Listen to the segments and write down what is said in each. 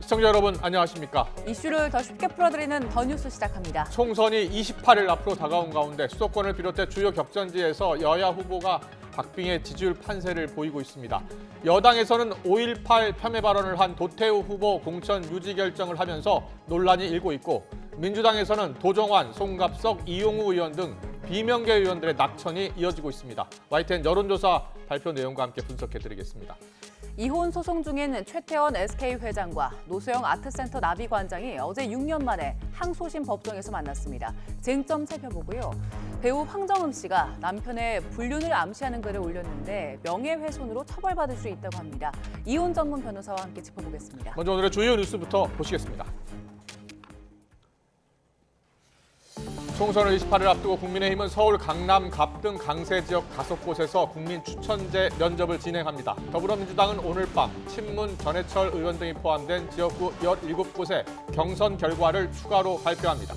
시청자 여러분 안녕하십니까? 이슈를 더 쉽게 풀어드리는 더 뉴스 시작합니다. 총선이 28일 앞으로 다가온 가운데 수도권을 비롯해 주요 격전지에서 여야 후보가 박빙의 지지율 판세를 보이고 있습니다. 여당에서는 5.18 폄훼 발언을 한 도태우 후보 공천 유지 결정을 하면서 논란이 일고 있고, 민주당에서는 도정환, 송갑석, 이용우 의원 등 비명계 의원들의 낙천이 이어지고 있습니다. YTN 여론조사 발표 내용과 함께 분석해드리겠습니다. 이혼 소송 중인 최태원 SK 회장과 노소영 아트센터 나비관장이 어제 6년 만에 항소심 법정에서 만났습니다. 쟁점 살펴보고요. 배우 황정음 씨가 남편의 불륜을 암시하는 글을 올렸는데 명예훼손으로 처벌받을 수 있다고 합니다. 이혼 전문 변호사와 함께 짚어보겠습니다. 먼저 오늘의 주요 뉴스부터 보시겠습니다. 총선을 28일 앞두고 국민의힘은 서울, 강남, 갑 등 강세 지역 5곳에서 국민 추천제 면접을 진행합니다. 더불어민주당은 오늘 밤 친문, 전해철 의원 등이 포함된 지역구 17곳의 경선 결과를 추가로 발표합니다.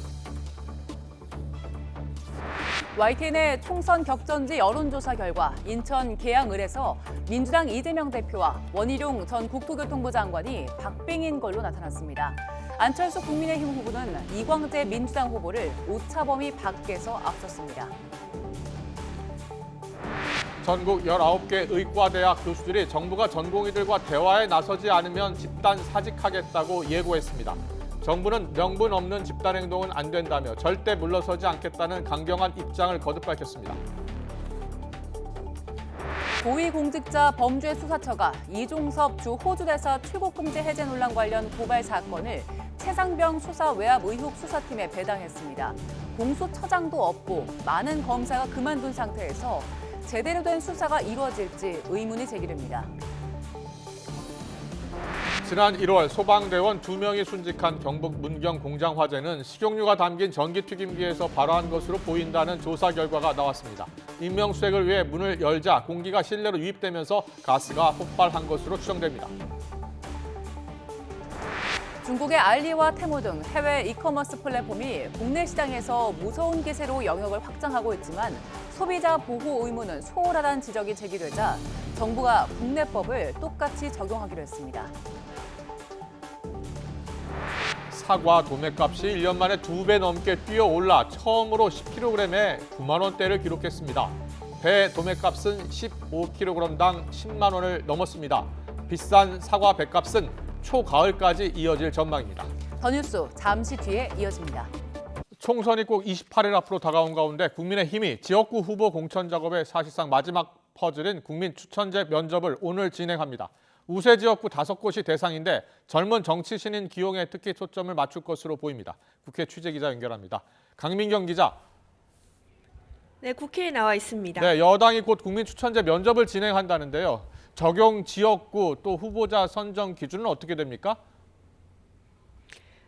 YTN의 총선 격전지 여론조사 결과 인천 계양을에서 민주당 이재명 대표와 원희룡 전 국토교통부 장관이 박빙인 걸로 나타났습니다. 안철수 국민의힘 후보는 이광재 민주당 후보를 오차범위 밖에서 앞섰습니다. 전국 19개 의과대학 교수들이 정부가 전공의들과 대화에 나서지 않으면 집단 사직하겠다고 예고했습니다. 정부는 명분 없는 집단 행동은 안 된다며 절대 물러서지 않겠다는 강경한 입장을 거듭 밝혔습니다. 고위공직자 범죄수사처가 이종섭 주 호주대사 출국금지 해제 논란 관련 고발 사건을 최상병 수사 외압 의혹 수사팀에 배당했습니다. 공수처장도 없고 많은 검사가 그만둔 상태에서 제대로 된 수사가 이루어질지 의문이 제기됩니다. 지난 1월 소방대원 2명이 순직한 경북 문경 공장 화재는 식용유가 담긴 전기튀김기에서 발화한 것으로 보인다는 조사 결과가 나왔습니다. 인명수색을 위해 문을 열자 공기가 실내로 유입되면서 가스가 폭발한 것으로 추정됩니다. 중국의 알리와 테무 등 해외 이커머스 플랫폼이 국내 시장에서 무서운 기세로 영역을 확장하고 있지만 소비자 보호 의무는 소홀하다는 지적이 제기되자 정부가 국내법을 똑같이 적용하기로 했습니다. 사과 도매값이 1년 만에 2배 넘게 뛰어올라 처음으로 10kg에 9만 원대를 기록했습니다. 배 도매값은 15kg당 10만 원을 넘었습니다. 비싼 사과 배값은 초가을까지 이어질 전망입니다. 더 뉴스 잠시 뒤에 이어집니다. 총선이 꼭 28일 앞으로 다가온 가운데 국민의힘이 지역구 후보 공천 작업의 사실상 마지막 퍼즐인 국민 추천제 면접을 오늘 진행합니다. 우세 지역구 5곳이 대상인데 젊은 정치 신인 기용에 특히 초점을 맞출 것으로 보입니다. 국회 취재기자 연결합니다. 강민경 기자. 네, 국회에 나와 있습니다. 네, 여당이 곧 국민 추천제 면접을 진행한다는데요. 적용 지역구 또 후보자 선정 기준은 어떻게 됩니까?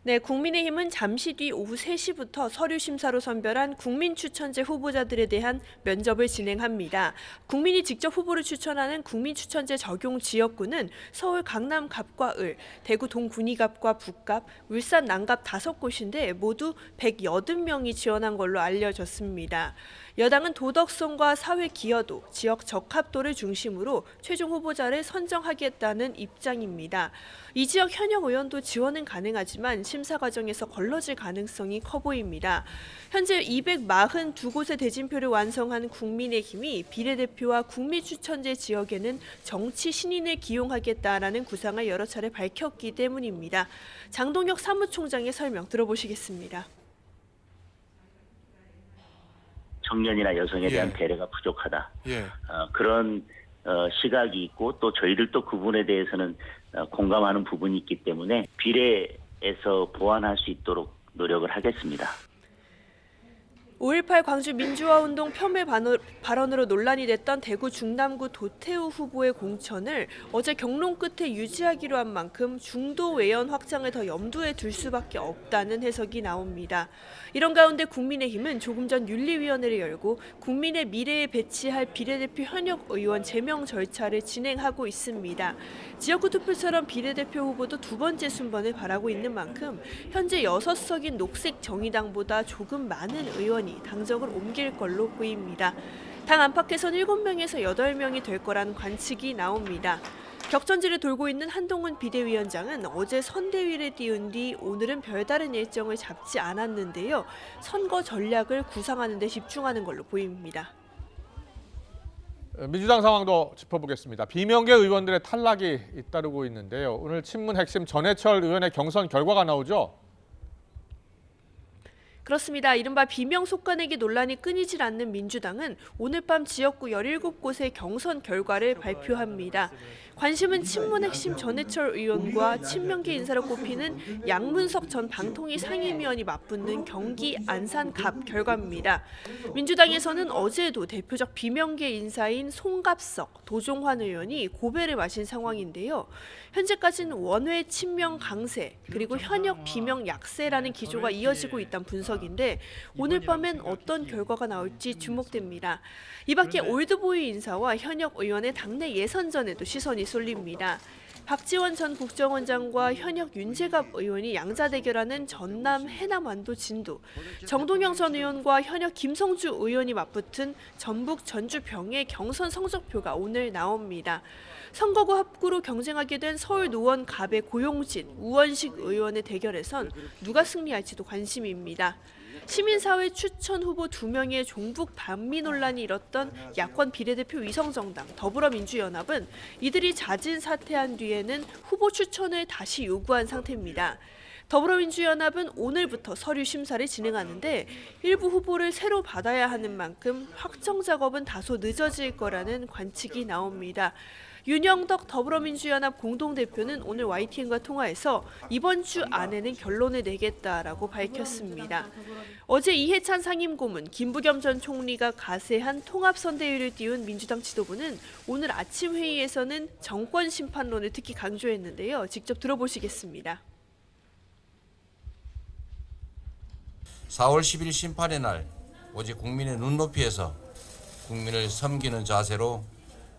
네, 국민의힘은 잠시 뒤 오후 3시부터 서류 심사로 선별한 국민 추천제 후보자들에 대한 면접을 진행합니다. 국민이 직접 후보를 추천하는 국민 추천제 적용 지역구는 서울 강남 갑과 을, 대구 동군이갑과 북갑, 울산 남갑 5곳인데 모두 180명이 지원한 걸로 알려졌습니다. 여당은 도덕성과 사회 기여도, 지역 적합도를 중심으로 최종 후보자를 선정하겠다는 입장입니다. 이 지역 현역 의원도 지원은 가능하지만 심사 과정에서 걸러질 가능성이 커 보입니다. 현재 242곳의 대진표를 완성한 국민의힘이 비례대표와 국민추천제 지역에는 정치 신인을 기용하겠다라는 구상을 여러 차례 밝혔기 때문입니다. 장동혁 사무총장의 설명 들어보시겠습니다. 청년이나 여성에 대한 배려가 부족하다. 그런 시각이 있고 또 저희들도 그 부분에 대해서는 공감하는 부분이 있기 때문에 비례에서 보완할 수 있도록 노력을 하겠습니다. 5.18 광주 민주화운동 폄훼 발언으로 논란이 됐던 대구 중남구 도태우 후보의 공천을 어제 경론 끝에 유지하기로 한 만큼 중도 외연 확장을 더 염두에 둘 수밖에 없다는 해석이 나옵니다. 이런 가운데 국민의힘은 조금 전 윤리위원회를 열고 국민의 미래에 배치할 비례대표 현역 의원 제명 절차를 진행하고 있습니다. 지역구 투표처럼 비례대표 후보도 2번째 순번을 바라고 있는 만큼 현재 6석인 녹색정의당보다 조금 많은 의원이 당적을 옮길 걸로 보입니다. 당 안팎에선 7명에서 8명이 될 거란 관측이 나옵니다. 격전지를 돌고 있는 한동훈 비대위원장은 어제 선대위를 띄운 뒤 오늘은 별다른 일정을 잡지 않았는데요. 선거 전략을 구상하는 데 집중하는 걸로 보입니다. 민주당 상황도 짚어보겠습니다. 비명계 의원들의 탈락이 잇따르고 있는데요. 오늘 친문 핵심 전해철 의원의 경선 결과가 나오죠? 그렇습니다. 이른바 비명 속가내기 논란이 끊이질 않는 민주당은 오늘 밤 지역구 17곳의 경선 결과를 발표합니다. 관심은 친문 핵심 전해철 의원과 친명계 인사로 꼽히는 양문석 전 방통위 상임위원이 맞붙는 경기 안산갑 결과입니다. 민주당에서는 어제도 대표적 비명계 인사인 송갑석, 도종환 의원이 고배를 마신 상황인데요. 현재까지는 원외 친명 강세 그리고 현역 비명 약세라는 기조가 이어지고 있다는 분석인데 오늘 밤엔 어떤 결과가 나올지 주목됩니다. 이 밖에 올드보이 인사와 현역 의원의 당내 예선전에도 시선이 쏠립니다. 박지원 전 국정원장과 현역 윤재갑 의원이 양자 대결하는 전남 해남 완도 진도, 정동영 전 의원과 현역 김성주 의원이 맞붙은 전북 전주 병의 경선 성적표가 오늘 나옵니다. 선거구 합구로 경쟁하게 된 서울 노원 갑의 고용진, 우원식 의원의 대결에선 누가 승리할지도 관심입니다. 시민사회 추천 후보 2명의 종북 반미 논란이 일었던 야권 비례대표 위성정당 더불어민주연합은 이들이 자진 사퇴한 뒤에는 후보 추천을 다시 요구한 상태입니다. 더불어민주연합은 오늘부터 서류 심사를 진행하는데 일부 후보를 새로 받아야 하는 만큼 확정 작업은 다소 늦어질 거라는 관측이 나옵니다. 윤영덕 더불어민주연합 공동대표는 오늘 YTN과 통화해서 이번 주 안에는 결론을 내겠다라고 밝혔습니다. 어제 이해찬 상임고문, 김부겸 전 총리가 가세한 통합선대위를 띄운 민주당 지도부는 오늘 아침 회의에서는 정권 심판론을 특히 강조했는데요. 직접 들어보시겠습니다. 4월 10일 심판의 날 오직 국민의 눈높이에서 국민을 섬기는 자세로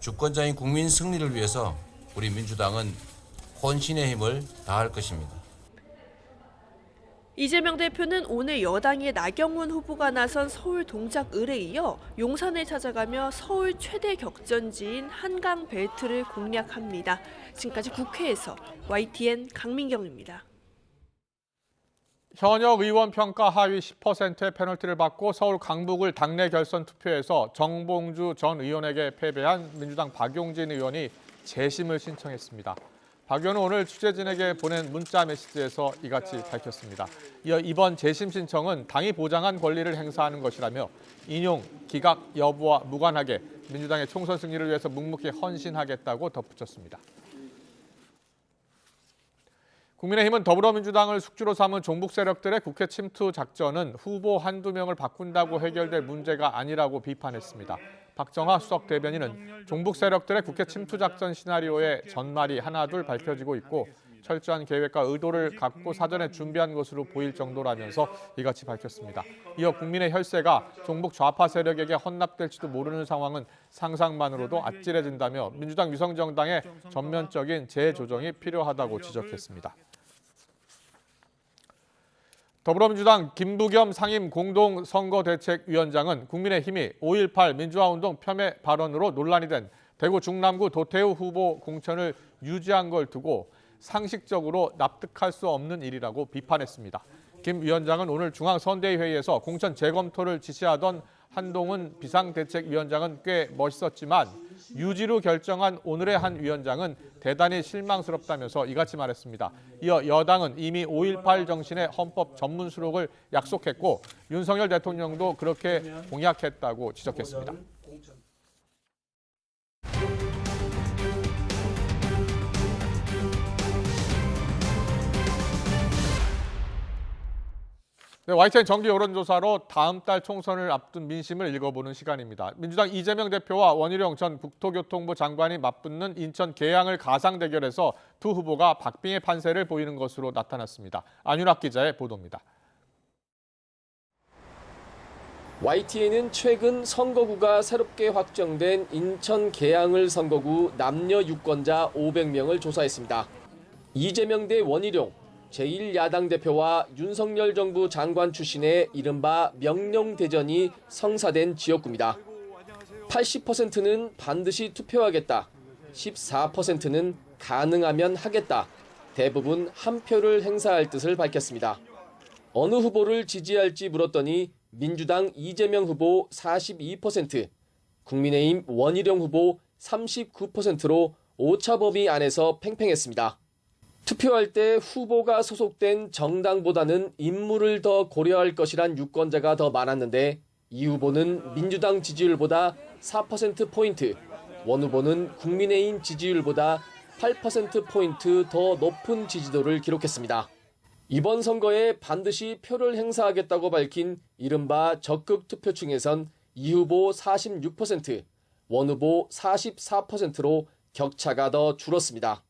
주권자인 국민 승리를 위해서 우리 민주당은 혼신의 힘을 다할 것입니다. 이재명 대표는 오늘 여당의 나경원 후보가 나선 서울 동작을에 이어 용산을 찾아가며 서울 최대 격전지인 한강 벨트를 공략합니다. 지금까지 국회에서 YTN 강민경입니다. 현역 의원 평가 하위 10%의 페널티를 받고 서울 강북을 당내 결선 투표에서 정봉주 전 의원에게 패배한 민주당 박용진 의원이 재심을 신청했습니다. 박 의원은 오늘 취재진에게 보낸 문자 메시지에서 이같이 밝혔습니다. 이어 이번 재심 신청은 당이 보장한 권리를 행사하는 것이라며 인용, 기각 여부와 무관하게 민주당의 총선 승리를 위해서 묵묵히 헌신하겠다고 덧붙였습니다. 국민의힘은 더불어민주당을 숙주로 삼은 종북 세력들의 국회 침투 작전은 후보 한두 명을 바꾼다고 해결될 문제가 아니라고 비판했습니다. 박정하 수석 대변인은 종북 세력들의 국회 침투 작전 시나리오의 전말이 하나둘 밝혀지고 있고 철저한 계획과 의도를 갖고 사전에 준비한 것으로 보일 정도라면서 이같이 밝혔습니다. 이어 국민의 혈세가 종북 좌파 세력에게 헌납될지도 모르는 상황은 상상만으로도 아찔해진다며 민주당 위성정당의 전면적인 재조정이 필요하다고 지적했습니다. 더불어민주당 김부겸 상임 공동선거대책위원장은 국민의힘이 5.18 민주화운동 폄훼 발언으로 논란이 된 대구 중남구 도태우 후보 공천을 유지한 걸 두고 상식적으로 납득할 수 없는 일이라고 비판했습니다. 김 위원장은 오늘 중앙선대위회의에서 공천 재검토를 지시하던 한동훈 비상대책위원장은 꽤 멋있었지만 유지로 결정한 오늘의 한 위원장은 대단히 실망스럽다면서 이같이 말했습니다. 이어 여당은 이미 5.18 정신의 헌법 전문 수록을 약속했고 윤석열 대통령도 그렇게 공약했다고 지적했습니다. 네, YTN 정기 여론조사로 다음 달 총선을 앞둔 민심을 읽어보는 시간입니다. 민주당 이재명 대표와 원희룡 전 국토교통부 장관이 맞붙는 인천 계양을 가상 대결에서 두 후보가 박빙의 판세를 보이는 것으로 나타났습니다. 안윤학 기자의 보도입니다. YTN은 최근 선거구가 새롭게 확정된 인천 계양을 선거구 남녀 유권자 500명을 조사했습니다. 이재명 대 원희룡, 제1야당 대표와 윤석열 정부 장관 출신의 이른바 명령대전이 성사된 지역구입니다. 80%는 반드시 투표하겠다, 14%는 가능하면 하겠다. 대부분 한 표를 행사할 뜻을 밝혔습니다. 어느 후보를 지지할지 물었더니 민주당 이재명 후보 42%, 국민의힘 원희룡 후보 39%로 오차 범위 안에서 팽팽했습니다. 투표할 때 후보가 소속된 정당보다는 인물을 더 고려할 것이란 유권자가 더 많았는데 이 후보는 민주당 지지율보다 4%포인트, 원 후보는 국민의힘 지지율보다 8%포인트 더 높은 지지도를 기록했습니다. 이번 선거에 반드시 표를 행사하겠다고 밝힌 이른바 적극 투표층에선 이 후보 46%, 원 후보 44%로 격차가 더 줄었습니다.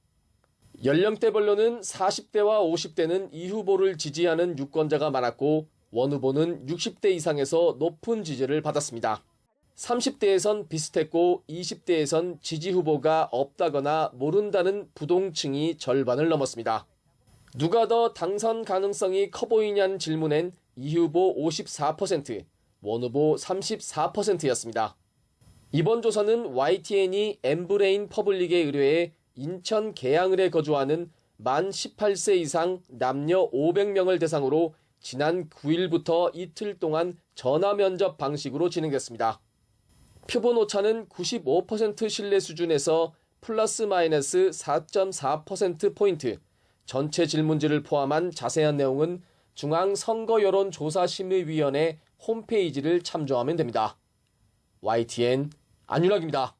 연령대별로는 40대와 50대는 이 후보를 지지하는 유권자가 많았고 원 후보는 60대 이상에서 높은 지지를 받았습니다. 30대에선 비슷했고 20대에선 지지 후보가 없다거나 모른다는 부동층이 절반을 넘었습니다. 누가 더 당선 가능성이 커 보이냐는 질문엔 이 후보 54%, 원 후보 34%였습니다. 이번 조사는 YTN이 엠브레인 퍼블릭에 의뢰해 인천 계양을에 거주하는 만 18세 이상 남녀 500명을 대상으로 지난 9일부터 이틀 동안 전화 면접 방식으로 진행됐습니다. 표본 오차는 95% 신뢰 수준에서 플러스 마이너스 4.4%포인트, 전체 질문지를 포함한 자세한 내용은 중앙선거여론조사심의위원회 홈페이지를 참조하면 됩니다. YTN 안윤학입니다.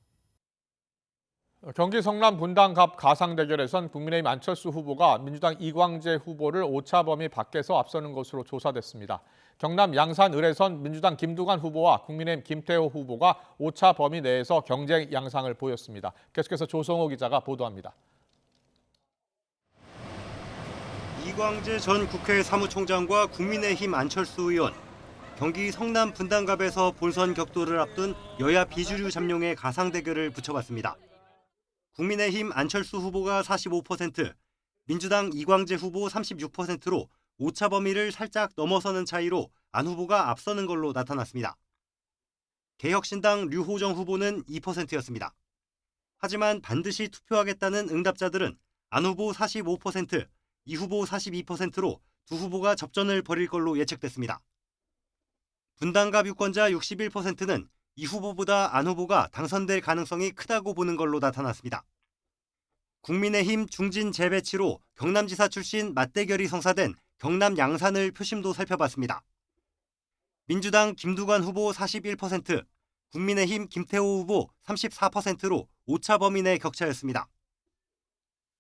경기 성남 분당갑 가상 대결에선 국민의힘 안철수 후보가 민주당 이광재 후보를 오차 범위 밖에서 앞서는 것으로 조사됐습니다. 경남 양산 을에선 민주당 김두관 후보와 국민의힘 김태호 후보가 오차 범위 내에서 경쟁 양상을 보였습니다. 계속해서 조성호 기자가 보도합니다. 이광재 전 국회 사무총장과 국민의힘 안철수 의원, 경기 성남 분당갑에서 본선 격돌을 앞둔 여야 비주류 잠룡의 가상 대결을 붙여봤습니다. 국민의힘 안철수 후보가 45%, 민주당 이광재 후보 36%로 오차 범위를 살짝 넘어서는 차이로 안 후보가 앞서는 걸로 나타났습니다. 개혁신당 류호정 후보는 2%였습니다. 하지만 반드시 투표하겠다는 응답자들은 안 후보 45%, 이 후보 42%로 두 후보가 접전을 벌일 걸로 예측됐습니다. 분당갑 유권자 61%는 이 후보보다 안 후보가 당선될 가능성이 크다고 보는 걸로 나타났습니다. 국민의힘 중진 재배치로 경남지사 출신 맞대결이 성사된 경남 양산을 표심도 살펴봤습니다. 민주당 김두관 후보 41%, 국민의힘 김태호 후보 34%로 오차 범위 내 격차였습니다.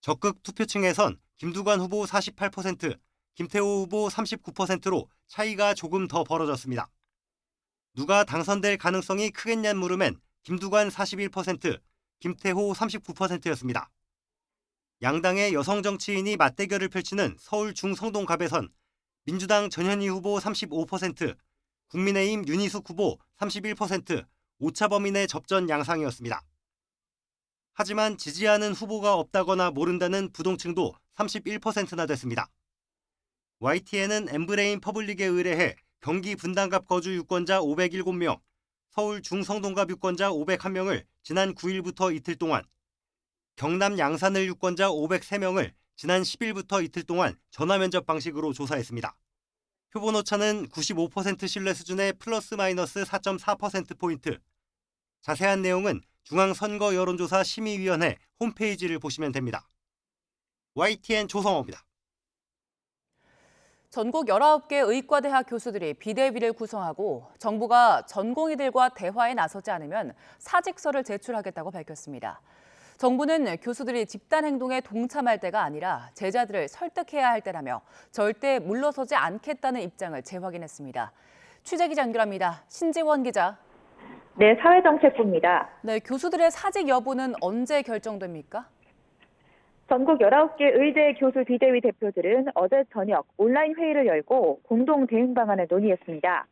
적극 투표층에선 김두관 후보 48%, 김태호 후보 39%로 차이가 조금 더 벌어졌습니다. 누가 당선될 가능성이 크겠냐는 물음엔 김두관 41%, 김태호 39%였습니다. 양당의 여성 정치인이 맞대결을 펼치는 서울 중성동갑에선 민주당 전현희 후보 35%, 국민의힘 윤희숙 후보 31%, 오차 범위 내 접전 양상이었습니다. 하지만 지지하는 후보가 없다거나 모른다는 부동층도 31%나 됐습니다. YTN은 엠브레인 퍼블릭에 의뢰해 경기 분당갑 거주 유권자 507명, 서울 중성동갑 유권자 501명을 지난 9일부터 이틀 동안, 경남 양산을 유권자 503명을 지난 10일부터 이틀 동안 전화 면접 방식으로 조사했습니다. 표본 오차는 95% 신뢰 수준의 플러스 마이너스 4.4%포인트. 자세한 내용은 중앙선거여론조사 심의위원회 홈페이지를 보시면 됩니다. YTN 조성호입니다. 전국 19개 의과대학 교수들이 비대위를 구성하고 정부가 전공의들과 대화에 나서지 않으면 사직서를 제출하겠다고 밝혔습니다. 정부는 교수들이 집단 행동에 동참할 때가 아니라 제자들을 설득해야 할 때라며 절대 물러서지 않겠다는 입장을 재확인했습니다. 취재기자 연결합니다. 신지원 기자. 네, 사회정책부입니다. 네, 교수들의 사직 여부는 언제 결정됩니까? 전국 19개 의대 교수 비대위 대표들은 어제 저녁 온라인 회의를 열고 공동 대응 방안을 논의했습니다.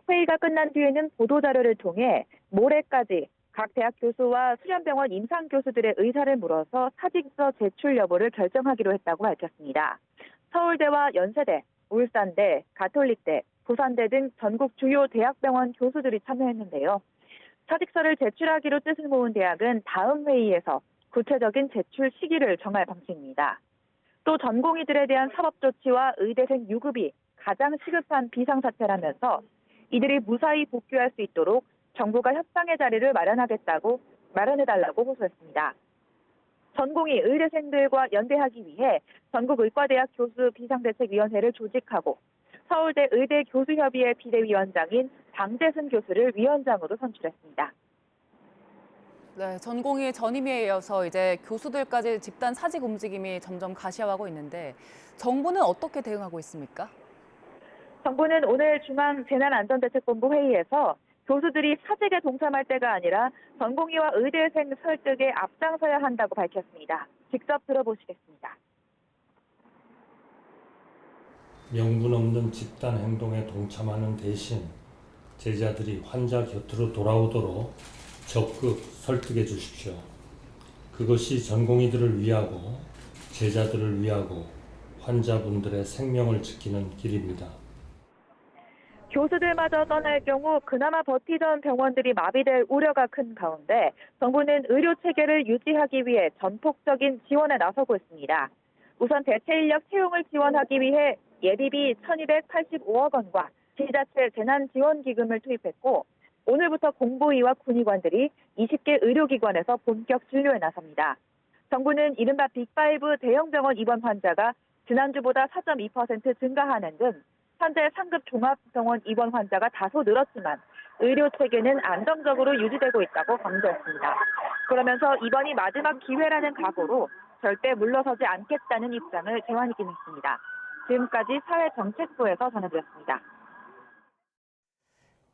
회의가 끝난 뒤에는 보도자료를 통해 모레까지 각 대학 교수와 수련병원 임상 교수들의 의사를 물어서 사직서 제출 여부를 결정하기로 했다고 밝혔습니다. 서울대와 연세대, 울산대, 가톨릭대, 부산대 등 전국 주요 대학병원 교수들이 참여했는데요. 사직서를 제출하기로 뜻을 모은 대학은 다음 회의에서 구체적인 제출 시기를 정할 방침입니다. 또 전공의들에 대한 사법 조치와 의대생 유급이 가장 시급한 비상사태라면서 이들이 무사히 복귀할 수 있도록 정부가 협상의 자리를 마련해달라고 호소했습니다. 전공의 의대생들과 연대하기 위해 전국의과대학 교수 비상대책위원회를 조직하고 서울대 의대교수협의회 비대위원장인 장재승 교수를 위원장으로 선출했습니다. 네, 전공의 전임에 이어서 이제 교수들까지 집단 사직 움직임이 점점 가시화하고 있는데 정부는 어떻게 대응하고 있습니까? 정부는 오늘 중앙재난안전대책본부 회의에서 교수들이 사직에 동참할 때가 아니라 전공의와 의대생 설득에 앞장서야 한다고 밝혔습니다. 직접 들어보시겠습니다. 명분 없는 집단 행동에 동참하는 대신 제자들이 환자 곁으로 돌아오도록 적극 설득해 주십시오. 그것이 전공의들을 위하고 제자들을 위하고 환자분들의 생명을 지키는 길입니다. 교수들마저 떠날 경우 그나마 버티던 병원들이 마비될 우려가 큰 가운데 정부는 의료 체계를 유지하기 위해 전폭적인 지원에 나서고 있습니다. 우선 대체 인력 채용을 지원하기 위해 예비비 1,285억 원과 지자체 재난지원기금을 투입했고 오늘부터 공보위와 군의관들이 20개 의료기관에서 본격 진료에 나섭니다. 정부는 이른바 빅5 대형병원 입원 환자가 지난주보다 4.2% 증가하는 등 현재 상급 종합병원 입원 환자가 다소 늘었지만 의료 체계는 안정적으로 유지되고 있다고 강조했습니다. 그러면서 이번이 마지막 기회라는 각오로 절대 물러서지 않겠다는 입장을 재확인했습니다. 지금까지 사회정책부에서 전해드렸습니다.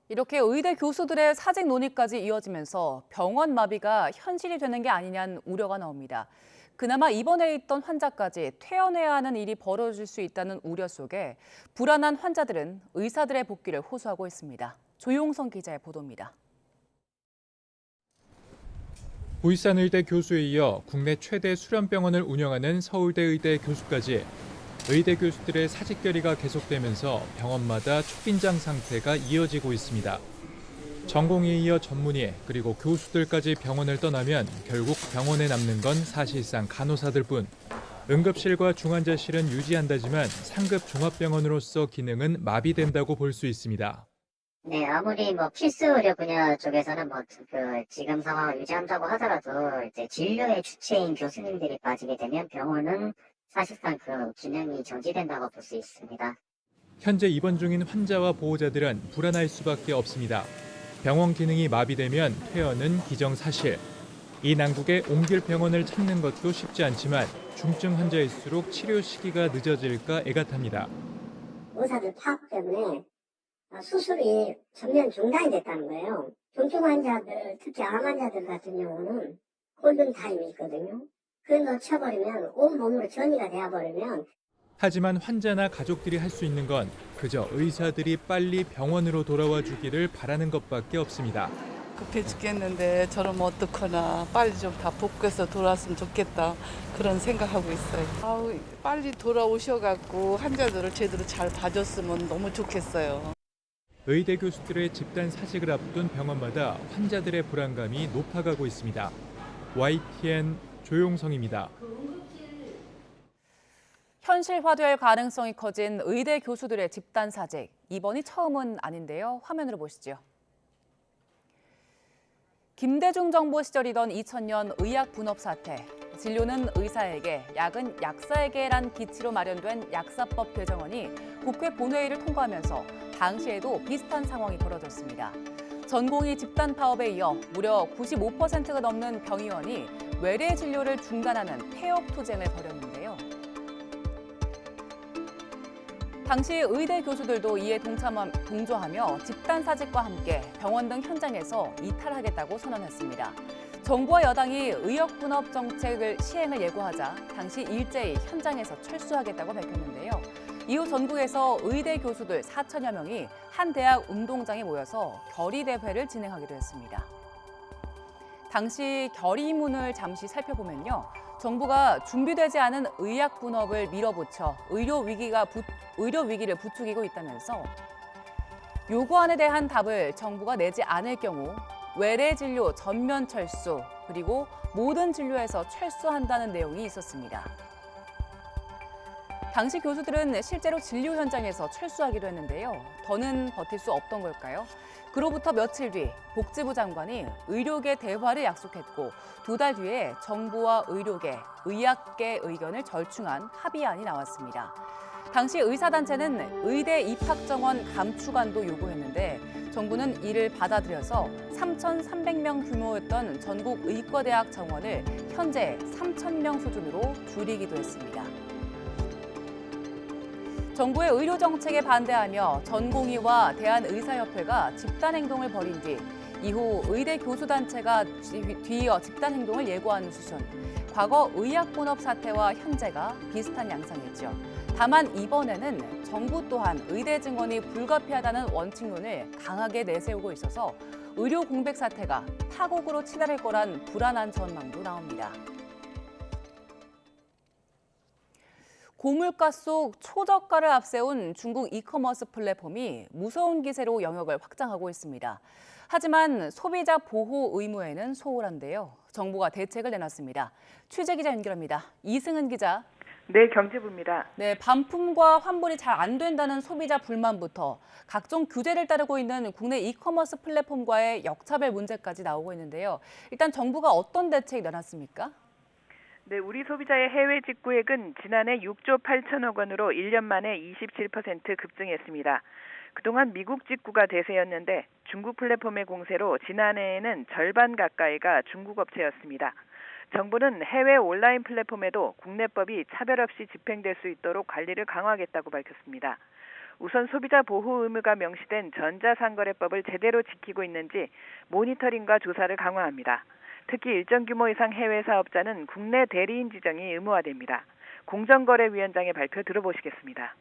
이렇게 의대 교수들의 사직 논의까지 이어지면서 병원 마비가 현실이 되는 게 아니냐는 우려가 나옵니다. 그나마 입원해 있던 환자까지 퇴원해야 하는 일이 벌어질 수 있다는 우려 속에 불안한 환자들은 의사들의 복귀를 호소하고 있습니다. 조용성 기자의 보도입니다. 울산의대 교수에 이어 국내 최대 수련병원을 운영하는 서울대의대 교수까지 의대 교수들의 사직 결의가 계속되면서 병원마다 초긴장 상태가 이어지고 있습니다. 전공의에 이어 전문의 그리고 교수들까지 병원을 떠나면 결국 병원에 남는 건 사실상 간호사들뿐. 응급실과 중환자실은 유지한다지만 상급 종합병원으로서 기능은 마비된다고 볼 수 있습니다. 네, 아무리 필수 의료 분야 쪽에서는 지금 상황을 유지한다고 하더라도 이제 진료의 주체인 교수님들이 빠지게 되면 병원은 사실상 균형이 저지된다고 볼 수 있습니다. 현재 입원 중인 환자와 보호자들은 불안할 수밖에 없습니다. 병원 기능이 마비되면 퇴원은 기정사실. 이 난국에 옮길 병원을 찾는 것도 쉽지 않지만 중증 환자일수록 치료 시기가 늦어질까 애같합니다. 의사들 파악 때문에 수술이 전면 중단이 됐다는 거예요. 중증 환자들, 특히 암 환자들 같은 경우는 골든타임이 있거든요. 그걸 놓쳐버리면 온몸으로 전이가 되어버리면 하지만 환자나 가족들이 할 수 있는 건 그저 의사들이 빨리 병원으로 돌아와 주기를 바라는 것밖에 없습니다. 급해 죽겠는데 저러면 어떡하나 빨리 좀 다 복귀해서 돌아왔으면 좋겠다 그런 생각하고 있어요. 빨리 돌아오셔갖고 환자들을 제대로 잘 봐줬으면 너무 좋겠어요. 의대 교수들의 집단 사직을 앞둔 병원마다 환자들의 불안감이 높아가고 있습니다. YTN 조용성입니다. 현실화될 가능성이 커진 의대 교수들의 집단 사직. 이번이 처음은 아닌데요. 화면으로 보시죠. 김대중 정부 시절이던 2000년 의학 분업 사태. 진료는 의사에게, 약은 약사에게란 기치로 마련된 약사법 개정안이 국회 본회의를 통과하면서 당시에도 비슷한 상황이 벌어졌습니다. 전공의 집단 파업에 이어 무려 95%가 넘는 병의원이 외래 진료를 중단하는 폐업 투쟁을 벌였는데요. 당시 의대 교수들도 이에 동조하며 집단 사직과 함께 병원 등 현장에서 이탈하겠다고 선언했습니다. 정부와 여당이 의학 분업 정책을 시행을 예고하자 당시 일제히 현장에서 철수하겠다고 밝혔는데요. 이후 전국에서 의대 교수들 4천여 명이 한 대학 운동장에 모여서 결의 대회를 진행하기도 했습니다. 당시 결의문을 잠시 살펴보면요. 정부가 준비되지 않은 의학 분업을 밀어붙여 의료 위기를 부추기고 있다면서 요구안에 대한 답을 정부가 내지 않을 경우 외래 진료 전면 철수, 그리고 모든 진료에서 철수한다는 내용이 있었습니다. 당시 교수들은 실제로 진료 현장에서 철수하기도 했는데요. 더는 버틸 수 없던 걸까요? 그로부터 며칠 뒤 복지부 장관이 의료계 대화를 약속했고 2달 뒤에 정부와 의료계, 의학계 의견을 절충한 합의안이 나왔습니다. 당시 의사단체는 의대 입학 정원 감축안도 요구했는데 정부는 이를 받아들여서 3,300명 규모였던 전국 의과대학 정원을 현재 3,000명 수준으로 줄이기도 했습니다. 정부의 의료 정책에 반대하며 전공의와 대한의사협회가 집단행동을 벌인 뒤 이후 의대 교수단체가 뒤이어 집단행동을 예고하는 수순. 과거 의약본업 사태와 현재가 비슷한 양상이죠. 다만 이번에는 정부 또한 의대 증원이 불가피하다는 원칙론을 강하게 내세우고 있어서 의료 공백 사태가 파국으로 치달을 거란 불안한 전망도 나옵니다. 고물가 속 초저가를 앞세운 중국 이커머스 플랫폼이 무서운 기세로 영역을 확장하고 있습니다. 하지만 소비자 보호 의무에는 소홀한데요. 정부가 대책을 내놨습니다. 취재 기자 연결합니다. 이승은 기자. 네, 경제부입니다. 네, 반품과 환불이 잘 안 된다는 소비자 불만부터 각종 규제를 따르고 있는 국내 이커머스 플랫폼과의 역차별 문제까지 나오고 있는데요. 일단 정부가 어떤 대책이 내놨습니까? 네, 우리 소비자의 해외 직구액은 지난해 6조 8천억 원으로 1년 만에 27% 급증했습니다. 그동안 미국 직구가 대세였는데 중국 플랫폼의 공세로 지난해에는 절반 가까이가 중국 업체였습니다. 정부는 해외 온라인 플랫폼에도 국내법이 차별 없이 집행될 수 있도록 관리를 강화하겠다고 밝혔습니다. 우선 소비자 보호 의무가 명시된 전자상거래법을 제대로 지키고 있는지 모니터링과 조사를 강화합니다. 특히 일정 규모 이상 해외 사업자는 국내 대리인 지정이 의무화됩니다. 공정거래위원장의 발표 들어보시겠습니다.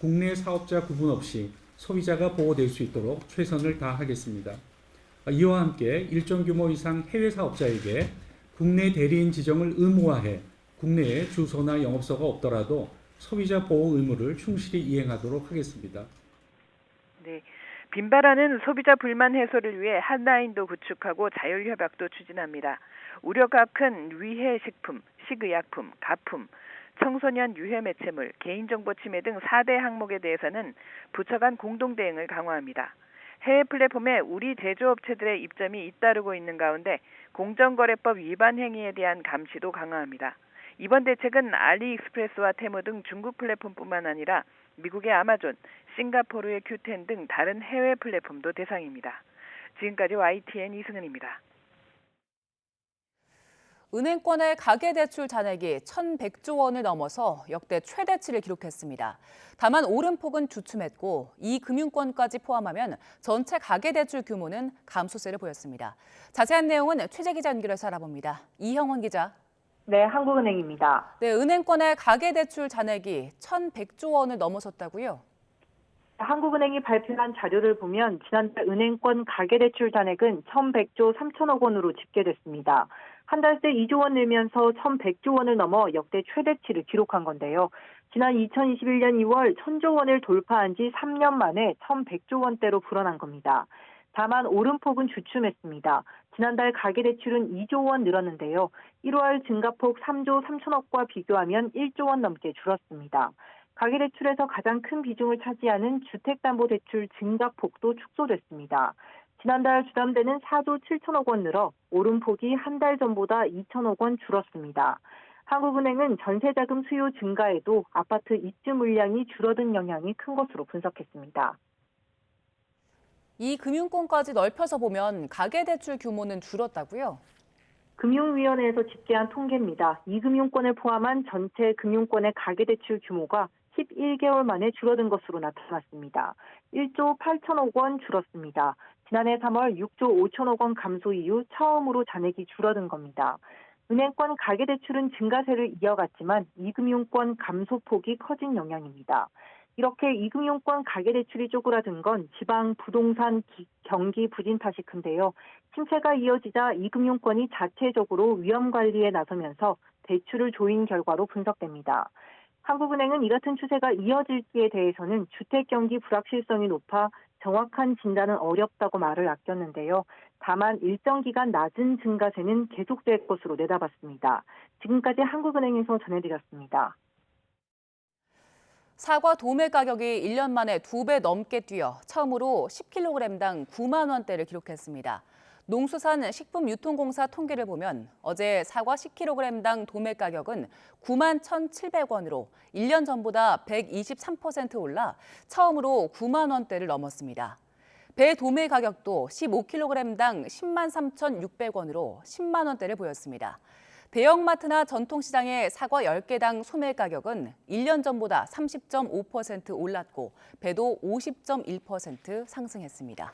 국내 사업자 구분 없이 소비자가 보호될 수 있도록 최선을 다하겠습니다. 이와 함께 일정 규모 이상 해외 사업자에게 국내 대리인 지정을 의무화해 국내에 주소나 영업소가 없더라도 소비자 보호 의무를 충실히 이행하도록 하겠습니다. 네. 빈발하는 소비자 불만 해소를 위해 핫라인도 구축하고 자율협약도 추진합니다. 우려가 큰 위해식품, 식의약품, 가품, 청소년 유해 매체물, 개인정보 침해 등 4대 항목에 대해서는 부처 간 공동 대응을 강화합니다. 해외 플랫폼에 우리 제조업체들의 입점이 잇따르고 있는 가운데 공정거래법 위반 행위에 대한 감시도 강화합니다. 이번 대책은 알리익스프레스와 테무 등 중국 플랫폼뿐만 아니라 미국의 아마존, 싱가포르의 큐텐 등 다른 해외 플랫폼도 대상입니다. 지금까지 YTN 이승은입니다. 은행권의 가계대출 잔액이 1,100조 원을 넘어서 역대 최대치를 기록했습니다. 다만 오름폭은 주춤했고 이 금융권까지 포함하면 전체 가계대출 규모는 감소세를 보였습니다. 자세한 내용은 취재 기자 연결해서 알아봅니다. 이형원 기자. 네, 한국은행입니다. 네, 은행권의 가계대출 잔액이 1,100조 원을 넘어섰다고요? 한국은행이 발표한 자료를 보면 지난달 은행권 가계대출 잔액은 1,100조 3천억 원으로 집계됐습니다. 한 달 새 2조 원 늘면서 1,100조 원을 넘어 역대 최대치를 기록한 건데요. 지난 2021년 2월 1,000조 원을 돌파한 지 3년 만에 1,100조 원대로 불어난 겁니다. 다만 오름폭은 주춤했습니다. 지난달 가계대출은 2조 원 늘었는데요. 1월 증가폭 3조 3천억과 비교하면 1조 원 넘게 줄었습니다. 가계대출에서 가장 큰 비중을 차지하는 주택담보대출 증가폭도 축소됐습니다. 지난달 주담대는 4조 7천억 원 늘어 오름폭이 한 달 전보다 2천억 원 줄었습니다. 한국은행은 전세자금 수요 증가에도 아파트 입주 물량이 줄어든 영향이 큰 것으로 분석했습니다. 이 금융권까지 넓혀서 보면 가계대출 규모는 줄었다고요? 금융위원회에서 집계한 통계입니다. 이 금융권을 포함한 전체 금융권의 가계대출 규모가 11개월 만에 줄어든 것으로 나타났습니다. 1조 8천억 원 줄었습니다. 지난해 3월 6조 5천억 원 감소 이후 처음으로 잔액이 줄어든 겁니다. 은행권 가계대출은 증가세를 이어갔지만 이금융권 감소폭이 커진 영향입니다. 이렇게 이금융권 가계대출이 쪼그라든 건 지방 부동산 경기 부진 탓이 큰데요. 침체가 이어지자 이금융권이 자체적으로 위험 관리에 나서면서 대출을 조인 결과로 분석됩니다. 한국은행은 이 같은 추세가 이어질지에 대해서는 주택 경기 불확실성이 높아 정확한 진단은 어렵다고 말을 아꼈는데요. 다만 일정 기간 낮은 증가세는 계속될 것으로 내다봤습니다. 지금까지 한국은행에서 전해드렸습니다. 사과 도매 가격이 1년 만에 2배 넘게 뛰어 처음으로 10kg당 9만 원대를 기록했습니다. 농수산식품유통공사 통계를 보면 어제 사과 10kg당 도매 가격은 9만 1,700원으로 1년 전보다 123% 올라 처음으로 9만 원대를 넘었습니다. 배 도매 가격도 15kg당 10만 3,600원으로 10만 원대를 보였습니다. 대형마트나 전통시장의 사과 10개당 소매 가격은 1년 전보다 30.5% 올랐고 배도 50.1% 상승했습니다.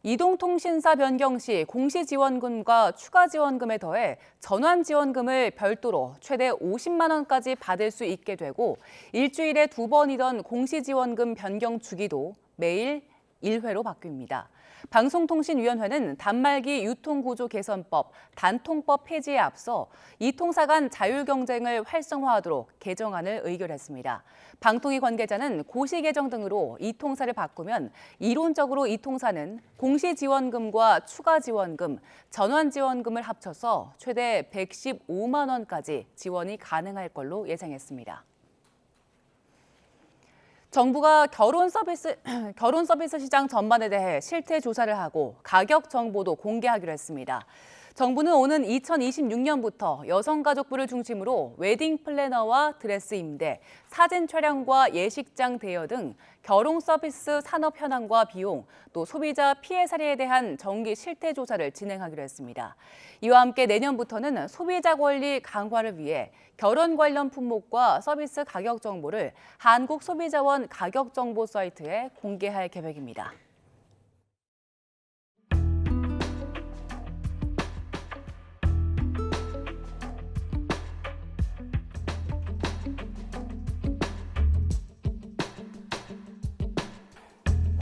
이동통신사 변경 시 공시지원금과 추가지원금에 더해 전환지원금을 별도로 최대 50만 원까지 받을 수 있게 되고 일주일에 2번이던 공시지원금 변경 주기도 매일 1회로 바뀝니다. 방송통신위원회는 단말기 유통구조 개선법, 단통법 폐지에 앞서 이통사 간 자율경쟁을 활성화하도록 개정안을 의결했습니다. 방통위 관계자는 고시 개정 등으로 이통사를 바꾸면 이론적으로 이통사는 공시지원금과 추가지원금, 전환지원금을 합쳐서 최대 115만 원까지 지원이 가능할 걸로 예상했습니다. 정부가 결혼 서비스 시장 전반에 대해 실태 조사를 하고 가격 정보도 공개하기로 했습니다. 정부는 오는 2026년부터 여성가족부를 중심으로 웨딩 플래너와 드레스 임대, 사진 촬영과 예식장 대여 등 결혼 서비스 산업 현황과 비용, 또 소비자 피해 사례에 대한 정기 실태 조사를 진행하기로 했습니다. 이와 함께 내년부터는 소비자 권리 강화를 위해 결혼 관련 품목과 서비스 가격 정보를 한국소비자원 가격정보 사이트에 공개할 계획입니다.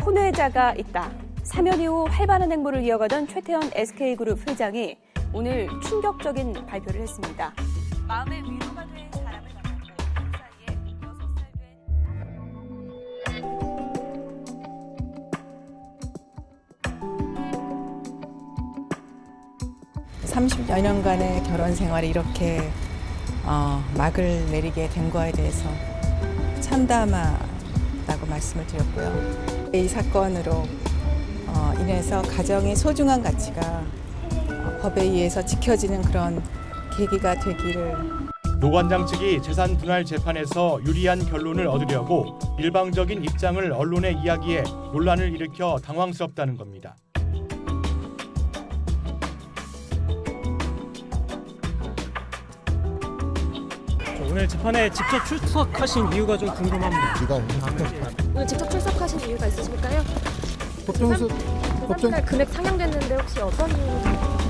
혼외자가 있다. 사면 이후 활발한 행보를 이어가던 최태원 SK그룹 회장이 오늘 충격적인 발표를 했습니다. 마음의 위로가 될 사람을 만났고 그 사이에 6살 된 30여 년간의 결혼 생활이 이렇게 막을 내리게 된 거에 대해서 참담하다고 말씀을 드렸고요. 이 사건으로 인해서 가정의 소중한 가치가 법에 의해서 지켜지는 그런 계기가 되기를. 노 관장 측이 재산 분할 재판에서 유리한 결론을 얻으려고 일방적인 입장을 언론에 이야기해 논란을 일으켜 당황스럽다는 겁니다. 오늘 재판에 직접 출석하신 이유가 좀 궁금합니다. 오늘 직접 출석하신 이유가 있으실까요? 법정 금액 상향됐는데 혹시 어떤 이유로?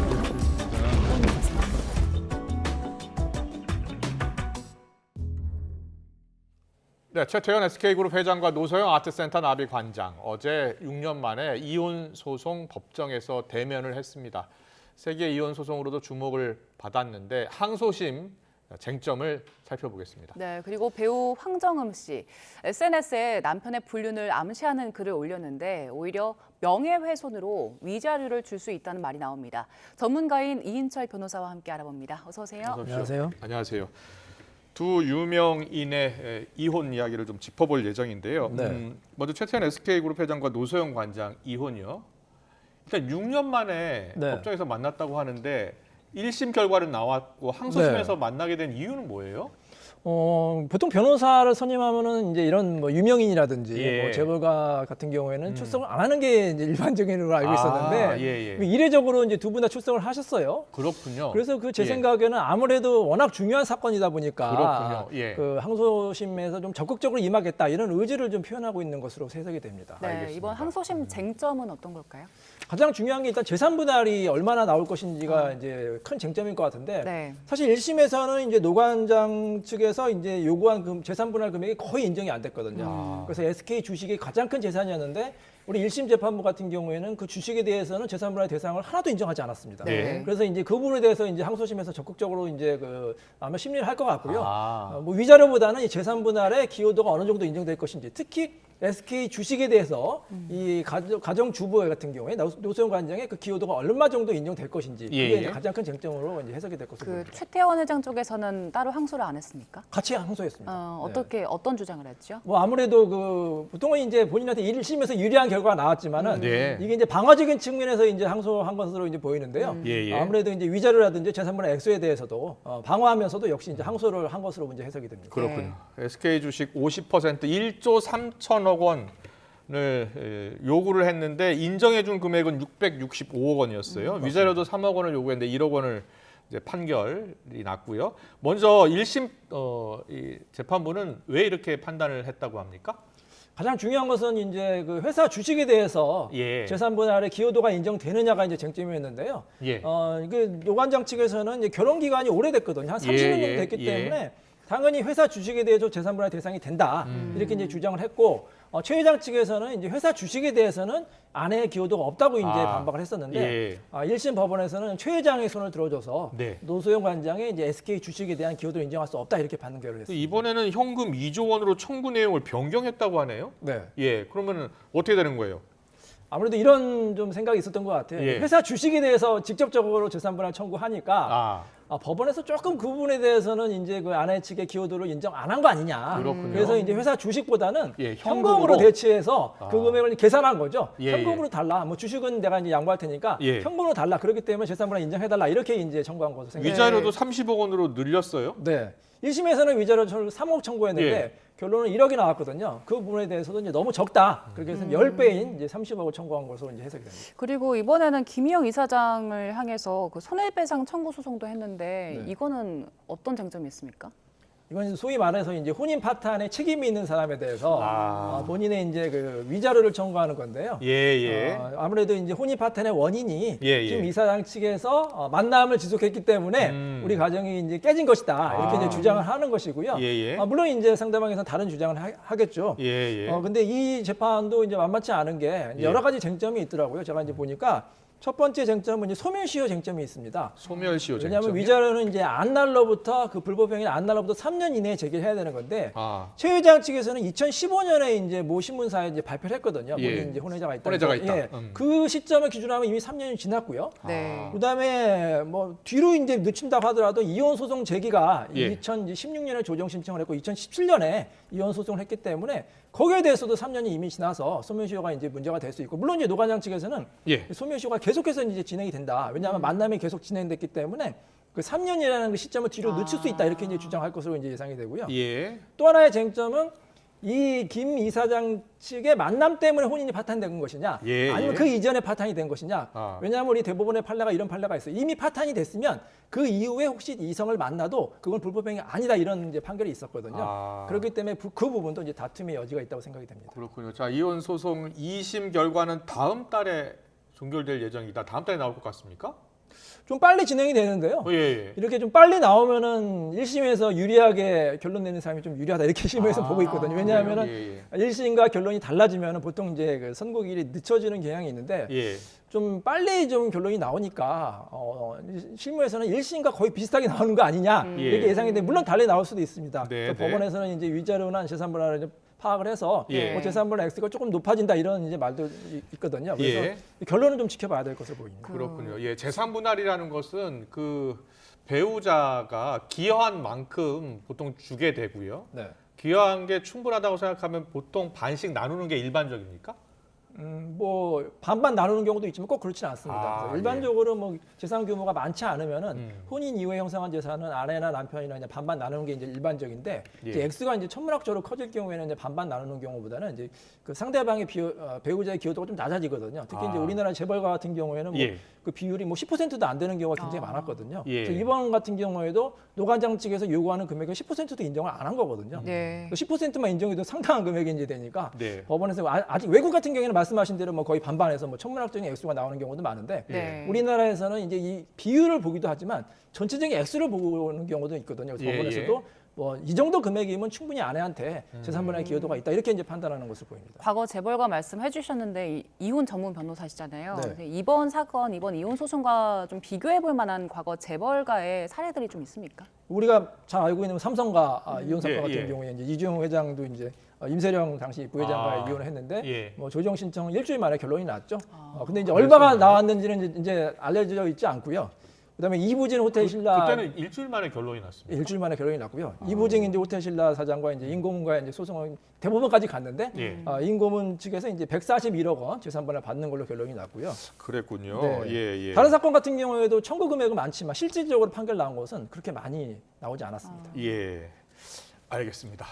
네, 최태원 SK그룹 회장과 노소영 아트센터 나비 관장 어제 6년 만에 이혼 소송 법정에서 대면을 했습니다. 세계 이혼 소송으로도 주목을 받았는데 항소심 쟁점을 살펴보겠습니다. 네, 그리고 배우 황정음 씨 SNS에 남편의 불륜을 암시하는 글을 올렸는데 오히려 명예훼손으로 위자료를 줄 수 있다는 말이 나옵니다. 전문가인 이인철 변호사와 함께 알아봅니다. 어서 오세요. 안녕하세요. 안녕하세요. 두 유명인의 이혼 이야기를 좀 짚어볼 예정인데요. 네. 먼저 최태원 SK그룹 회장과 노소영 관장 이혼이요. 일단 6년 만에 네. 법정에서 만났다고 하는데 1심 결과는 나왔고 항소심에서 만나게 된 이유는 뭐예요? 보통 변호사를 선임하면은 이제 이런 뭐 유명인이라든지 예. 뭐 재벌가 같은 경우에는 출석을 안 하는 게 이제 일반적인으로 알고 있었는데 예. 이례적으로 이제 두 분 다 출석을 하셨어요. 그렇군요. 그래서 그 제 생각에는 아무래도 워낙 중요한 사건이다 보니까 그렇군요. 예. 그 항소심에서 좀 적극적으로 임하겠다 이런 의지를 좀 표현하고 있는 것으로 해석이 됩니다. 네, 알겠습니다. 이번 항소심 쟁점은 어떤 걸까요? 가장 중요한 게 일단 재산 분할이 얼마나 나올 것인지가 이제 큰 쟁점일 것 같은데 네. 사실 1심에서는 이제 노 관장 측에서 이제 요구한 재산 분할 금액이 거의 인정이 안 됐거든요. 그래서 SK 주식이 가장 큰 재산이었는데 우리 1심 재판부 같은 경우에는 그 주식에 대해서는 재산 분할 대상을 하나도 인정하지 않았습니다. 네. 그래서 이제 그 부분에 대해서 이제 항소심에서 적극적으로 이제 아마 심리를 할 것 같고요. 뭐 위자료보다는 이 재산 분할의 기여도가 어느 정도 인정될 것인지 특히 SK 주식에 대해서 이 가정주부 같은 경우에 노소영 관장의 그 기여도가 얼마 정도 인정될 것인지 그게 예. 이제 가장 큰 쟁점으로 이제 해석이 될 것으로 보입니다. 최태원 회장 쪽에서는 따로 항소를 안 했습니까? 같이 항소했습니다. 어떤 주장을 했죠? 뭐 아무래도 그 보통은 이제 본인한테 1심에서 유리한 결과가 나왔지만은 네. 이게 이제 방어적인 측면에서 이제 항소한 것으로 이제 보이는데요. 예. 아무래도 이제 위자료라든지 재산분할 액수에 대해서도 방어하면서도 역시 이제 항소를 한 것으로 이제 해석이 됩니다. 그렇군요. SK 주식 50% 1조 3천억 원을 요구를 했는데 인정해준 금액은 665억 원이었어요. 위자료도 3억 원을 요구했는데 1억 원을 이제 판결이 났고요. 먼저 1심 이 재판부는 왜 이렇게 판단을 했다고 합니까? 가장 중요한 것은 이제 그 회사 주식에 대해서 예. 재산 분할의 기여도가 인정되느냐가 이제 쟁점이었는데요. 예. 그 노관장 측에서는 이제 결혼 기간이 오래됐거든요. 한 30년 정도 됐기 때문에 당연히 회사 주식에 대해서 재산 분할 대상이 된다. 이렇게 이제 주장을 했고 최 회장 측에서는 이제 회사 주식에 대해서는 아내의 기여도가 없다고 이제 반박을 했었는데 1심 법원에서는 최 회장의 손을 들어줘서 노소영 관장의 이제 SK 주식에 대한 기여도를 인정할 수 없다 이렇게 판결을 했습니다. 이번에는 현금 2조 원으로 청구 내용을 변경했다고 하네요. 네. 예. 그러면은 어떻게 되는 거예요? 아무래도 이런 좀 생각이 있었던 것 같아요. 예. 회사 주식에 대해서 직접적으로 재산분할 청구하니까 법원에서 조금 그 부분에 대해서는 이제 그 아내 측의 기여도를 인정 안 한 거 아니냐. 그렇군요. 그래서 이제 회사 주식보다는 현금으로 현금으로 대체해서 그 금액을 계산한 거죠. 예, 현금으로 달라. 뭐 주식은 내가 이제 양보할 테니까 현금으로 달라. 그렇기 때문에 재산분할 인정해달라. 이렇게 이제 청구한 것으로 생각합니다. 위자료도 30억 원으로 늘렸어요? 네. 1심에서는 위자료를 3억 청구했는데 결론은 1억이 나왔거든요. 그 부분에 대해서도 이제 너무 적다. 그렇게 해서 10배인 이제 30억을 청구한 것으로 이제 해석이 됩니다. 그리고 이번에는 김희영 이사장을 향해서 그 손해배상 청구 소송도 했는데 이거는 어떤 쟁점이 있습니까? 이건 소위 말해서 이제 혼인 파탄에 책임이 있는 사람에 대해서 본인의 이제 그 위자료를 청구하는 건데요. 아무래도 이제 혼인 파탄의 원인이 김 이사장 측에서 만남을 지속했기 때문에 우리 가정이 이제 깨진 것이다 이렇게 이제 주장을 하는 것이고요. 물론 이제 상대방에서는 다른 주장을 하겠죠. 근데 이 재판도 이제 만만치 않은 게 여러 가지 쟁점이 있더라고요. 제가 이제 보니까. 첫 번째 쟁점은 이제 소멸시효 쟁점이 있습니다. 소멸시효 쟁점. 왜냐하면 위자료는 이제 안 날로부터 그 불법행위 안 날로부터 3년 이내에 제기해야 되는 건데 최 회장 측에서는 2015년에 이제 모 신문사에 이제 발표를 했거든요. 본인 이제 혼외자가 있다. 혼외자가 있다. 그 시점을 기준으로 하면 이미 3년이 지났고요. 그다음에 뭐 뒤로 이제 늦춘다고 하더라도 이혼 소송 제기가 2016년에 조정 신청을 했고 2017년에 이혼 소송을 했기 때문에 거기에 대해서도 3년이 이미 지나서 소멸시효가 이제 문제가 될 수 있고 물론 이제 노관장 측에서는 소멸시효가 계속해서 이제 진행이 된다. 왜냐하면 만남이 계속 진행됐기 때문에 그 3년이라는 그 시점을 뒤로 늦출 수 있다 이렇게 이제 주장할 것으로 이제 예상이 되고요. 또 하나의 쟁점은 이 김 이사장 측의 만남 때문에 혼인이 파탄된 것이냐 아니면 그 이전에 파탄이 된 것이냐. 왜냐하면 우리 대법원의 판례가 이런 판례가 있어요. 이미 파탄이 됐으면 그 이후에 혹시 이성을 만나도 그건 불법행위 아니다 이런 이제 판결이 있었거든요. 그렇기 때문에 그 부분도 이제 다툼의 여지가 있다고 생각이 됩니다. 그렇군요. 자, 이혼 소송 2심 결과는 다음 달에 종결될 예정이다. 다음 달에 나올 것 같습니까? 좀 빨리 진행이 되는데요. 이렇게 좀 빨리 나오면은 1심에서 유리하게 결론 내는 사람이 좀 유리하다 이렇게 심에서 보고 있거든요. 왜냐하면은 1심과 결론이 달라지면은 보통 이제 그 선고일이 늦춰지는 경향이 있는데 좀 빨리 좀 결론이 나오니까 실무에서는 1심과 거의 비슷하게 나오는 거 아니냐 이렇게 예상이 되는데 물론 달리 나올 수도 있습니다. 법원에서는 이제 위자료나 재산분할을 파악을 해서 뭐 재산분할 액수가 조금 높아진다 이런 이제 말도 있거든요. 그래서 결론은 좀 지켜봐야 될 것으로 보입니다. 그렇군요. 재산분할이라는 것은 그 배우자가 기여한 만큼 보통 주게 되고요. 기여한 게 충분하다고 생각하면 보통 반씩 나누는 게 일반적입니까? 뭐 반반 나누는 경우도 있지만 꼭 그렇지는 않습니다. 일반적으로 뭐 재산 규모가 많지 않으면은 혼인 이후에 형성한 재산은 아내나 남편이나 이제 반반 나누는 게 이제 일반적인데 이제 액수가 이제 천문학적으로 커질 경우에는 이제 반반 나누는 경우보다는 이제 그 상대방의 배우자의 기여도가 좀 낮아지거든요. 특히 이제 우리나라 재벌가 같은 경우에는 뭐 그 비율이 뭐 10%도 안 되는 경우가 굉장히 많았거든요. 그래서 이번 같은 경우에도 노관장 측에서 요구하는 금액은 10%도 인정을 안 한 거거든요. 10%만 인정해도 상당한 금액이 이제 되니까 법원에서 아직 외국 같은 경우에는 말씀하신 대로 뭐 거의 반반에서 뭐 천문학적인 액수가 나오는 경우도 많은데 우리나라에서는 이제 이 비율을 보기도 하지만 전체적인 액수를 보는 경우도 있거든요. 그래서 법원에서도 뭐 이 정도 금액이면 충분히 아내한테 재산분할 기여도가 있다 이렇게 이제 판단하는 것을 보입니다. 과거 재벌가 말씀해 주셨는데 이혼 전문 변호사시잖아요. 이번 사건, 이번 이혼 소송과 좀 비교해 볼 만한 과거 재벌가의 사례들이 좀 있습니까? 우리가 잘 알고 있는 삼성가 이혼 사건 같은 경우에 이제 이주영 회장도 이제 임세령 당시 부회장과 이혼을 했는데 예. 뭐 조정 신청 일주일 만에 결론이 났죠. 근데 이제 얼마가 나왔는지는 이제 알려져 있지 않고요. 그다음에 이부진 호텔 신라 그때는 일주일 만에 결론이 났습니다. 일주일 만에 결론이 났고요. 이부진 이제 호텔 신라 사장과 이제 인고문과 이제 소송은 대법원까지 갔는데 인고문 측에서 이제 141억 원 재산분할 받는 걸로 결론이 났고요. 그랬군요. 네. 예. 다른 사건 같은 경우에도 청구 금액은 많지만 실질적으로 판결 나온 것은 그렇게 많이 나오지 않았습니다. 예, 알겠습니다.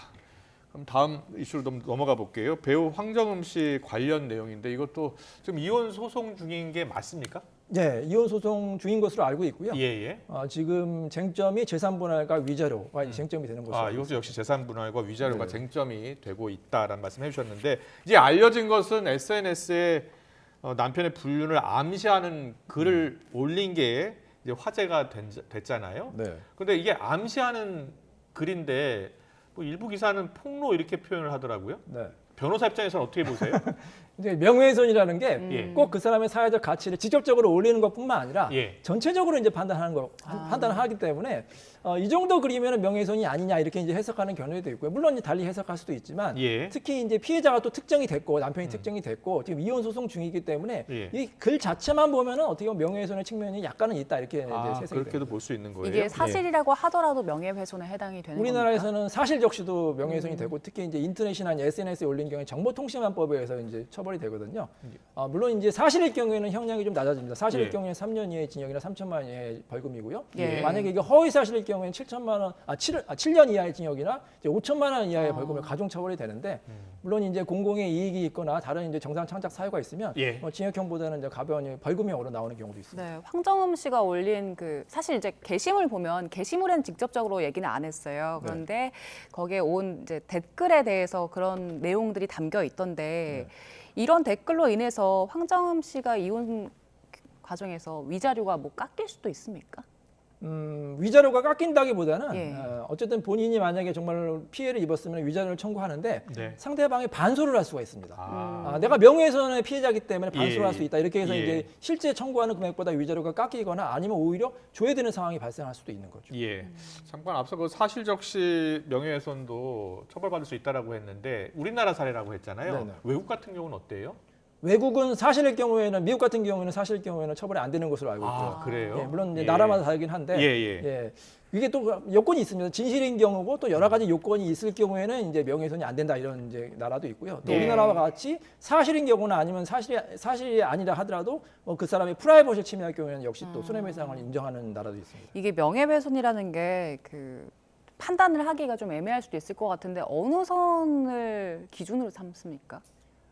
그럼 다음 이슈로 좀 넘어가 볼게요. 배우 황정음 씨 관련 내용인데 이것도 지금 이혼 소송 중인 게 맞습니까? 네, 이혼 소송 중인 것으로 알고 있고요. 예. 지금 쟁점이 재산분할과 위자료가 쟁점이 되는 것으로. 이것도 역시 재산분할과 위자료가 쟁점이 되고 있다라는 말씀 해주셨는데 이제 알려진 것은 SNS에 남편의 불륜을 암시하는 글을 올린 게 이제 화제가 됐잖아요. 네. 그런데 이게 암시하는 글인데 뭐 일부 기사는 폭로 이렇게 표현을 하더라고요. 네. 변호사 입장에서는 어떻게 보세요? 이제 명예훼손이라는 게 꼭 그 사람의 사회적 가치를 직접적으로 올리는 것뿐만 아니라 전체적으로 이제 판단하기 때문에 이 정도 그리면 명예훼손이 아니냐 이렇게 이제 해석하는 견해도 있고요. 물론 이제 달리 해석할 수도 있지만 특히 이제 피해자가 또 특정이 됐고 남편이 특정이 됐고 지금 이혼 소송 중이기 때문에 이 글 자체만 보면은 어떻게 보면 명예훼손의 측면이 약간은 있다 이렇게 이제 해석이 그렇게도 볼 수 있는 거예요. 이게 사실이라고 하더라도 명예훼손에 해당이 되는 우리나라에서는 겁니까? 사실 적시도 명예훼손이 되고 특히 이제 인터넷이나 SNS에 올린 경우에 정보통신망법에 의해서 이제 처벌이 되거든요. 물론 이제 사실일 경우에는 형량이 좀 낮아집니다. 사실일 경우에는 3년 이하의 징역이나 3천만 원 이하의 벌금이고요. 만약에 이게 허위 사실일 경우에는 7년 이하의 징역이나 이제 5천만 원 이하의 벌금을 가중 처벌이 되는데 물론 이제 공공의 이익이 있거나 다른 이제 정상 창작 사유가 있으면 징역형보다는 이제 가벼운 벌금형으로 나오는 경우도 있습니다. 네, 황정음 씨가 올린 사실 이제 게시물 보면 게시물엔 직접적으로 얘기는 안 했어요. 그런데 거기에 온 이제 댓글에 대해서 그런 내용들이 담겨 있던데 이런 댓글로 인해서 황정음 씨가 이혼 과정에서 위자료가 뭐 깎일 수도 있습니까? 위자료가 깎인다기보다는 어쨌든 본인이 만약에 정말 피해를 입었으면 위자료를 청구하는데 상대방이 반소를 할 수가 있습니다. 내가 명예훼손의 피해자이기 때문에 반소를 할 수 있다. 이렇게 해서 이제 실제 청구하는 금액보다 위자료가 깎이거나 아니면 오히려 조회되는 상황이 발생할 수도 있는 거죠. 잠깐 앞서 그 사실적시 명예훼손도 처벌받을 수 있다라고 했는데 우리나라 사례라고 했잖아요. 네네. 외국 같은 경우는 어때요? 외국은 사실일 경우에는 미국 같은 경우에는 사실일 경우에는 처벌이 안 되는 것으로 알고 있고요. 그래요? 물론 이제 나라마다 다르긴 한데 이게 또 요건이 있습니다. 진실인 경우고 또 여러 가지 요건이 있을 경우에는 이제 명예훼손이 안 된다 이런 이제 나라도 있고요. 또 우리나라와 같이 사실인 경우나 아니면 사실이 아니라 하더라도 그 사람의 프라이버시를 침해할 경우에는 역시 또 손해배상을 인정하는 나라도 있습니다. 이게 명예훼손이라는 게 판단을 하기가 좀 애매할 수도 있을 것 같은데 어느 선을 기준으로 삼습니까?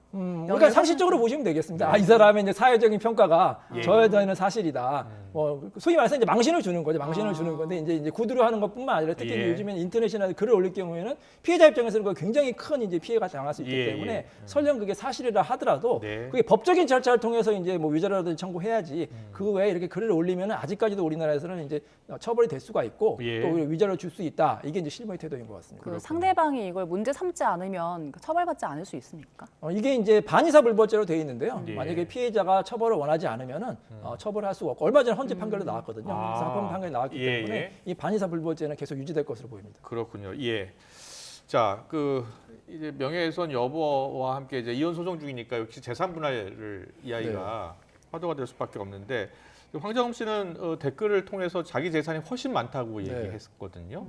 그러니까 상식적으로 보시면 되겠습니다. 이 사람의 이제 사회적인 평가가 저에 대한 사실이다. 뭐 소위 말해서 이제 망신을 주는 거죠. 망신을 주는 건데 이제 구두로 하는 것뿐만 아니라 특히 요즘에는 인터넷이나 글을 올릴 경우에는 피해자 입장에서는 굉장히 큰 이제 피해가 당할 수 있기 때문에 설령 그게 사실이라 하더라도 그게 법적인 절차를 통해서 이제 뭐 위자료라든지 청구해야지 그 외에 이렇게 글을 올리면 아직까지도 우리나라에서는 이제 처벌이 될 수가 있고 또 위자료 줄 수 있다. 이게 이제 실무의 태도인 것 같습니다. 상대방이 이걸 문제 삼지 않으면 처벌받지 않을 수 있습니까? 이게 이제 반의사 불벌죄로 되어 있는데요. 만약에 피해자가 처벌을 원하지 않으면은 처벌할 수가 없고 얼마 전에 헌재 판결도 나왔거든요. 그래서 합헌 판결이 나왔기 때문에 이 반의사 불벌죄는 계속 유지될 것으로 보입니다. 그렇군요. 자, 이제 명예훼손 여부와 함께 이제 이혼 소송 중이니까 역시 재산 분할을 이야기가 화두가 될 수밖에 없는데 황정음 씨는 댓글을 통해서 자기 재산이 훨씬 많다고 얘기했거든요.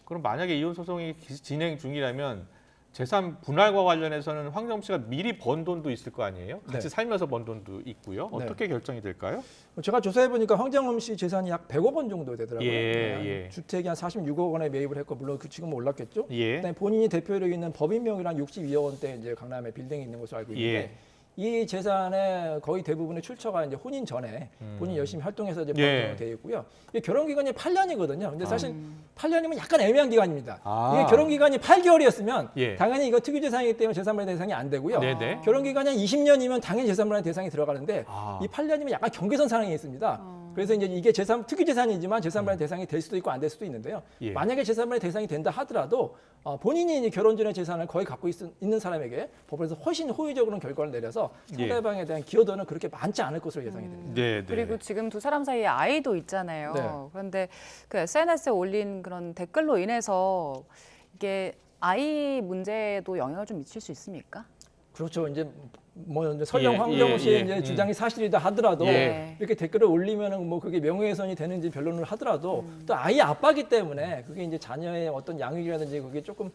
그럼 만약에 이혼 소송이 진행 중이라면 재산 분할과 관련해서는 황정음 씨가 미리 번 돈도 있을 거 아니에요? 같이 살면서 번 돈도 있고요. 어떻게 결정이 될까요? 제가 조사해 보니까 황정음 씨 재산이 약 100억 원 정도 되더라고요. 주택이 한 46억 원에 매입을 했고 물론 지금은 올랐겠죠. 그다음에 본인이 대표로 있는 법인명의랑 62억 원대 이제 강남에 빌딩이 있는 것으로 알고 있는데 이 재산의 거의 대부분의 출처가 이제 혼인 전에 본인이 열심히 활동해서 이제 되어 있고요. 이게 결혼 기간이 8년이거든요. 근데 사실 8년이면 약간 애매한 기간입니다. 이게 결혼 기간이 8개월이었으면 당연히 이거 특유 재산이기 때문에 재산분할 대상이 안 되고요. 결혼 기간이 20년이면 당연히 재산분할 대상이 들어가는데 이 8년이면 약간 경계선 상황이 있습니다. 그래서 이제 이게 특유 재산이지만 재산분할 대상이 될 수도 있고 안 될 수도 있는데요. 만약에 재산분할 대상이 된다 하더라도 본인이 이제 결혼 전에 재산을 거의 갖고 있는 사람에게 법원에서 훨씬 호의적으로 결과를 내려서 상대방에 대한 기여도는 그렇게 많지 않을 것으로 예상이 됩니다. 그리고 지금 두 사람 사이에 아이도 있잖아요. 그런데 그 SNS에 올린 그런 댓글로 인해서 이게 아이 문제도 영향을 좀 미칠 수 있습니까? 그렇죠. 이제 뭐 이제 설령 황정우 씨의 이제 주장이 사실이다 하더라도 이렇게 댓글을 올리면은 뭐 그게 명예훼손이 되는지 변론을 하더라도 또 아이 아빠기 때문에 그게 이제 자녀의 어떤 양육이라든지 그게 조금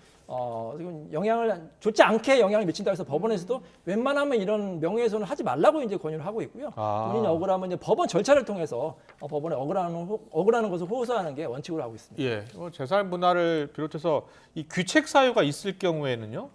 영향을 좋지 않게 영향을 미친다 해서 법원에서도 웬만하면 이런 명예훼손을 하지 말라고 이제 권유를 하고 있고요. 본인이 억울하면 이제 법원 절차를 통해서 법원에 억울하는 것을 호소하는 게 원칙으로 하고 있습니다. 예, 재산 분할을 비롯해서 이 귀책 사유가 있을 경우에는요.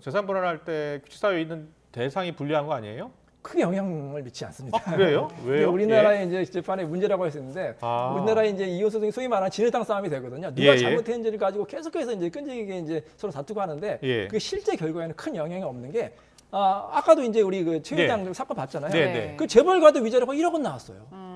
재산 분할할 때 귀책 사유에 있는 대상이 불리한 거 아니에요? 크게 영향을 미치지 않습니다. 그래요? 왜요? 우리나라의 이제 재판의 문제라고 할 수 있는데 우리나라의 이제 이혼 소송이 소위 말하는 진흙탕 싸움이 되거든요. 누가 잘못했는지를 가지고 계속해서 이제 끈질기게 이제 서로 다투고 하는데 그게 실제 결과에는 큰 영향이 없는 게 아까도 이제 우리 그 최 회장 사건 봤잖아요. 그 재벌과도 위자료가 1억 원 나왔어요.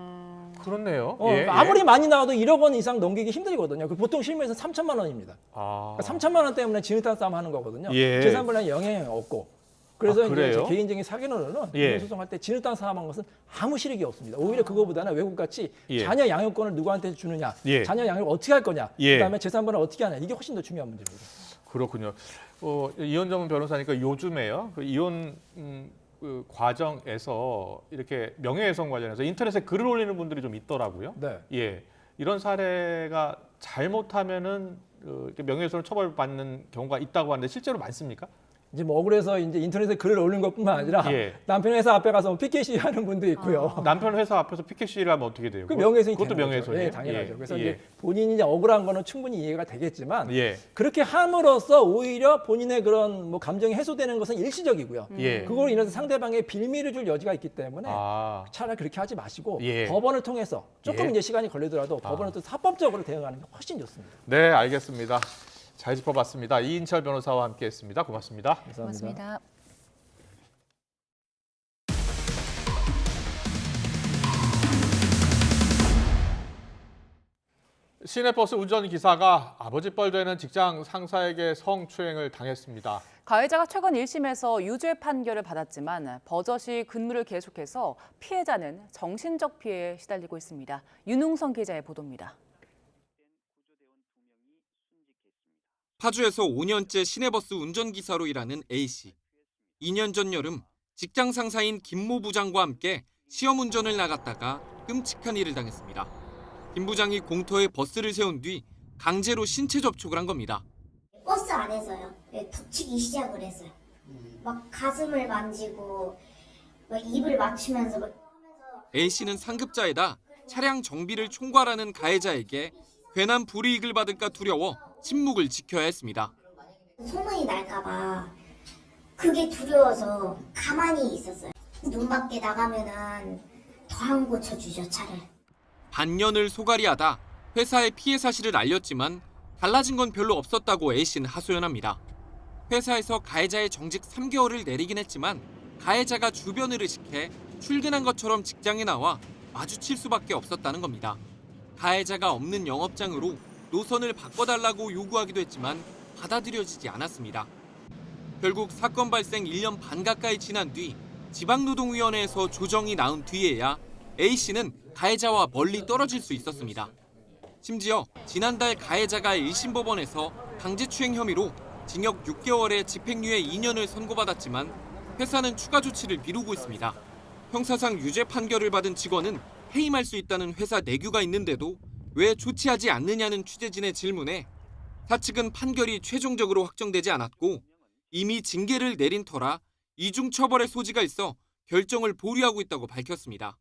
그렇네요. 아무리 많이 나와도 1억 원 이상 넘기기 힘들거든요. 보통 실무에서 3천만 원입니다. 그러니까 3천만 원 때문에 진흙탕 싸움 하는 거거든요. 재산 분할에 영향이 없고. 그래서 이제 개인적인 사견으로는 소송할 때 진흙탕 싸움한 것은 아무 실익이 없습니다. 오히려 그거보다는 외국같이 자녀 양육권을 누구한테 주느냐, 자녀 양육을 어떻게 할 거냐, 그다음에 재산 분할 어떻게 하냐 이게 훨씬 더 중요한 문제입니다. 그렇군요. 이혼 전문 변호사니까 요즘에요. 그 이혼 그 과정에서 이렇게 명예훼손 관련해서 인터넷에 글을 올리는 분들이 좀 있더라고요. 이런 사례가 잘못하면은 이렇게 명예훼손을 처벌받는 경우가 있다고 하는데 실제로 많습니까? 이제 뭐 억울해서 이제 인터넷에 글을 올린 것뿐만 아니라 남편 회사 앞에 가서 피켓 시위하는 분도 있고요. 남편 회사 앞에서 피켓 시위를 하면 어떻게 돼요? 그 명예훼손이 그것도 명예훼손이에요? 네, 당연하죠. 그래서 이제 본인이 이제 억울한 거는 충분히 이해가 되겠지만 그렇게 함으로써 오히려 본인의 그런 뭐 감정이 해소되는 것은 일시적이고요. 그걸로 인해서 상대방의 빌미를 줄 여지가 있기 때문에 차라리 그렇게 하지 마시고 법원을 통해서 조금 이제 시간이 걸리더라도 법원을 또 사법적으로 대응하는 게 훨씬 좋습니다. 네, 알겠습니다. 잘 짚어봤습니다. 이인철 변호사와 함께했습니다. 고맙습니다. 고맙습니다. 시내버스 운전기사가 아버지 뻘 되는 직장 상사에게 성추행을 당했습니다. 가해자가 최근 1심에서 유죄 판결을 받았지만 버젓이 근무를 계속해서 피해자는 정신적 피해에 시달리고 있습니다. 윤웅성 기자의 보도입니다. 파주에서 5년째 시내버스 운전기사로 일하는 A씨. 2년 전 여름 직장 상사인 김모 부장과 함께 시험 운전을 나갔다가 끔찍한 일을 당했습니다. 김 부장이 공터에 버스를 세운 뒤 강제로 신체 접촉을 한 겁니다. 버스 안에서요. 붙이기 시작을 했어요. 막 가슴을 만지고 막 입을 맞추면서 A씨는 상급자에다 차량 정비를 총괄하는 가해자에게 괜한 불이익을 받을까 두려워 침묵을 지켜야 했습니다. 소문이 날까 봐 그게 두려워서 가만히 있었어요. 눈 밖에 나가면은 더 안 고쳐주죠, 차를. 반년을 소갈이하다 회사에 피해 사실을 알렸지만 달라진 건 별로 없었다고 A씨는 하소연합니다. 회사에서 가해자의 정직 3개월을 내리긴 했지만 가해자가 주변을 의식해 출근한 것처럼 직장에 나와 마주칠 수밖에 없었다는 겁니다. 가해자가 없는 영업장으로 노선을 바꿔달라고 요구하기도 했지만 받아들여지지 않았습니다. 결국 사건 발생 1년 반 가까이 지난 뒤 지방노동위원회에서 조정이 나온 뒤에야 A씨는 가해자와 멀리 떨어질 수 있었습니다. 심지어 지난달 가해자가 1심 법원에서 강제추행 혐의로 징역 6개월에 집행유예 2년을 선고받았지만 회사는 추가 조치를 미루고 있습니다. 형사상 유죄 판결을 받은 직원은 해임할 수 있다는 회사 내규가 있는데도 왜 조치하지 않느냐는 취재진의 질문에 사측은 판결이 최종적으로 확정되지 않았고 이미 징계를 내린 터라 이중 처벌의 소지가 있어 결정을 보류하고 있다고 밝혔습니다.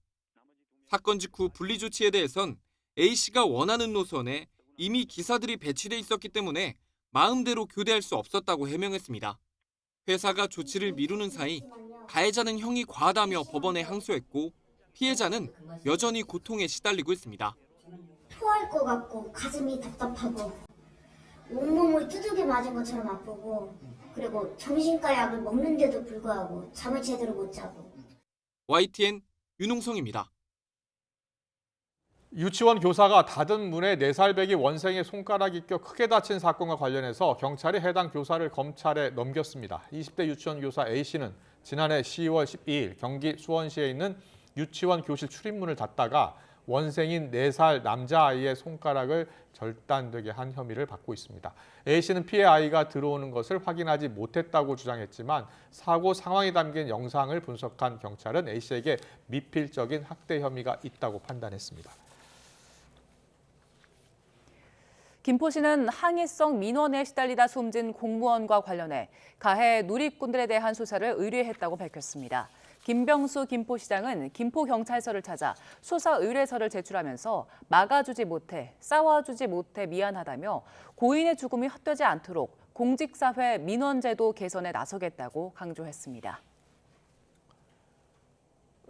사건 직후 분리 조치에 대해선 A씨가 원하는 노선에 이미 기사들이 배치돼 있었기 때문에 마음대로 교대할 수 없었다고 해명했습니다. 회사가 조치를 미루는 사이 가해자는 형이 과하다며 법원에 항소했고 피해자는 여전히 고통에 시달리고 있습니다. 토할 것 같고 가슴이 답답하고 온몸을 두들겨 맞은 것처럼 아프고 그리고 정신과 약을 먹는데도 불구하고 잠을 제대로 못 자고. YTN 윤웅성입니다. 유치원 교사가 닫은 문에 4살배기 원생의 손가락이 껴 크게 다친 사건과 관련해서 경찰이 해당 교사를 검찰에 넘겼습니다. 20대 유치원 교사 A씨는 지난해 10월 12일 경기 수원시에 있는 유치원 교실 출입문을 닫다가 원생인 4살 남자아이의 손가락을 절단되게 한 혐의를 받고 있습니다. A씨는 피해 아이가 들어오는 것을 확인하지 못했다고 주장했지만 사고 상황이 담긴 영상을 분석한 경찰은 A씨에게 미필적인 학대 혐의가 있다고 판단했습니다. 김포시는 항의성 민원에 시달리다 숨진 공무원과 관련해 가해 누리꾼들에 대한 수사를 의뢰했다고 밝혔습니다. 김병수 김포시장은 김포경찰서를 찾아 수사 의뢰서를 제출하면서 막아주지 못해, 싸워주지 못해 미안하다며 고인의 죽음이 헛되지 않도록 공직사회 민원제도 개선에 나서겠다고 강조했습니다.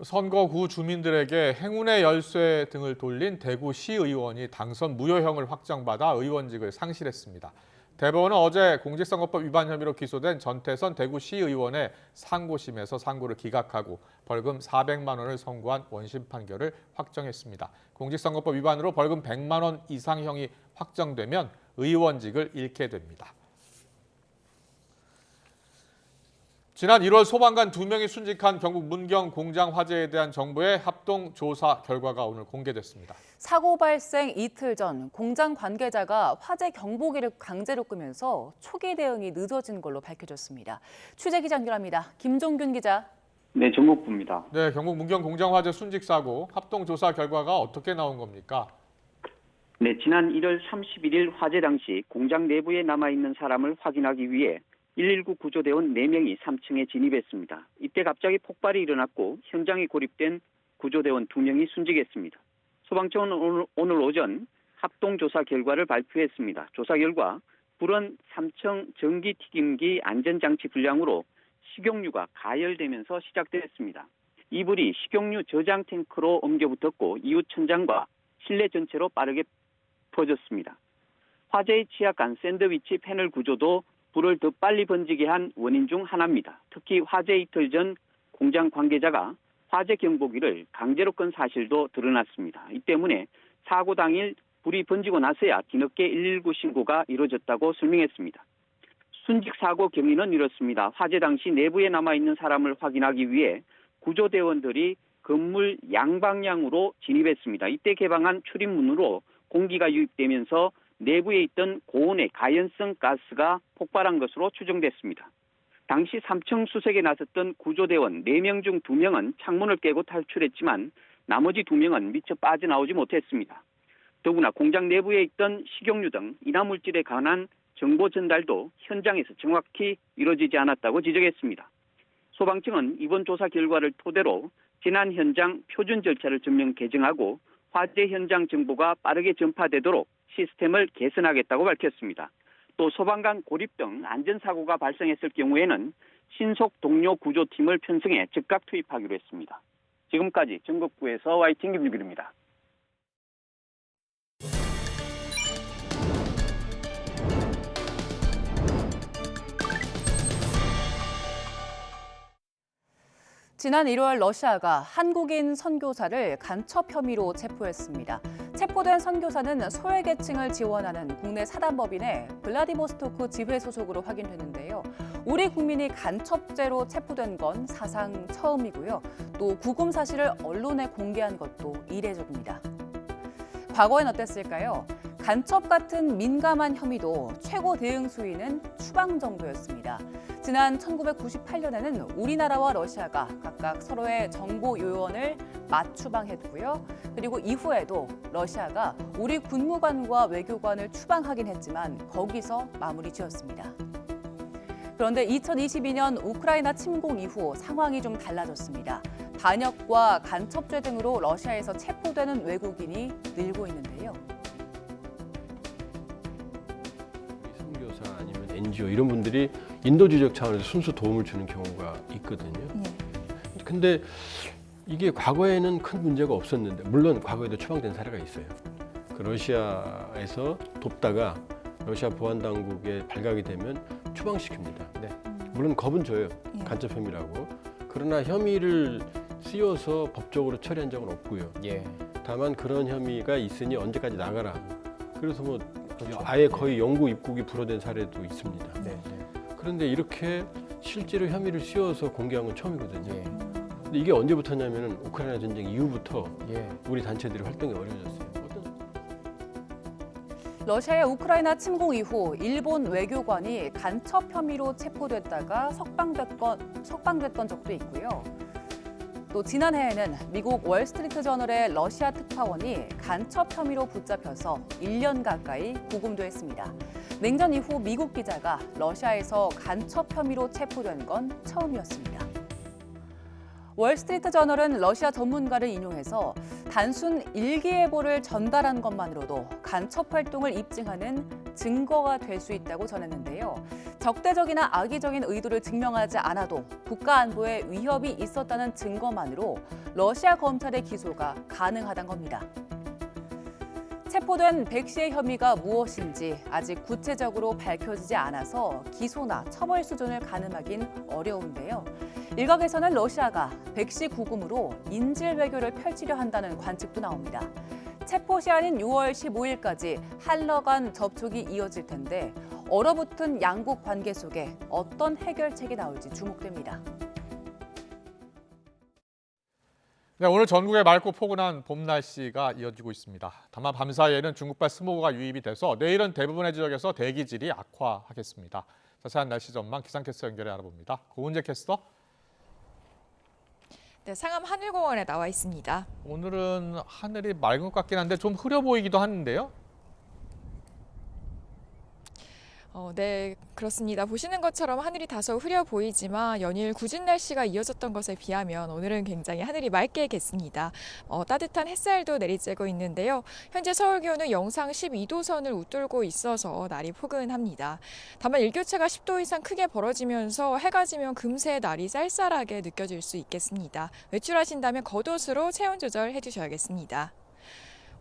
선거구 주민들에게 행운의 열쇠 등을 돌린 대구시의원이 당선 무효형을 확정받아 의원직을 상실했습니다. 대법원은 어제 공직선거법 위반 혐의로 기소된 전태선 대구시의원의 상고심에서 상고를 기각하고 벌금 400만 원을 선고한 원심 판결을 확정했습니다. 공직선거법 위반으로 벌금 100만 원 이상형이 확정되면 의원직을 잃게 됩니다. 지난 1월 소방관 2명이 순직한 경북 문경 공장 화재에 대한 정부의 합동 조사 결과가 오늘 공개됐습니다. 사고 발생 이틀 전 공장 관계자가 화재 경보기를 강제로 끄면서 초기 대응이 늦어진 걸로 밝혀졌습니다. 취재 기자 연결합니다. 김종균 기자. 네, 정복부입니다. 네, 경북 문경 공장 화재 순직 사고 합동 조사 결과가 어떻게 나온 겁니까? 네, 지난 1월 31일 화재 당시 공장 내부에 남아있는 사람을 확인하기 위해 119 구조대원 4명이 3층에 진입했습니다. 이때 갑자기 폭발이 일어났고 현장에 고립된 구조대원 2명이 순직했습니다. 소방청은 오늘 오전 합동조사 결과를 발표했습니다. 조사 결과 불은 3층 전기튀김기 안전장치 불량으로 식용유가 가열되면서 시작됐습니다. 이 불이 식용유 저장 탱크로 옮겨붙었고 이후 천장과 실내 전체로 빠르게 퍼졌습니다. 화재에 취약한 샌드위치 패널 구조도 불을 더 빨리 번지게 한 원인 중 하나입니다. 특히 화재 이틀 전 공장 관계자가 화재 경보기를 강제로 끈 사실도 드러났습니다. 이 때문에 사고 당일 불이 번지고 나서야 뒤늦게 119 신고가 이루어졌다고 설명했습니다. 순직 사고 경위는 이렇습니다. 화재 당시 내부에 남아있는 사람을 확인하기 위해 구조대원들이 건물 양방향으로 진입했습니다. 이때 개방한 출입문으로 공기가 유입되면서 내부에 있던 고온의 가연성 가스가 폭발한 것으로 추정됐습니다. 당시 3층 수색에 나섰던 구조대원 4명 중 2명은 창문을 깨고 탈출했지만 나머지 2명은 미처 빠져나오지 못했습니다. 더구나 공장 내부에 있던 식용유 등 인화물질에 관한 정보 전달도 현장에서 정확히 이루어지지 않았다고 지적했습니다. 소방청은 이번 조사 결과를 토대로 재난 현장 표준 절차를 전면 개정하고 화재 현장 정보가 빠르게 전파되도록 시스템을 개선하겠다고 밝혔습니다. 또 소방관 고립 등 안전사고가 발생했을 경우에는 신속 동료 구조팀을 편성해 즉각 투입하기로 했습니다. 지금까지 전국구에서 YTN 김유길입니다. 지난 1월 러시아가 한국인 선교사를 간첩 혐의로 체포했습니다. 체포된 선교사는 소외계층을 지원하는 국내 사단법인의 블라디보스토크 지회 소속으로 확인됐는데요. 우리 국민이 간첩죄로 체포된 건 사상 처음이고요. 또 구금 사실을 언론에 공개한 것도 이례적입니다. 과거엔 어땠을까요? 간첩 같은 민감한 혐의도 최고 대응 수위는 추방 정도였습니다. 지난 1998년에는 우리나라와 러시아가 각각 서로의 정보 요원을 맞추방했고요. 그리고 이후에도 러시아가 우리 군무관과 외교관을 추방하긴 했지만 거기서 마무리 지었습니다. 그런데 2022년 우크라이나 침공 이후 상황이 좀 달라졌습니다. 반역과 간첩죄 등으로 러시아에서 체포되는 외국인이 늘고 있는데요. 선교사 아니면 NGO 이런 분들이 인도주의적 차원에서 순수 도움을 주는 경우가 있거든요. 근데 이게 과거에는 큰 문제가 없었는데 물론 과거에도 추방된 사례가 있어요. 그 러시아에서 돕다가 러시아 보안 당국에 발각이 되면 추방시킵니다. 네. 물론 겁은 줘요. 간첩 혐의라고. 그러나 혐의를 씌워서 법적으로 처리한 적은 없고요. 다만 그런 혐의가 있으니 언제까지 나가라. 그래서 뭐 그렇죠. 아예 거의 영구 입국이 불허된 사례도 있습니다. 그런데 이렇게 실제로 혐의를 씌워서 공개한 건 처음이거든요. 근데 이게 언제부터냐면은 우크라이나 전쟁 이후부터 우리 단체들이 활동이 어려워졌어요. 러시아의 우크라이나 침공 이후 일본 외교관이 간첩 혐의로 체포됐다가 석방됐던 적도 있고요. 또 지난해에는 미국 월스트리트저널의 러시아 특파원이 간첩 혐의로 붙잡혀서 1년 가까이 구금됐습니다. 냉전 이후 미국 기자가 러시아에서 간첩 혐의로 체포된 건 처음이었습니다. 월스트리트저널은 러시아 전문가를 인용해서 단순 일기예보를 전달한 것만으로도 간첩 활동을 입증하는 증거가 될 수 있다고 전했는데요. 적대적이나 악의적인 의도를 증명하지 않아도 국가 안보에 위협이 있었다는 증거만으로 러시아 검찰의 기소가 가능하다는 겁니다. 체포된 백 씨의 혐의가 무엇인지 아직 구체적으로 밝혀지지 않아서 기소나 처벌 수준을 가늠하긴 어려운데요. 일각에서는 러시아가 백 씨 구금으로 인질 외교를 펼치려 한다는 관측도 나옵니다. 체포 시한인 6월 15일까지 한러 간 접촉이 이어질 텐데 얼어붙은 양국 관계 속에 어떤 해결책이 나올지 주목됩니다. 네, 오늘 전국에 맑고 포근한 봄 날씨가 이어지고 있습니다. 다만 밤사이에는 중국발 스모그가 유입이 돼서 내일은 대부분의 지역에서 대기질이 악화하겠습니다. 자세한 날씨 전망 기상캐스터 연결해 알아봅니다. 고은재 캐스터. 네, 상암 하늘공원에 나와 있습니다. 오늘은 하늘이 맑은 것 같긴 한데 좀 흐려 보이기도 하는데요. 네, 그렇습니다. 보시는 것처럼 하늘이 다소 흐려 보이지만 연일 궂은 날씨가 이어졌던 것에 비하면 오늘은 굉장히 하늘이 맑게 겠습니다. 따뜻한 햇살도 내리쬐고 있는데요. 현재 서울 기온은 영상 12도 선을 웃돌고 있어서 날이 포근합니다. 다만 일교차가 10도 이상 크게 벌어지면서 해가 지면 금세 날이 쌀쌀하게 느껴질 수 있겠습니다. 외출하신다면 겉옷으로 체온 조절해 주셔야겠습니다.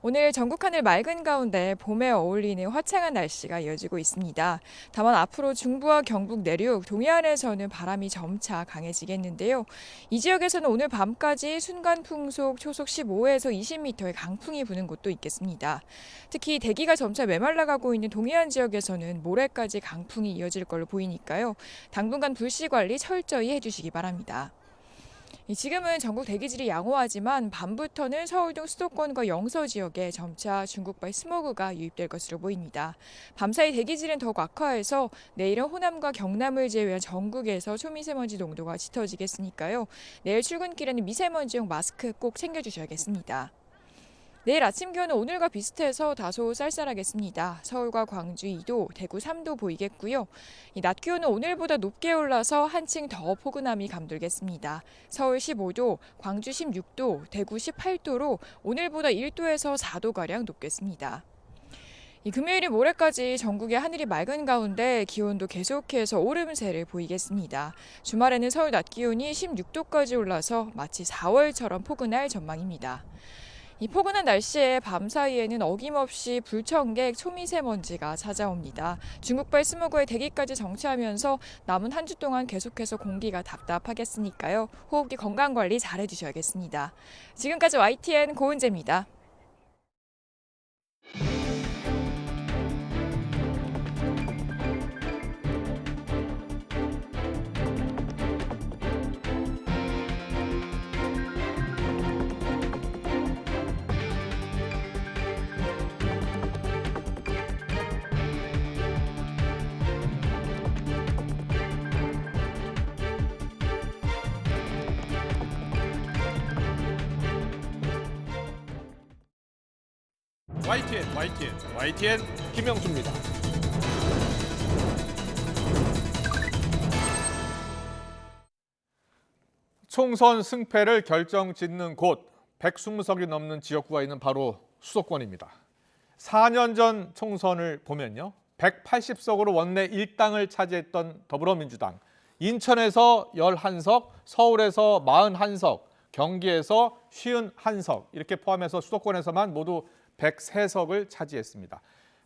오늘 전국 하늘 맑은 가운데 봄에 어울리는 화창한 날씨가 이어지고 있습니다. 다만 앞으로 중부와 경북 내륙, 동해안에서는 바람이 점차 강해지겠는데요. 이 지역에서는 오늘 밤까지 순간 풍속 초속 15에서 20m의 강풍이 부는 곳도 있겠습니다. 특히 대기가 점차 메말라가고 있는 동해안 지역에서는 모레까지 강풍이 이어질 걸로 보이니까요. 당분간 불씨 관리 철저히 해주시기 바랍니다. 지금은 전국 대기질이 양호하지만 밤부터는 서울 등 수도권과 영서 지역에 점차 중국발 스모그가 유입될 것으로 보입니다. 밤사이 대기질은 더욱 악화해서 내일은 호남과 경남을 제외한 전국에서 초미세먼지 농도가 짙어지겠으니까요. 내일 출근길에는 미세먼지용 마스크 꼭 챙겨주셔야겠습니다. 내일 아침 기온은 오늘과 비슷해서 다소 쌀쌀하겠습니다. 서울과 광주 2도, 대구 3도 보이겠고요. 낮 기온은 오늘보다 높게 올라서 한층 더 포근함이 감돌겠습니다. 서울 15도, 광주 16도, 대구 18도로 오늘보다 1도에서 4도가량 높겠습니다. 금요일인 모레까지 전국의 하늘이 맑은 가운데 기온도 계속해서 오름세를 보이겠습니다. 주말에는 서울 낮 기온이 16도까지 올라서 마치 4월처럼 포근할 전망입니다. 이 포근한 날씨에 밤 사이에는 어김없이 불청객 초미세먼지가 찾아옵니다. 중국발 스모그의 대기까지 정체하면서 남은 한 주 동안 계속해서 공기가 답답하겠으니까요. 호흡기 건강관리 잘 해주셔야겠습니다. 지금까지 YTN 고은재입니다. YTN 김영수입니다. 총선 승패를 결정짓는 곳 120석이 넘는 지역구가 있는 바로 수도권입니다. 4년 전 총선을 보면요. 180석으로 원내 1당을 차지했던 더불어민주당, 인천에서 11석, 서울에서 41석, 경기에서 51석 이렇게 포함해서 수도권에서만 모두 103석을 차지했습니다.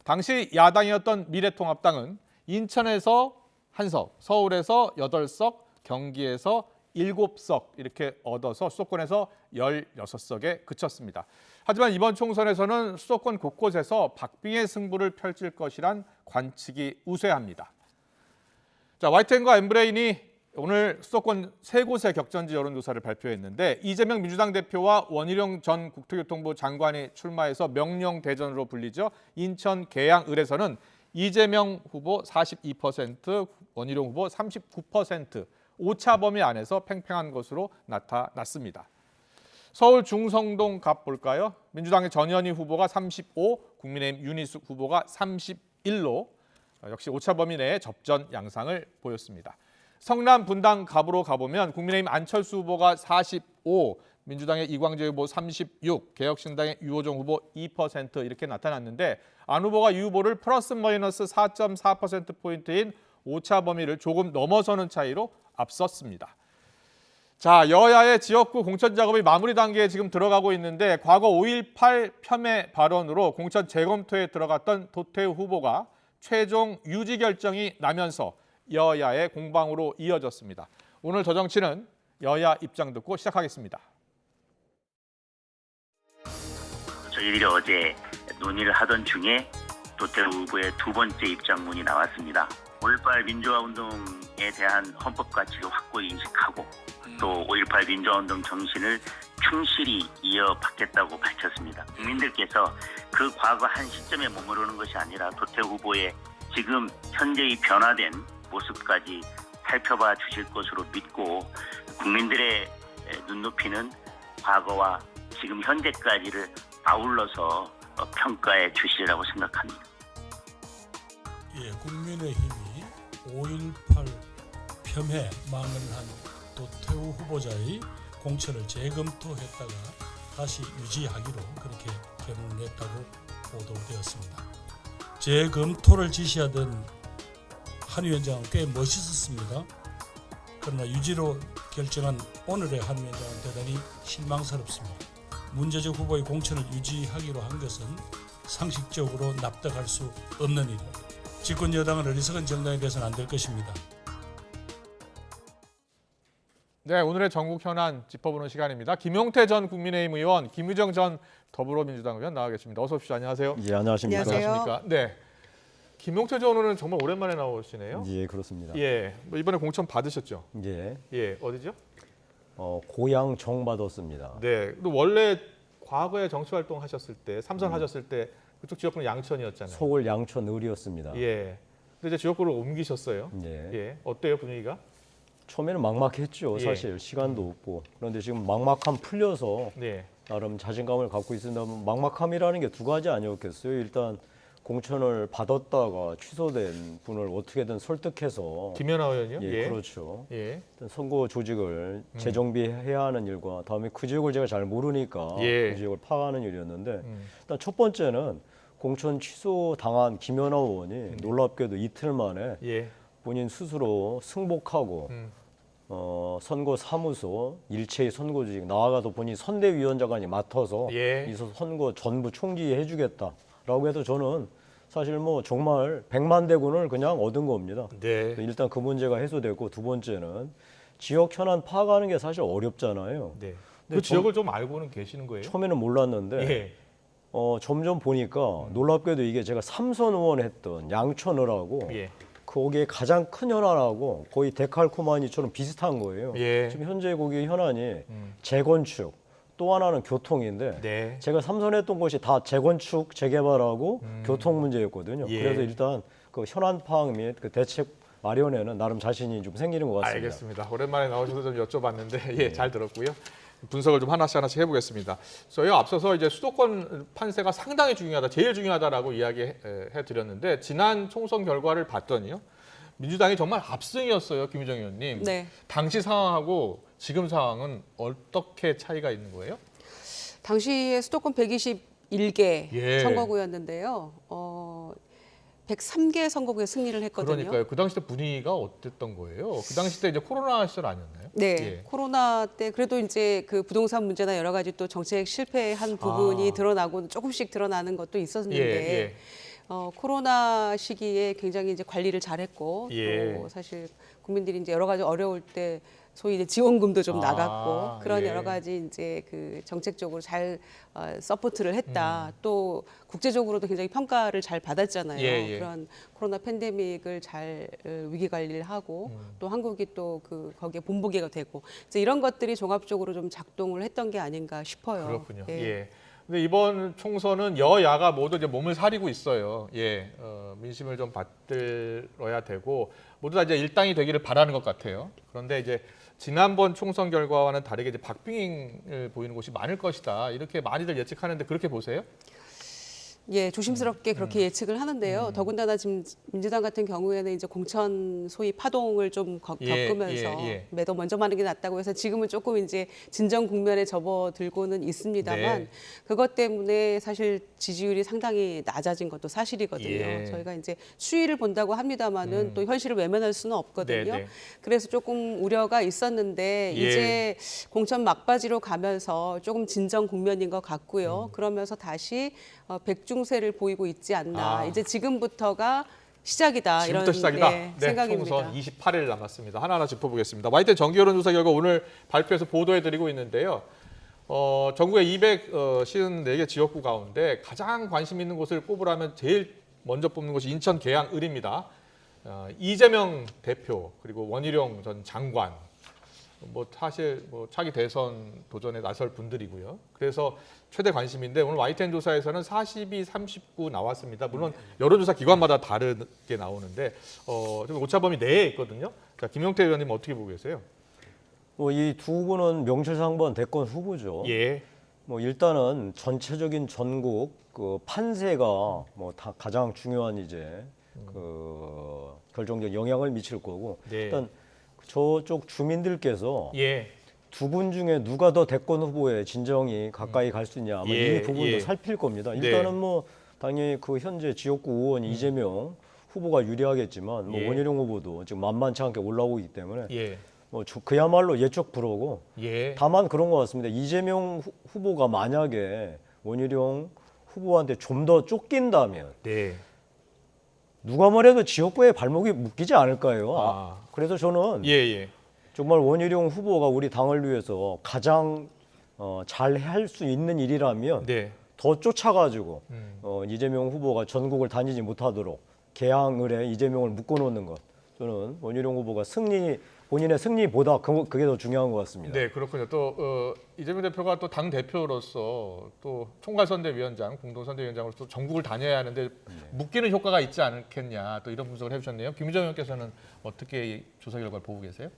당시 야당이었던 미래통합당은 인천에서 1석, 서울에서 8석, 경기에서 7석 이렇게 얻어서 수도권에서 16석에 그쳤습니다. 하지만 이번 총선에서는 수도권 곳곳에서 박빙의 승부를 펼칠 것이란 관측이 우세합니다. 자, YTN과 엠브레인이 오늘 수도권 3곳의 격전지 여론조사를 발표했는데 이재명 민주당 대표와 원희룡 전 국토교통부 장관이 출마해서 명령대전으로 불리죠. 인천 계양 을에서는 이재명 후보 42%, 원희룡 후보 39%, 오차 범위 안에서 팽팽한 것으로 나타났습니다. 서울 중성동 갑 볼까요? 민주당의 전현희 후보가 35, 국민의힘 윤희숙 후보가 31로 역시 오차 범위 내에 접전 양상을 보였습니다. 성남 분당 갑으로 가보면 국민의힘 안철수 후보가 45, 민주당의 이광재 후보 36, 개혁신당의 유호정 후보 2% 이렇게 나타났는데 안 후보가 유 후보를 플러스 마이너스 4.4%포인트인 오차 범위를 조금 넘어서는 차이로 앞섰습니다. 자, 여야의 지역구 공천 작업이 마무리 단계에 지금 들어가고 있는데 과거 5.18 폄훼 발언으로 공천 재검토에 들어갔던 도태우 후보가 최종 유지 결정이 나면서 여야의 공방으로 이어졌습니다. 오늘 저 정치는 여야 입장 듣고 시작하겠습니다. 저희들이 어제 논의를 하던 중에 도태우 후보의 두 번째 입장문이 나왔습니다. 5.18 민주화운동에 대한 헌법 가치를 확고히 인식하고 또 5.18 민주화운동 정신을 충실히 이어받겠다고 밝혔습니다. 국민들께서 그 과거 한 시점에 머무르는 것이 아니라 도태우 후보의 지금 현재의 변화된 모습까지 살펴봐 주실 것으로 믿고 국민들의 눈높이는 과거와 지금 현재까지를 아울러서 평가해 주시리라고 생각합니다. 예, 국민의힘이 5.18 폄훼 망언한 도태우 후보자의 공천을 재검토했다가 다시 유지하기로 그렇게 결론을 냈다고 보도되었습니다. 재검토를 지시하던 한 위원장은 꽤 멋있었습니다. 그러나 유지로 결정한 오늘의 한 위원장은 대단히 실망스럽습니다. 문제적 후보의 공천을 유지하기로 한 것은 상식적으로 납득할 수 없는 일입니다. 집권 여당은 어리석은 정당이 돼서는 안 될 것입니다. 네, 오늘의 전국 현안 짚어보는 시간입니다. 김용태 전 국민의힘 의원, 김유정 전 더불어민주당 의원 나와 계십니다. 어서 오십시오. 안녕하세요. 예, 안녕하십니까. 안녕하십니까. 네, 김용태 전 의원은 정말 오랜만에 나오시네요. 예, 그렇습니다. 예, 이번에 공천 받으셨죠? 예. 예, 어디죠? 고양 정받았습니다. 네, 또 원래 과거에 정치 활동하셨을 때, 삼선하셨을 때 그쪽 지역구는 양천이었잖아요. 서울 양천 을이었습니다. 예. 근데 이제 지역구를 옮기셨어요. 예. 예. 어때요, 분위기가? 처음에는 막막했죠. 예. 사실 시간도 없고. 그런데 지금 막막함 풀려서 네. 나름 자신감을 갖고 있습니다. 막막함이라는 게 두 가지 아니었겠어요. 일단 공천을 받았다가 취소된 분을 어떻게든 설득해서 김연아 의원이요? 예, 예. 그렇죠. 예. 일단 선거 조직을 재정비해야 하는 일과 다음에 그 지역을 제가 잘 모르니까 예. 그 지역을 파악하는 일이었는데 일단 첫 번째는 공천 취소 당한 김연아 의원이 놀랍게도 이틀 만에 예. 본인 스스로 승복하고 선거 사무소 일체의 선거 조직 나아가서 본인 선대위원장까지 맡아서 예. 이 선거 전부 총지해 주겠다라고 해서 저는 사실 뭐 정말 100만 대군을 그냥 얻은 겁니다. 네. 일단 그 문제가 해소되고 두 번째는 지역 현안 파악하는 게 사실 어렵잖아요. 네. 그 지역을 좀 알고는 계시는 거예요? 처음에는 몰랐는데 예. 점점 보니까 놀랍게도 이게 제가 삼선 의원 했던 양천을하고 예. 거기에 가장 큰 현안하고 거의 데칼코마니처럼 비슷한 거예요. 예. 지금 현재 거기 현안이 재건축, 또 하나는 교통인데 네. 제가 삼선했던 곳이 다 재건축, 재개발하고 교통 문제였거든요. 예. 그래서 일단 그 현안 파악 및 그 대책 마련에는 나름 자신이 좀 생기는 것 같습니다. 알겠습니다. 오랜만에 나오셔서 좀 여쭤봤는데 예, 잘 들었고요. 분석을 좀 하나씩 해보겠습니다. 저희가 앞서서 이제 수도권 판세가 상당히 중요하다, 제일 중요하다라고 이야기해 드렸는데 지난 총선 결과를 봤더니요, 민주당이 정말 압승이었어요, 김유정 의원님. 네. 당시 상황하고 지금 상황은 어떻게 차이가 있는 거예요? 당시에 수도권 121개 예. 선거구였는데요. 103개 선거구에 승리를 했거든요. 그러니까요. 그 당시 때 분위기가 어땠던 거예요? 그 당시 때 이제 코로나 시절 아니었나요? 네, 예. 코로나 때 그래도 이제 그 부동산 문제나 여러 가지 또 정책 실패한 부분이 드러나고 조금씩 드러나는 것도 있었는데 예. 코로나 시기에 굉장히 이제 관리를 잘했고 예. 또 사실 국민들이 이제 여러 가지 어려울 때 소위 이제 지원금도 좀 나갔고 아, 그런 예. 여러 가지 이제 그 정책적으로 잘 서포트를 했다. 또 국제적으로도 굉장히 평가를 잘 받았잖아요. 예, 예. 그런 코로나 팬데믹을 잘 위기 관리를 하고 또 한국이 또 그 거기에 본보기가 되고 이제 이런 것들이 종합적으로 좀 작동을 했던 게 아닌가 싶어요. 그렇군요. 예. 예. 근데 이번 총선은 여야가 모두 이제 몸을 사리고 있어요. 예, 민심을 좀 받들어야 되고 모두 다 이제 일당이 되기를 바라는 것 같아요. 그런데 이제 지난번 총선 결과와는 다르게 이제 박빙을 보이는 곳이 많을 것이다. 이렇게 많이들 예측하는데 그렇게 보세요? 예, 조심스럽게 그렇게 예측을 하는데요. 더군다나 지금 민주당 같은 경우에는 이제 공천 소위 파동을 좀 겪으면서 매도 먼저 마는 게 낫다고 해서 지금은 조금 이제 진정 국면에 접어들고는 있습니다만 네. 그것 때문에 사실 지지율이 상당히 낮아진 것도 사실이거든요. 예. 저희가 이제 수위를 본다고 합니다만은 또 현실을 외면할 수는 없거든요. 네, 네. 그래서 조금 우려가 있었는데 예. 이제 공천 막바지로 가면서 조금 진정 국면인 것 같고요. 그러면서 다시 백중세를 보이고 있지 않나. 아. 이제 지금부터가 시작이다. 지금부터 이런 시작이다. 네, 네, 생각입니다. 총선 28일 남았습니다. 하나하나 짚어보겠습니다. YTN 정기여론조사 결과 오늘 발표해서 보도해드리고 있는데요. 전국의 254개 지역구 가운데 가장 관심 있는 곳을 뽑으라면 제일 먼저 뽑는 곳이 인천 계양을입니다. 이재명 대표 그리고 원희룡 전 장관 뭐 사실 뭐 차기 대선 도전에 나설 분들이고요. 그래서 최대 관심인데 오늘 YTN 조사에서는 42, 39 나왔습니다. 물론 여론조사 기관마다 다르게 나오는데 좀 오차범위 내에 있거든요. 자, 김용태 의원님 어떻게 보고 계세요? 이 두 후보는 명실상부한 대권 후보죠. 예. 뭐 일단은 전체적인 전국 그 판세가 뭐 다 가장 중요한 이제 그 결정적 영향을 미칠 거고 네. 일단 저쪽 주민들께서 예. 두 분 중에 누가 더 대권 후보에 진정이 가까이 갈 수 있냐 아마 예, 이 부분도 예. 살필 겁니다. 네. 일단은 뭐 당연히 그 현재 지역구 의원 이재명 후보가 유리하겠지만 뭐 예. 원희룡 후보도 지금 만만치 않게 올라오고 있기 때문에 예. 뭐 그야말로 예측 불허고 예. 다만 그런 것 같습니다. 이재명 후보가 만약에 원희룡 후보한테 좀 더 쫓긴다면 네. 누가 뭐래도 지역구에 발목이 묶이지 않을까요? 그래서 저는 예. 정말 원희룡 후보가 우리 당을 위해서 가장 잘 할 수 있는 일이라면 네. 더 쫓아가지고 이재명 후보가 전국을 다니지 못하도록 계양을에 이재명을 묶어놓는 것. 저는 원희룡 후보가 본인의 승리보다 그게 더 중요한 것 같습니다. 네, 그렇군요. 또 이재명 대표가 또 당 대표로서 또 총괄선대위원장, 공동선대위원장으로서 전국을 다녀야 하는데 묶이는 효과가 있지 않겠냐 또 이런 분석을 해주셨네요. 김유정 의원께서는 어떻게 이 조사 결과를 보고 계세요?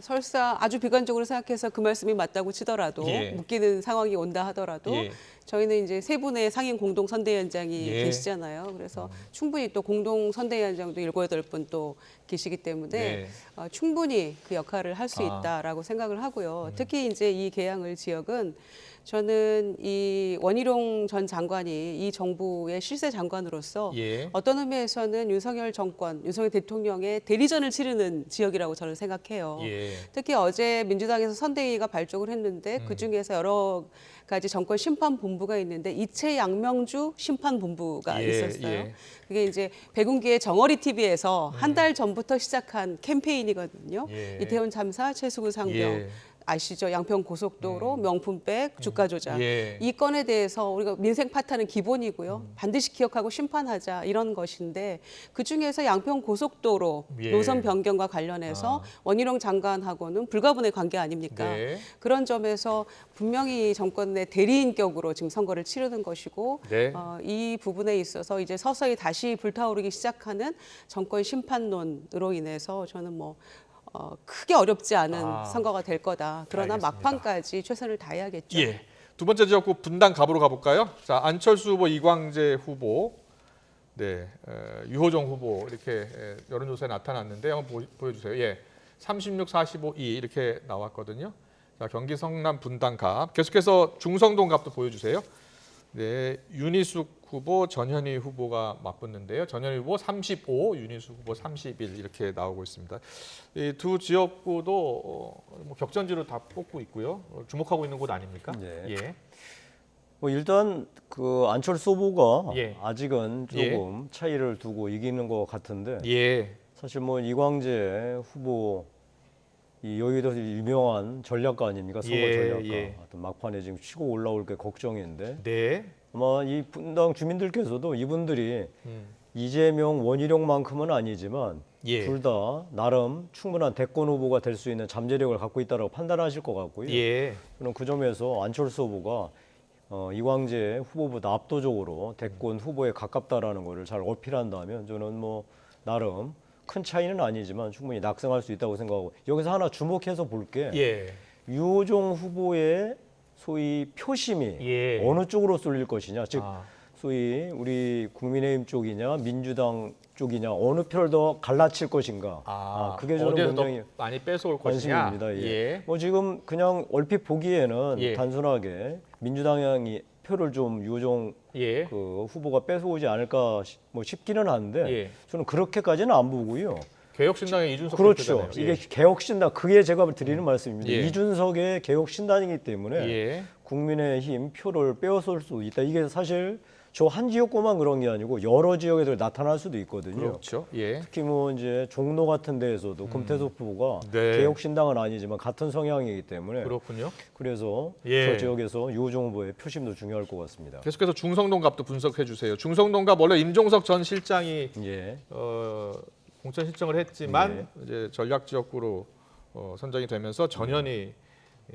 설사 아주 비관적으로 생각해서 그 말씀이 맞다고 치더라도 예. 묶이는 상황이 온다 하더라도 예. 저희는 이제 세 분의 상임 공동 선대위원장이 예. 계시잖아요. 그래서 충분히 또 공동 선대위원장도 7, 8분 또 계시기 때문에 네. 충분히 그 역할을 할 수 아. 있다라고 생각을 하고요. 특히 이제 이 계양을 지역은 저는 이 원희룡 전 장관이 이 정부의 실세 장관으로서 예. 어떤 의미에서는 윤석열 정권, 윤석열 대통령의 대리전을 치르는 지역이라고 저는 생각해요. 예. 특히 어제 민주당에서 선대위가 발족을 했는데 그중에서 여러 가지 정권 심판본부가 있는데 이채 양명주 심판본부가 예, 있었어요. 예. 그게 이제 백운기의 정어리 TV에서 한 달 전부터 시작한 캠페인이거든요. 예. 이태원 참사, 최수근 상병. 예. 아시죠? 양평 고속도로, 명품백, 주가 조작. 예. 이 건에 대해서 우리가 민생 파탄은 기본이고요. 반드시 기억하고 심판하자 이런 것인데 그중에서 양평 고속도로 예. 노선 변경과 관련해서 원희룡 장관하고는 불가분의 관계 아닙니까? 네. 그런 점에서 분명히 정권의 대리인격으로 지금 선거를 치르는 것이고 네. 이 부분에 있어서 이제 서서히 다시 불타오르기 시작하는 정권 심판론으로 인해서 저는 뭐 크게 어렵지 않은 선거가 될 거다. 그러나 알겠습니다. 막판까지 최선을 다해야겠죠. 예. 두 번째 지역구 분당갑으로 가볼까요? 자, 안철수 후보, 이광재 후보, 네, 유호정 후보 이렇게 여론조사에 나타났는데 한번 보여주세요. 예, 36, 45, 2 이렇게 나왔거든요. 자, 경기 성남 분당갑. 계속해서 중성동갑도 보여주세요. 네, 윤희숙 후보, 전현희 후보가 맞붙는데요. 전현희 후보 35, 윤희숙 후보 31 이렇게 나오고 있습니다. 이 두 지역구도 뭐 격전지로 다 뽑고 있고요. 주목하고 있는 곳 아닙니까? 네. 예. 뭐 일단 그 안철수 후보가 예. 아직은 조금 차이를 두고 이기는 것 같은데 예. 사실 뭐 이광재 후보 이 여의도에서 유명한 전략가 아닙니까? 선거 예, 전략가. 예. 어떤 막판에 지금 치고 올라올 게 걱정인데. 네. 아마 이 분당 주민들께서도 이분들이 이재명, 원희룡만큼은 아니지만 예. 둘 다 나름 충분한 대권 후보가 될 수 있는 잠재력을 갖고 있다고 판단하실 것 같고요. 예. 저는 그 점에서 안철수 후보가 이광재 후보보다 압도적으로 대권 후보에 가깝다라는 것을 잘 어필한다면 저는 뭐 나름 큰 차이는 아니지만 충분히 낙승할 수 있다고 생각하고 여기서 하나 주목해서 볼 게 예. 유호정 후보의 소위 표심이 예. 어느 쪽으로 쏠릴 것이냐, 즉 소위 우리 국민의힘 쪽이냐 민주당 쪽이냐 어느 표를 더 갈라칠 것인가. 그게 저는 어디에서 굉장히 더 많이 뺏어올 것이냐. 관심입니다. 예. 예. 뭐 지금 그냥 얼핏 보기에는 예. 단순하게 민주당이 표를 좀 유호정 예. 그 후보가 뺏어오지 않을까 뭐 싶기는 한데 예. 저는 그렇게까지는 안 보고요. 개혁신당의 이준석 그렇죠. 대표잖아요. 이게 예. 개혁신당 그게 제가 드리는 말씀입니다. 예. 이준석의 개혁신당이기 때문에 예. 국민의힘 표를 빼앗을 수 있다. 이게 사실 저 한 지역구만 그런 게 아니고 여러 지역에도 나타날 수도 있거든요. 그렇죠. 예. 특히 뭐 이제 종로 같은 데에서도 금태섭 후보가 네. 개혁신당은 아니지만 같은 성향이기 때문에 그렇군요. 그래서 예. 저 지역에서 유호정 후보의 표심도 중요할 것 같습니다. 계속해서 중성동갑도 분석해 주세요. 중성동갑 원래 임종석 전 실장이 예. 공천 신청을 했지만 이제 전략 지역구로 선정이 되면서 전현희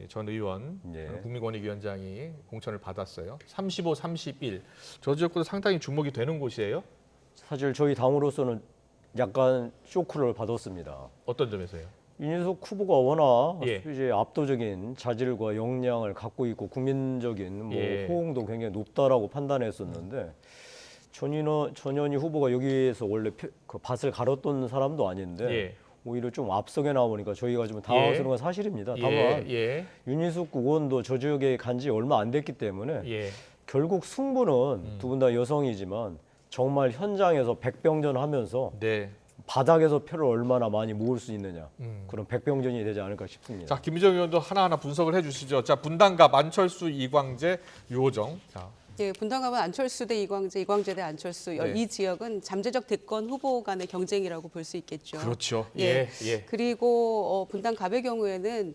전 의원 국민권익위원장이 공천을 받았어요. 35, 31. 저 지역구도 상당히 주목이 되는 곳이에요. 사실 저희 당으로서는 약간 쇼크를 받았습니다. 어떤 점에서요? 이준석 후보가 워낙 예. 이제 압도적인 자질과 역량을 갖고 있고 국민적인 뭐 예. 호응도 굉장히 높다라고 판단했었는데 전현희 후보가 여기에서 원래 그 밭을 갈았던 사람도 아닌데 예. 오히려 좀 앞서게 나오니까 저희가 좀 당황스러운 건 사실입니다. 다만 윤희숙 의원도 저 지역에 간 지 얼마 안 됐기 때문에 결국 승부는 두 분 다 여성이지만 정말 현장에서 백병전하면서 바닥에서 표를 얼마나 많이 모을 수 있느냐 그런 백병전이 되지 않을까 싶습니다. 자, 김희정 의원도 하나하나 분석을 해주시죠. 자, 분당갑 안철수, 이광재, 유호정. 자. 예, 분당갑은 안철수 대 이광재, 이광재 대 안철수. 네. 이 지역은 잠재적 대권 후보 간의 경쟁이라고 볼 수 있겠죠. 그렇죠. 예. 예. 그리고 분당갑의 경우에는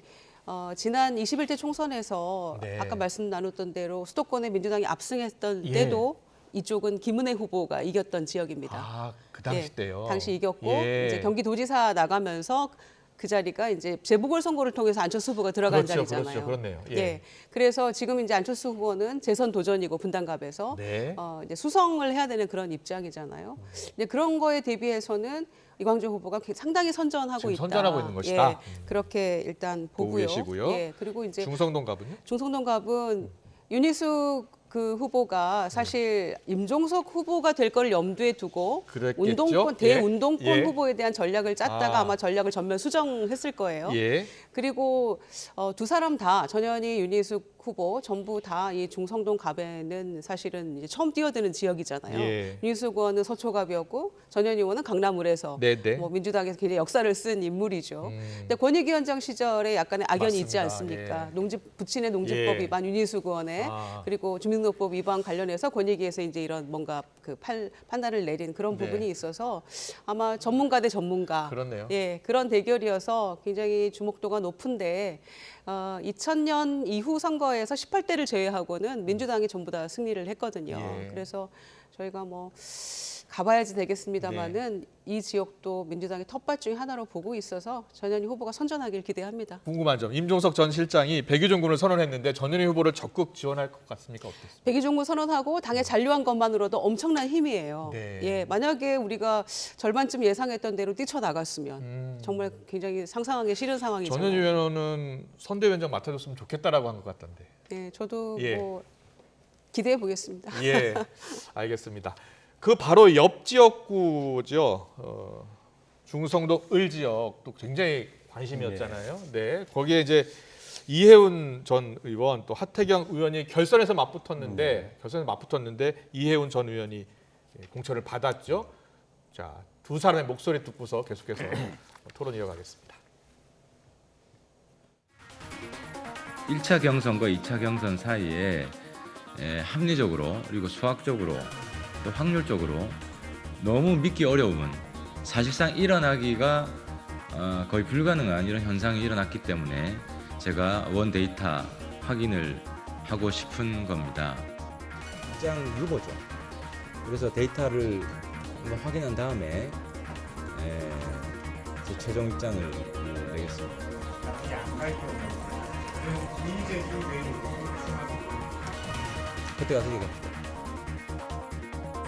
지난 21대 총선에서 아까 말씀 나눴던 대로 수도권에 민주당이 압승했던 때도 이쪽은 김은혜 후보가 이겼던 지역입니다. 아, 그 당시 때요. 당시 이겼고 이제 경기도지사 나가면서 그 자리가 이제 재보궐선거를 통해서 안철수 후보가 들어간 자리잖아요. 그렇죠. 그렇네요. 예. 그래서 지금 이제 안철수 후보는 재선 도전이고 분당갑에서 이제 수성을 해야 되는 그런 입장이잖아요. 이제 그런 거에 대비해서는 이광재 후보가 상당히 선전하고 있다. 선전하고 있는 것이다. 예. 그렇게 일단 보고요. 계시고요. 예. 그리고 이제 중성동갑은요? 중성동갑은 윤희숙 그 후보가 사실 임종석 후보가 될 거를 염두에 두고 그랬겠죠? 운동권 대운동권 예. 후보에 대한 전략을 짰다가 아마 전략을 전면 수정했을 거예요. 예. 그리고 두 사람 다 전현희, 윤희숙 후보 전부 다 이 중성동 갑에는 사실은 이제 처음 뛰어드는 지역이잖아요. 예. 윤희숙 의원은 서초갑이었고 전현희 의원은 강남을에서 뭐 민주당에서 굉장히 역사를 쓴 인물이죠. 근데 권익위원장 시절에 약간의 악연이 있지 않습니까? 부친의 농지법 위반 윤희숙 의원의 그리고 주민등록법 위반 관련해서 권익위에서 이제 이런 뭔가 그 판단을 내린 그런 부분이 있어서 아마 전문가 대 전문가 그렇네요. 예, 그런 대결이어서 굉장히 주목도가 높은데 2000년 이후 선거에서 18대를 제외하고는 민주당이 전부 다 승리를 했거든요. 그래서 저희가 뭐 가봐야지 되겠습니다만은 이 지역도 민주당의 텃밭 중에 하나로 보고 있어서 전현희 후보가 선전하길 기대합니다. 궁금한 점, 임종석 전 실장이 백의종 군을 선언했는데 전현희 후보를 적극 지원할 것 같습니까? 어떻습니까? 백의종 군 선언하고 당에 잔류한 것만으로도 엄청난 힘이에요. 예, 만약에 우리가 절반쯤 예상했던 대로 뛰쳐나갔으면 정말 굉장히 상상하기 싫은 상황이잖아요. 전현희 의원은 선대위원장 맡아줬으면 좋겠다라고 한 것 같던데. 네, 저도 뭐 기대해 보겠습니다. 예, 알겠습니다. 그 바로 옆 지역구죠. 중성동 을 지역도 굉장히 관심이었잖아요. 네, 거기에 이제 이해운 전 의원 또 하태경 의원이 결선에서 맞붙었는데 이해운 전 의원이 공천을 받았죠. 자, 두 사람의 목소리 듣고서 계속해서 토론 이어가겠습니다. 1차 경선과 2차 경선 사이에 합리적으로 그리고 수학적으로 또 확률적으로 너무 믿기 어려움은 사실상 일어나기가 거의 불가능한 이런 현상이 일어났기 때문에 제가 원 데이터 확인을 하고 싶은 겁니다. 입장 유보죠. 그래서 데이터를 한번 확인한 다음에 제 최종 입장을 내겠습니다. 그때 가서 얘기합시다.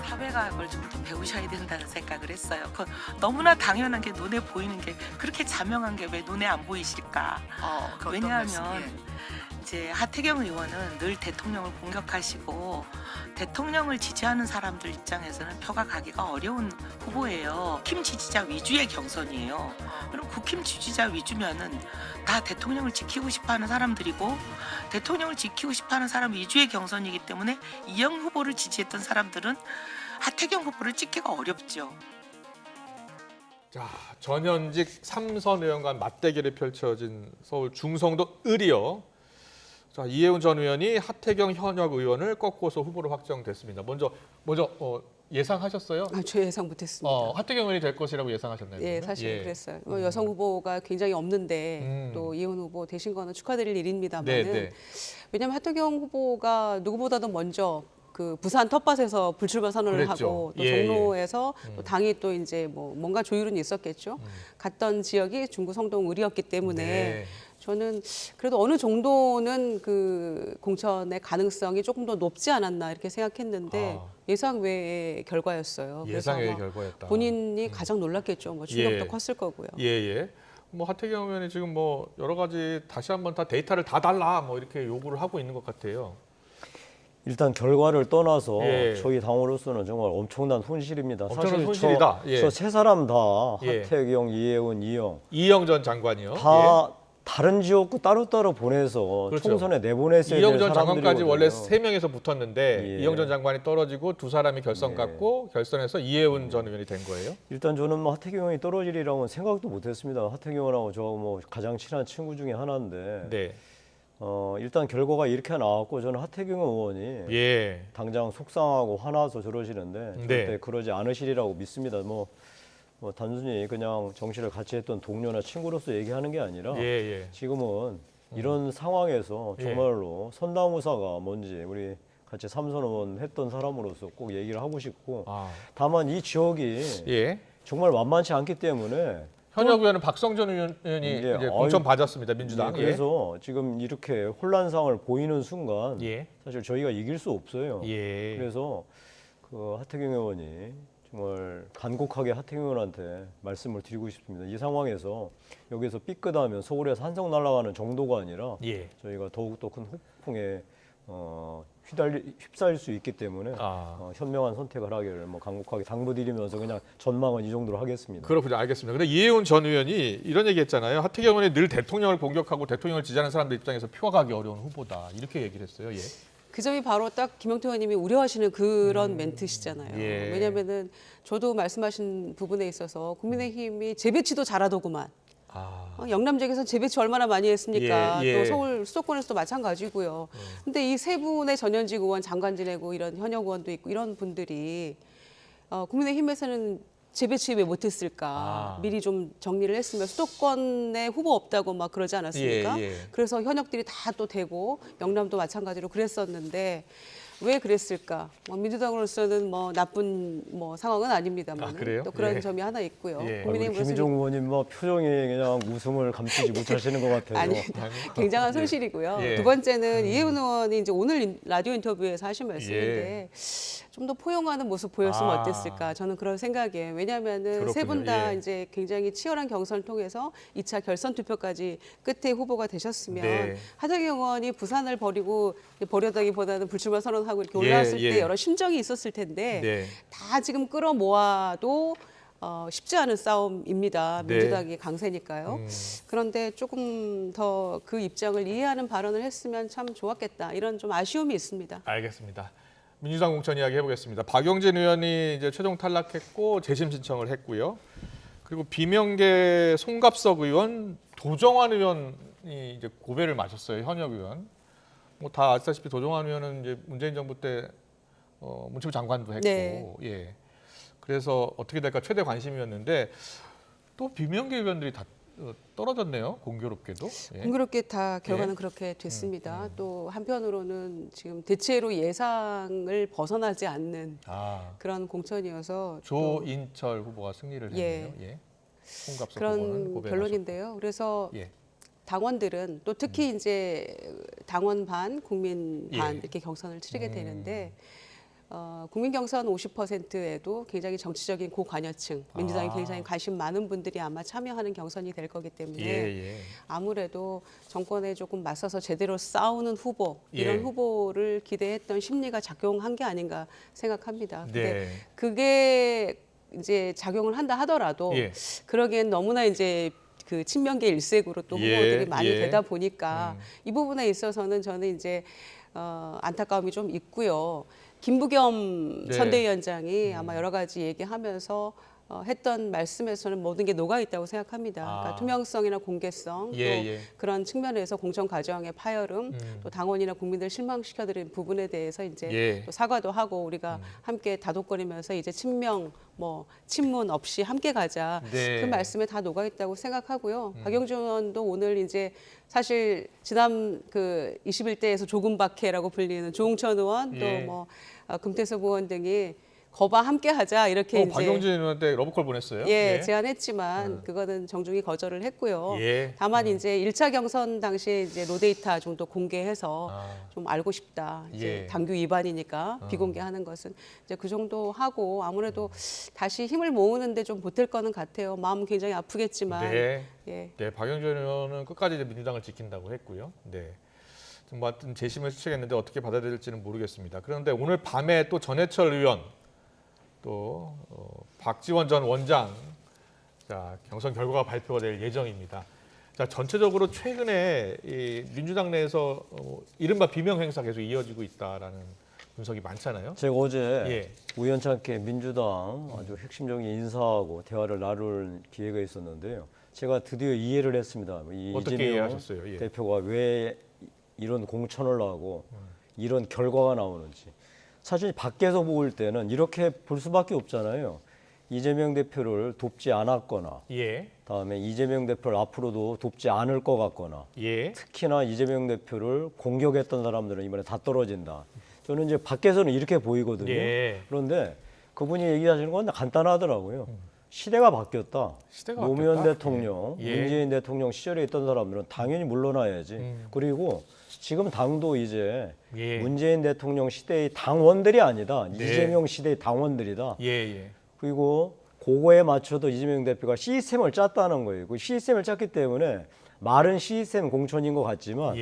사회과학을 좀 더 배우셔야 된다는 생각을 했어요. 너무나 당연한 게 눈에 보이는 게 그렇게 자명한 게 왜 눈에 안 보이실까? 왜냐하면 이제 하태경 의원은 늘 대통령을 공격하시고 대통령을 지지하는 사람들 입장에서는 표가 가기가 어려운 후보예요. 국힘 지지자 위주의 경선이에요. 그럼 국힘 지지자 위주면은 다 대통령을 지키고 싶어하는 사람들이고 대통령을 지키고 싶어하는 사람 위주의 경선이기 때문에 이영 후보를 지지했던 사람들은 하태경 후보를 찍기가 어렵죠. 자, 전현직 3선 의원 간 맞대결이 펼쳐진 서울 중성동 을이요. 자, 이해운 전 의원이 하태경 현역 의원을 꺾고서 후보로 확정됐습니다. 먼저 예상하셨어요? 저 예상 못했습니다. 하태경 의원이 될 것이라고 예상하셨나요? 예, 사실 그랬어요. 여성 후보가 굉장히 없는데 또 이해운 후보 되신 거는 축하드릴 일입니다만은 왜냐하면 하태경 후보가 누구보다도 먼저 그 부산 텃밭에서 불출마 선언을 그랬죠. 하고 또 종로에서 또 당이 또 이제 뭔가 조율은 있었겠죠. 갔던 지역이 중구 성동 을이었기 때문에 저는 그래도 어느 정도는 그 공천의 가능성이 조금 더 높지 않았나 이렇게 생각했는데 예상 외의 결과였어요. 예상 외의 결과였다. 본인이 가장 놀랐겠죠. 뭐 충격도 컸을 거고요. 예. 뭐 하태경 의원이 지금 뭐 여러 가지 다시 한번 다 데이터를 다 달라 뭐 이렇게 요구를 하고 있는 것 같아요. 일단 결과를 떠나서 저희 당으로서는 정말 엄청난 손실입니다. 엄청난 사실 손실이다. 저 세 사람 다 하태경, 이해운, 이영 전 장관이요. 다 다른 지역구 따로따로 보내서 총선에 내보냈어야 되는 이영 전 장관까지 사람들이거든요. 원래 3명에서 붙었는데 이영 전 장관이 떨어지고 두 사람이 결선 갔고 결선에서 이해운 전 의원이 된 거예요? 일단 저는 뭐 하태경 의원이 떨어지리라고는 생각도 못했습니다. 하태경 의원하고 저 뭐 가장 친한 친구 중에 하나인데 일단 결과가 이렇게 나왔고 저는 하태경 의원이 당장 속상하고 화나서 저러시는데 절대 그러지 않으시리라고 믿습니다. 뭐 단순히 그냥 정치를 같이 했던 동료나 친구로서 얘기하는 게 아니라 지금은 이런 상황에서 정말로 선당우사가 뭔지 우리 같이 3선 의원 했던 사람으로서 꼭 얘기를 하고 싶고 다만 이 지역이 정말 만만치 않기 때문에 현역 의원은 박성전 의원이 이제 공천 받았습니다. 민주당. 그래서 지금 이렇게 혼란상을 보이는 순간 사실 저희가 이길 수 없어요. 그래서 그 하태경 의원이 정말 간곡하게 하태경 의원한테 말씀을 드리고 싶습니다. 이 상황에서 여기서 삐끗하면 서울에서 한성 날아가는 정도가 아니라 저희가 더욱더 큰 폭풍에 휩싸일 수 있기 때문에 현명한 선택을 하기를 뭐 간곡하게 당부드리면서 그냥 전망은 이 정도로 하겠습니다. 그렇군요. 알겠습니다. 근데 이해운 전 의원이 이런 얘기했잖아요. 하태경 의원이 늘 대통령을 공격하고 대통령을 지지하는 사람들 입장에서 표가 가기 어려운 후보다. 이렇게 얘기를 했어요. 그 점이 바로 딱 김영태 의원님이 우려하시는 그런 멘트시잖아요. 왜냐하면은 저도 말씀하신 부분에 있어서 국민의힘이 재배치도 잘하더구만. 영남 지역에서 재배치 얼마나 많이 했습니까? 또 서울 수도권에서도 마찬가지고요. 근데 이 세 분의 전현직 의원 장관 지내고 이런 현역 의원도 있고 이런 분들이 국민의힘에서는 재배치 왜 못했을까? 미리 좀 정리를 했으면 수도권에 후보 없다고 막 그러지 않았습니까? 그래서 현역들이 다 또 되고 영남도 마찬가지로 그랬었는데 왜 그랬을까? 민주당으로서는 뭐 나쁜 상황은 아닙니다만 또 그런 점이 하나 있고요. 김희종 의원님 뭐 표정이 그냥 웃음을 감추지 못하시는 것 같아요. 아니, 굉장한 손실이고요. 두 번째는 이해운 의원이 이제 오늘 라디오 인터뷰에서 하신 말씀인데 좀 더 포용하는 모습 보였으면 어땠을까? 저는 그런 생각이에요. 왜냐하면은 세 분 다 이제 굉장히 치열한 경선을 통해서 2차 결선 투표까지 끝에 후보가 되셨으면 하태경 의원이 부산을 버려다기보다는 불출마 선언하고 이렇게 올라왔을 때 여러 심정이 있었을 텐데 다 지금 끌어모아도 쉽지 않은 싸움입니다. 민주당이 강세니까요. 그런데 조금 더 그 입장을 이해하는 발언을 했으면 참 좋았겠다. 이런 좀 아쉬움이 있습니다. 알겠습니다. 민주당 공천 이야기 해보겠습니다. 박영진 의원이 이제 최종 탈락했고 재심 신청을 했고요. 그리고 비명계 송갑석 의원, 도정환 의원이 이제 고배를 마셨어요. 현역 의원. 뭐 다 아시다시피 도정환 의원은 이제 문재인 정부 때 문체부 장관도 했고, 그래서 어떻게 될까 최대 관심이었는데 또 비명계 의원들이 다 떨어졌네요. 공교롭게도. 예. 공교롭게 다 결과는 예. 그렇게 됐습니다. 또 한편으로는 지금 대체로 예상을 벗어나지 않는 그런 공천이어서 조인철 후보가 승리를 했네요. 예. 홍갑석 그런 후보는 결론인데요. 그래서 예. 당원들은 또 특히 이제 당원 반, 국민 반 예. 이렇게 경선을 치르게 되는데 국민 경선 50%에도 굉장히 정치적인 고관여층, 민주당에 굉장히 관심 많은 분들이 아마 참여하는 경선이 될 거기 때문에 아무래도 정권에 조금 맞서서 제대로 싸우는 후보, 이런 후보를 기대했던 심리가 작용한 게 아닌가 생각합니다. 근데 그게 이제 작용을 한다 하더라도 그러기엔 너무나 이제 그 친명계 일색으로 또 후보들이 많이 되다 보니까 이 부분에 있어서는 저는 이제 안타까움이 좀 있고요. 김부겸 선대위원장이 아마 여러 가지 얘기하면서 했던 말씀에서는 모든 게 녹아 있다고 생각합니다. 그러니까 투명성이나 공개성, 또 그런 측면에서 공천 과정의 파열음, 또 당원이나 국민들 실망시켜드린 부분에 대해서 이제 또 사과도 하고 우리가 함께 다독거리면서 이제 친명, 친문 없이 함께 가자. 그 말씀에 다 녹아 있다고 생각하고요. 박영준 의원도 오늘 이제 사실 지난 그 21대에서 조금박해라고 불리는 조홍천 의원 또 금태섭 의원 등이 거봐 함께 하자 이렇게 이제 박용진 의원한테 러브콜 보냈어요. 제안했지만 그거는 정중히 거절을 했고요. 다만 이제 1차 경선 당시에 이제 로데이터 정도 공개해서 좀 알고 싶다. 이제 당규 위반이니까 비공개하는 것은 이제 그 정도 하고 아무래도 다시 힘을 모으는데 좀 보탤 거는 같아요. 마음은 굉장히 아프겠지만. 박용진 의원은 끝까지 이제 민주당을 지킨다고 했고요. 뭐 하여튼 재심을 수책했는데 어떻게 받아들일지는 모르겠습니다. 그런데 오늘 밤에 또 전해철 의원 또 박지원 전 원장 경선 결과가 발표가 될 예정입니다. 전체적으로 최근에 이 민주당 내에서 이른바 비명 행사 계속 이어지고 있다라는 분석이 많잖아요. 제가 어제 우연찮게 민주당 아주 핵심적인 인사하고 대화를 나눌 기회가 있었는데요. 제가 드디어 이해를 했습니다. 어떻게 이해하셨어요? 대표가 왜 이런 공천을 하고 이런 결과가 나오는지. 사실 밖에서 볼 때는 이렇게 볼 수밖에 없잖아요. 이재명 대표를 돕지 않았거나 다음에 이재명 대표를 앞으로도 돕지 않을 것 같거나 특히나 이재명 대표를 공격했던 사람들은 이번에 다 떨어진다. 저는 이제 밖에서는 이렇게 보이거든요. 그런데 그분이 얘기하시는 건 간단하더라고요. 시대가 바뀌었다. 노무현 대통령, 문재인 대통령 시절에 있던 사람들은 당연히 물러나야지. 그리고 지금 당도 이제 문재인 대통령 시대의 당원들이 아니다. 이재명 시대의 당원들이다. 그리고 그거에 맞춰도 이재명 대표가 시스템을 짰다는 거예요. 그 시스템을 짰기 때문에 말은 시스템 공천인 것 같지만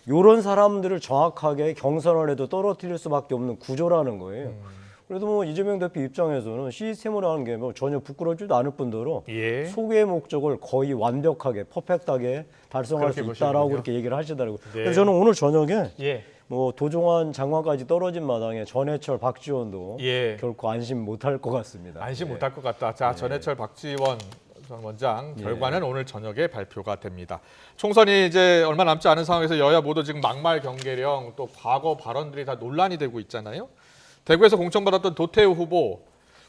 이런 사람들을 정확하게 경선을 해도 떨어뜨릴 수밖에 없는 구조라는 거예요. 그래도 뭐 이재명 대표 입장에서는 시스템을 하는 게 뭐 전혀 부끄럽지도 않을 뿐더러 소개의 목적을 거의 완벽하게 퍼펙트하게 달성할 수 있다라고 그렇게 얘기를 하시더라고요. 그래서 저는 오늘 저녁에 뭐 도종환 장관까지 떨어진 마당에 전해철, 박지원도 결코 안심 못할 것 같습니다. 안심 못할 것 같다. 자, 전해철, 박지원 전 원장 결과는 오늘 저녁에 발표가 됩니다. 총선이 이제 얼마 남지 않은 상황에서 여야 모두 지금 막말 경계령 또 과거 발언들이 다 논란이 되고 있잖아요. 대구에서 공천받았던 도태우 후보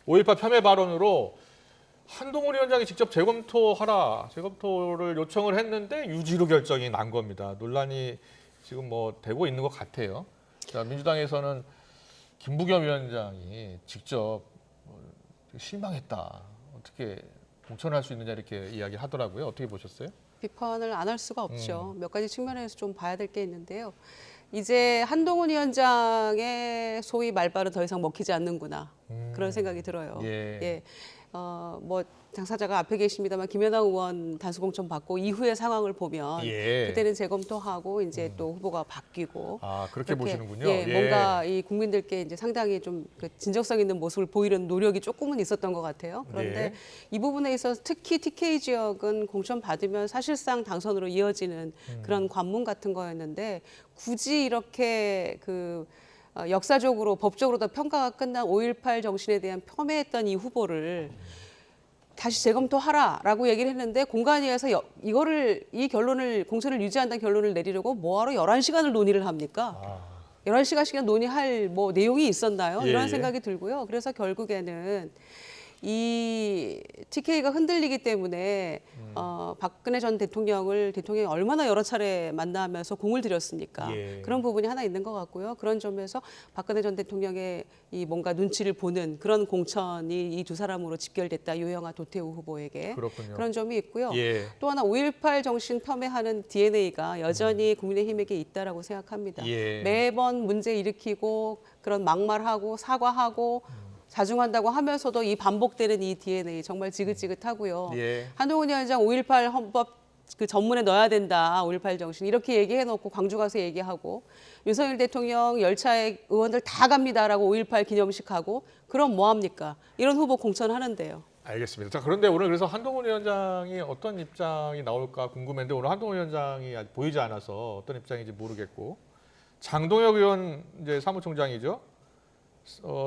5.18 폄훼 발언으로 한동훈 위원장이 직접 재검토를 요청을 했는데 유지로 결정이 난 겁니다. 논란이 지금 뭐 되고 있는 것 같아요. 자, 민주당에서는 김부겸 위원장이 직접 실망했다. 어떻게 공천할 수 있느냐 이렇게 이야기하더라고요. 어떻게 보셨어요? 비판을 안 할 수가 없죠. 몇 가지 측면에서 좀 봐야 될 게 있는데요. 이제 한동훈 위원장의 소위 말발은 더 이상 먹히지 않는구나. 그런 생각이 들어요. 뭐 당사자가 앞에 계십니다만 김연아 의원 단수공천 받고 이후의 상황을 보면 그때는 재검토하고 이제 또 후보가 바뀌고 그렇게 보시는군요. 뭔가 이 국민들께 이제 상당히 좀 그 진정성 있는 모습을 보이는 노력이 조금은 있었던 것 같아요. 그런데 이 부분에 있어서 특히 TK 지역은 공천 받으면 사실상 당선으로 이어지는 그런 관문 같은 거였는데 굳이 이렇게 그 역사적으로 법적으로 다 평가가 끝난 5.18 정신에 대한 폄훼했던 이 후보를 다시 재검토하라라고 얘기를 했는데 공관위에서 이 결론을 공천을 유지한다는 결론을 내리려고 뭐하러 11시간을 논의를 합니까? 11시간씩이나 논의할 뭐 내용이 있었나요? 이런 생각이 들고요. 그래서 결국에는 이 TK가 흔들리기 때문에 박근혜 전 대통령이 얼마나 여러 차례 만나면서 공을 들였습니까? 그런 부분이 하나 있는 것 같고요. 그런 점에서 박근혜 전 대통령의 이 뭔가 눈치를 보는 그런 공천이 이 두 사람으로 집결됐다. 유영아, 도태우 후보에게. 그렇군요. 그런 점이 있고요. 또 하나 5.18 정신 폄훼하는 DNA가 여전히 국민의힘에게 있다라고 생각합니다. 매번 문제 일으키고 그런 막말하고 사과하고 자중한다고 하면서도 이 반복되는 이 DNA 정말 지긋지긋하고요. 한동훈 위원장 5.18 헌법 그 전문에 넣어야 된다. 5.18 정신 이렇게 얘기해놓고 광주 가서 얘기하고 윤석열 대통령 열차에 의원들 다 갑니다라고 5.18 기념식 하고 그럼 뭐합니까? 이런 후보 공천하는데요. 알겠습니다. 자, 그런데 오늘 그래서 한동훈 위원장이 어떤 입장이 나올까 궁금했는데 오늘 한동훈 위원장이 아직 보이지 않아서 어떤 입장인지 모르겠고 장동혁 의원 이제 사무총장이죠.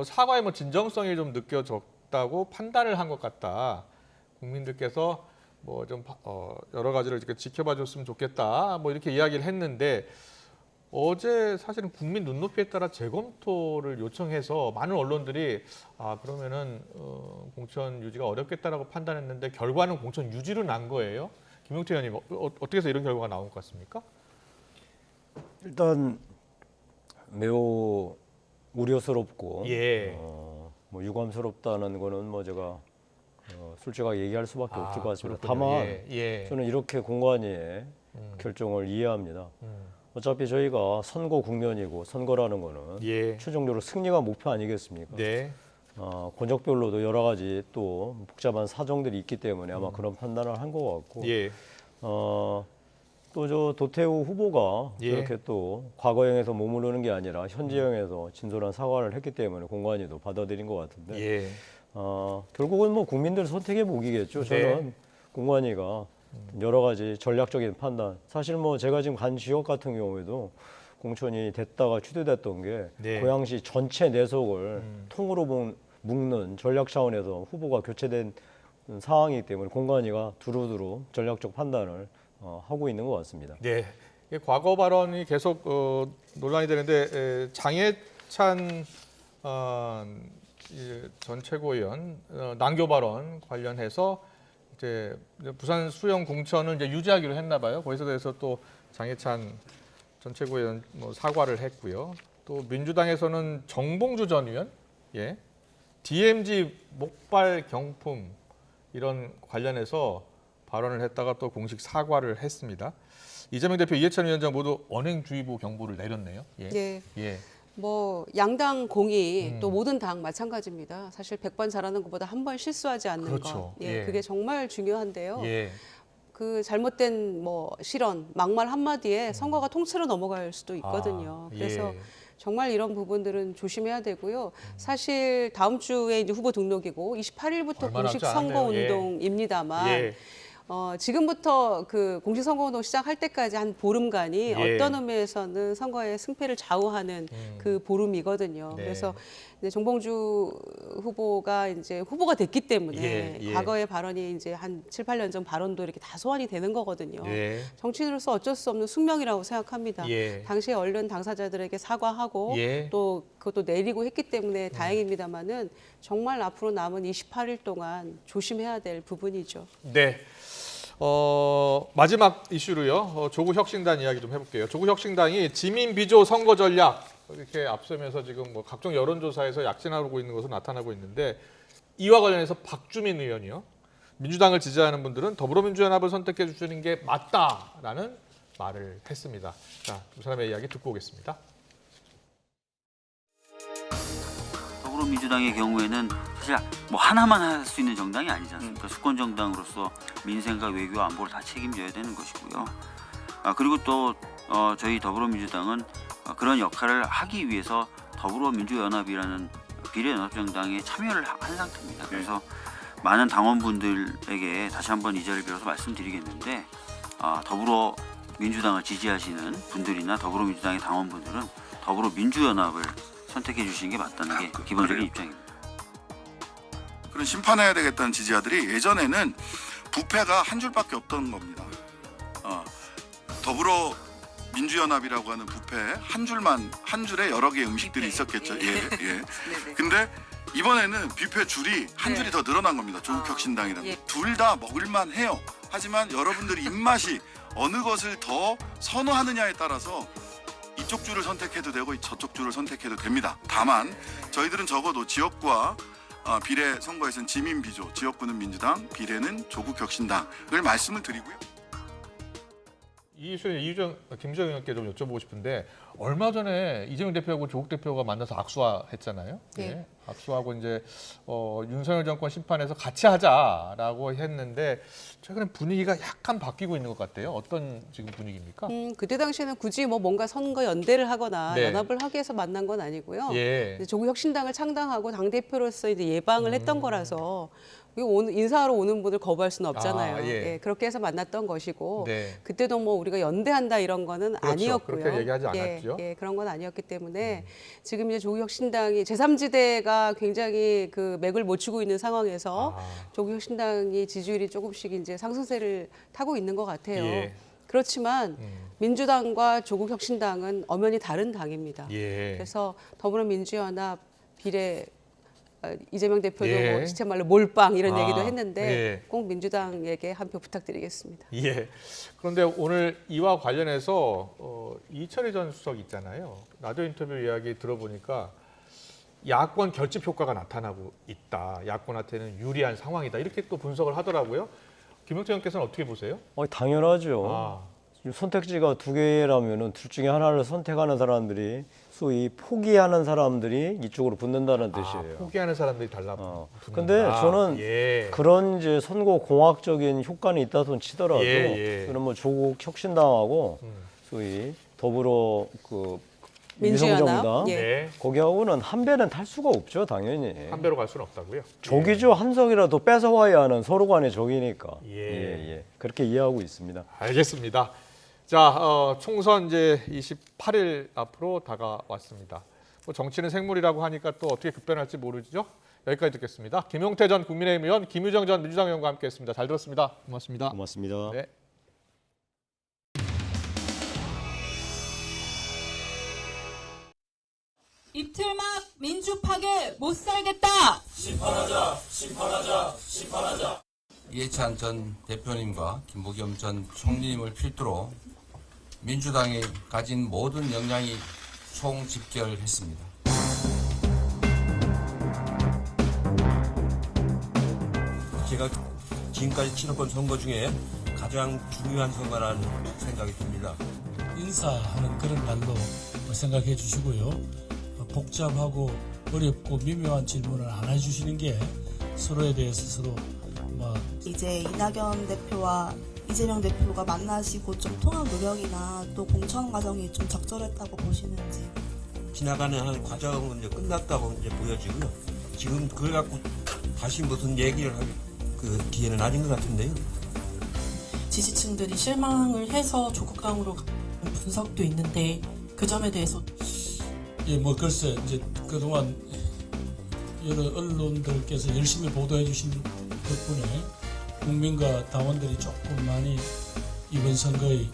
사과의 뭐 진정성이 좀 느껴졌다고 판단을 한 것 같다. 국민들께서 뭐 좀 여러 가지를 이렇게 지켜봐줬으면 좋겠다. 뭐 이렇게 이야기를 했는데 어제 사실은 국민 눈높이에 따라 재검토를 요청해서 많은 언론들이 그러면은 공천 유지가 어렵겠다라고 판단했는데 결과는 공천 유지로 난 거예요. 김용태 의원님 어떻게 해서 이런 결과가 나온 것 같습니까? 일단 매우 우려스럽고 뭐 유감스럽다는 거는 뭐 제가 솔직하게 얘기할 수밖에 없을 것 같습니다. 그렇군요. 다만 저는 이렇게 공관위의 결정을 이해합니다. 어차피 저희가 선거 국면이고 선거라는 거는 최종적으로 승리가 목표 아니겠습니까? 권역별로도 여러 가지 또 복잡한 사정들이 있기 때문에 아마 그런 판단을 한 것 같고 또 저 도태우 후보가 이렇게 또 과거형에서 머무르는 게 아니라 현재형에서 진솔한 사과를 했기 때문에 공관위도 받아들인 것 같은데 결국은 뭐 국민들 선택의 몫이겠죠. 저는 공관위가 여러 가지 전략적인 판단 사실 뭐 제가 지금 간 지역 같은 경우에도 공천이 됐다가 취소됐던 게 고양시 전체 내석을 통으로 묶는 전략 차원에서 후보가 교체된 상황이기 때문에 공관위가 두루두루 전략적 판단을 하고 있는 것 같습니다. 네, 과거 발언이 계속 논란이 되는데 장해찬 전 최고위원 난교 발언 관련해서 이제 부산 수영 공천을 이제 유지하기로 했나 봐요. 거기서 대해서 또 장해찬 전 최고위원 뭐 사과를 했고요. 또 민주당에서는 정봉주 전 의원, DMZ 목발 경품 이런 관련해서 발언을 했다가 또 공식 사과를 했습니다. 이재명 대표, 이해찬 위원장 모두 언행주의보 경보를 내렸네요. 뭐 양당 공이 또 모든 당 마찬가지입니다. 사실 100번 잘하는 것보다 한 번 실수하지 않는 것. 그게 정말 중요한데요. 그 잘못된 뭐 실언, 막말 한마디에 선거가 통째로 넘어갈 수도 있거든요. 그래서 정말 이런 부분들은 조심해야 되고요. 사실 다음 주에 이제 후보 등록이고 28일부터 공식 선거 운동입니다만 지금부터 그 공식 선거운동 시작할 때까지 한 보름간이 어떤 의미에서는 선거의 승패를 좌우하는 그 보름이거든요. 그래서 이제 정봉주 후보가 이제 후보가 됐기 때문에 과거의 발언이 이제 한 7, 8년 전 발언도 이렇게 다 소환이 되는 거거든요. 정치인으로서 어쩔 수 없는 숙명이라고 생각합니다. 당시에 얼른 당사자들에게 사과하고 또 그것도 내리고 했기 때문에 다행입니다만은 정말 앞으로 남은 28일 동안 조심해야 될 부분이죠. 네. 마지막 이슈로요. 조국혁신단 이야기 좀 해볼게요. 조국혁신당이 지민비조 선거 전략 이렇게 앞서면서 지금 뭐 각종 여론조사에서 약진하고 있는 것으로 나타나고 있는데 이와 관련해서 박주민 의원이요. 민주당을 지지하는 분들은 더불어민주연합을 선택해 주시는 게 맞다라는 말을 했습니다. 자, 두 사람의 이야기 듣고 오겠습니다. 더불어민주당의 경우에는 사실 뭐 하나만 할 수 있는 정당이 아니지 않습니까? 수권 정당으로서 민생과 외교 안보를 다 책임져야 되는 것이고요. 그리고 또 저희 더불어민주당은 그런 역할을 하기 위해서 더불어민주연합이라는 비례연합정당에 참여를 한 상태입니다. 그래서 많은 당원분들에게 다시 한번 이 자리를 빌어서 말씀드리겠는데 더불어민주당을 지지하시는 분들이나 더불어민주당의 당원분들은 더불어민주연합을 선택해 주시는 게 맞다는 게 기본적인 입장입니다. 그런 심판해야 되겠다는 지지자들이 예전에는 부패가 한 줄밖에 없던 겁니다. 더불어민주연합이라고 하는 부패 한 줄에 여러 개의 음식들이 있었겠죠. 근데 이번에는 뷔페 줄이 한 줄이 더 늘어난 겁니다. 조국혁신당이라는. 둘 다 먹을만 해요. 하지만 여러분들이 입맛이 어느 것을 더 선호하느냐에 따라서 이쪽 줄을 선택해도 되고 저쪽 줄을 선택해도 됩니다. 다만 저희들은 적어도 지역구와 비례 선거에서는 지민비조, 지역구는 민주당, 비례는 조국혁신당을 말씀을 드리고요. 이 이슈는 김주정 의원께 좀 여쭤보고 싶은데 얼마 전에 이재명 대표하고 조국 대표가 만나서 악수했잖아요. 네. 악수하고 이제 윤석열 정권 심판에서 같이 하자라고 했는데 최근에 분위기가 약간 바뀌고 있는 것 같아요. 어떤 지금 분위기입니까? 그때 당시에는 굳이 뭔가 선거 연대를 하거나 네. 연합을 하기 위해서 만난 건 아니고요. 예. 조국혁신당을 창당하고 당 대표로서 이제 예방을 했던 거라서 인사하러 오는 분을 거부할 수는 없잖아요. 예, 그렇게 해서 만났던 것이고 네. 그때도 뭐 우리가 연대한다 이런 거는 그렇죠. 아니었고요. 그렇게 얘기하지 않았죠. 그런 건 아니었기 때문에 지금 이제 조국혁신당이 제3지대가 굉장히 그 맥을 못 추고 있는 상황에서 조국혁신당이 지지율이 조금씩 이제 상승세를 타고 있는 것 같아요. 예. 그렇지만 민주당과 조국혁신당은 엄연히 다른 당입니다. 그래서 더불어민주연합 비례 이재명 대표도 뭐 시체 말로 몰빵 이런 얘기도 했는데 꼭 민주당에게 한 표 부탁드리겠습니다. 예. 그런데 오늘 이와 관련해서 이철희 전 수석 있잖아요. 라디오 인터뷰 이야기 들어보니까 야권 결집 효과가 나타나고 있다. 야권한테는 유리한 상황이다. 이렇게 또 분석을 하더라고요. 김영태 의원께서는 어떻게 보세요? 당연하죠. 선택지가 두 개라면은 둘 중에 하나를 선택하는 사람들이 소위 포기하는 사람들이 이쪽으로 붙는다는 뜻이에요. 포기하는 사람들이 달라. 근데 저는 그런 이제 선거 공학적인 효과는 있다손 치더라도 저는 뭐 조국 혁신당하고 소위 더불어 그 미성정당 거기하고는 한 배는 탈 수가 없죠, 당연히. 한 배로 갈 수는 없다고요? 적이죠. 한 석이라도 뺏어와야 하는 서로 간의 적이니까. 그렇게 이해하고 있습니다. 알겠습니다. 자, 총선 이제 28일 앞으로 다가왔습니다. 뭐 정치는 생물이라고 하니까 또 어떻게 급변할지 모르죠. 여기까지 듣겠습니다. 김용태 전 국민의힘 의원, 김유정 전 민주당 의원과 함께했습니다. 잘 들었습니다. 고맙습니다. 고맙습니다. 네. 이틀막 민주 파괴 못 살겠다. 심판하자, 심판하자, 심판하자. 이해찬 전 대표님과 김부겸 전 총리님을 필두로 민주당이 가진 모든 역량이 총집결했습니다. 제가 지금까지 치렀던 선거 중에 가장 중요한 선거라는 생각이 듭니다. 인사하는 그런 날로 생각해 주시고요. 복잡하고 어렵고 미묘한 질문을 안 해주시는 게 서로에 대해서 서로 이제 이낙연 대표와 이재명 대표가 만나시고 좀 통합 노력이나 또 공천 과정이 좀 적절했다고 보시는지. 지나가는 한 과정은 이제 끝났다고 이제 보여지고요. 지금 그걸 갖고 다시 무슨 얘기를 할 그 기회는 아닌 것 같은데요. 지지층들이 실망을 해서 조국당으로 분석도 있는데 그 점에 대해서. 뭐 글쎄 이제 그동안 여러 언론들께서 열심히 보도해 주신 덕분에 국민과 당원들이 조금 많이 이번 선거의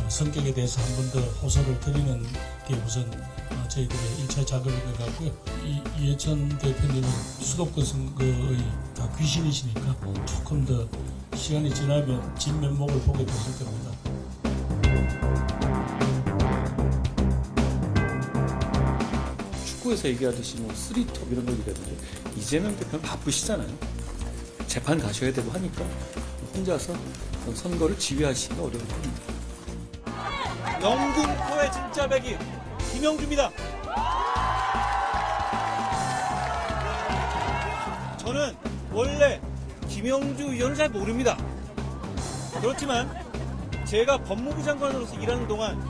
성격에 대해서 한 번 더 호소를 드리는 게 우선 저희들의 1차 작업인 것 같고요. 이해찬 대표님은 수도권 선거의 다 귀신이시니까 조금 더 시간이 지나면 진면목을 보게 되실 겁니다. 축구에서 얘기하듯이 뭐 3톱 이런 걸 얘기하던데 이재명 대표는 바쁘시잖아요. 재판 가셔야 되고 하니까 혼자서 선거를 지휘하시기가 어려울 겁니다. 영등포의 진짜 백이 김영주입니다. 저는 원래 김영주 의원을 잘 모릅니다. 그렇지만 제가 법무부 장관으로서 일하는 동안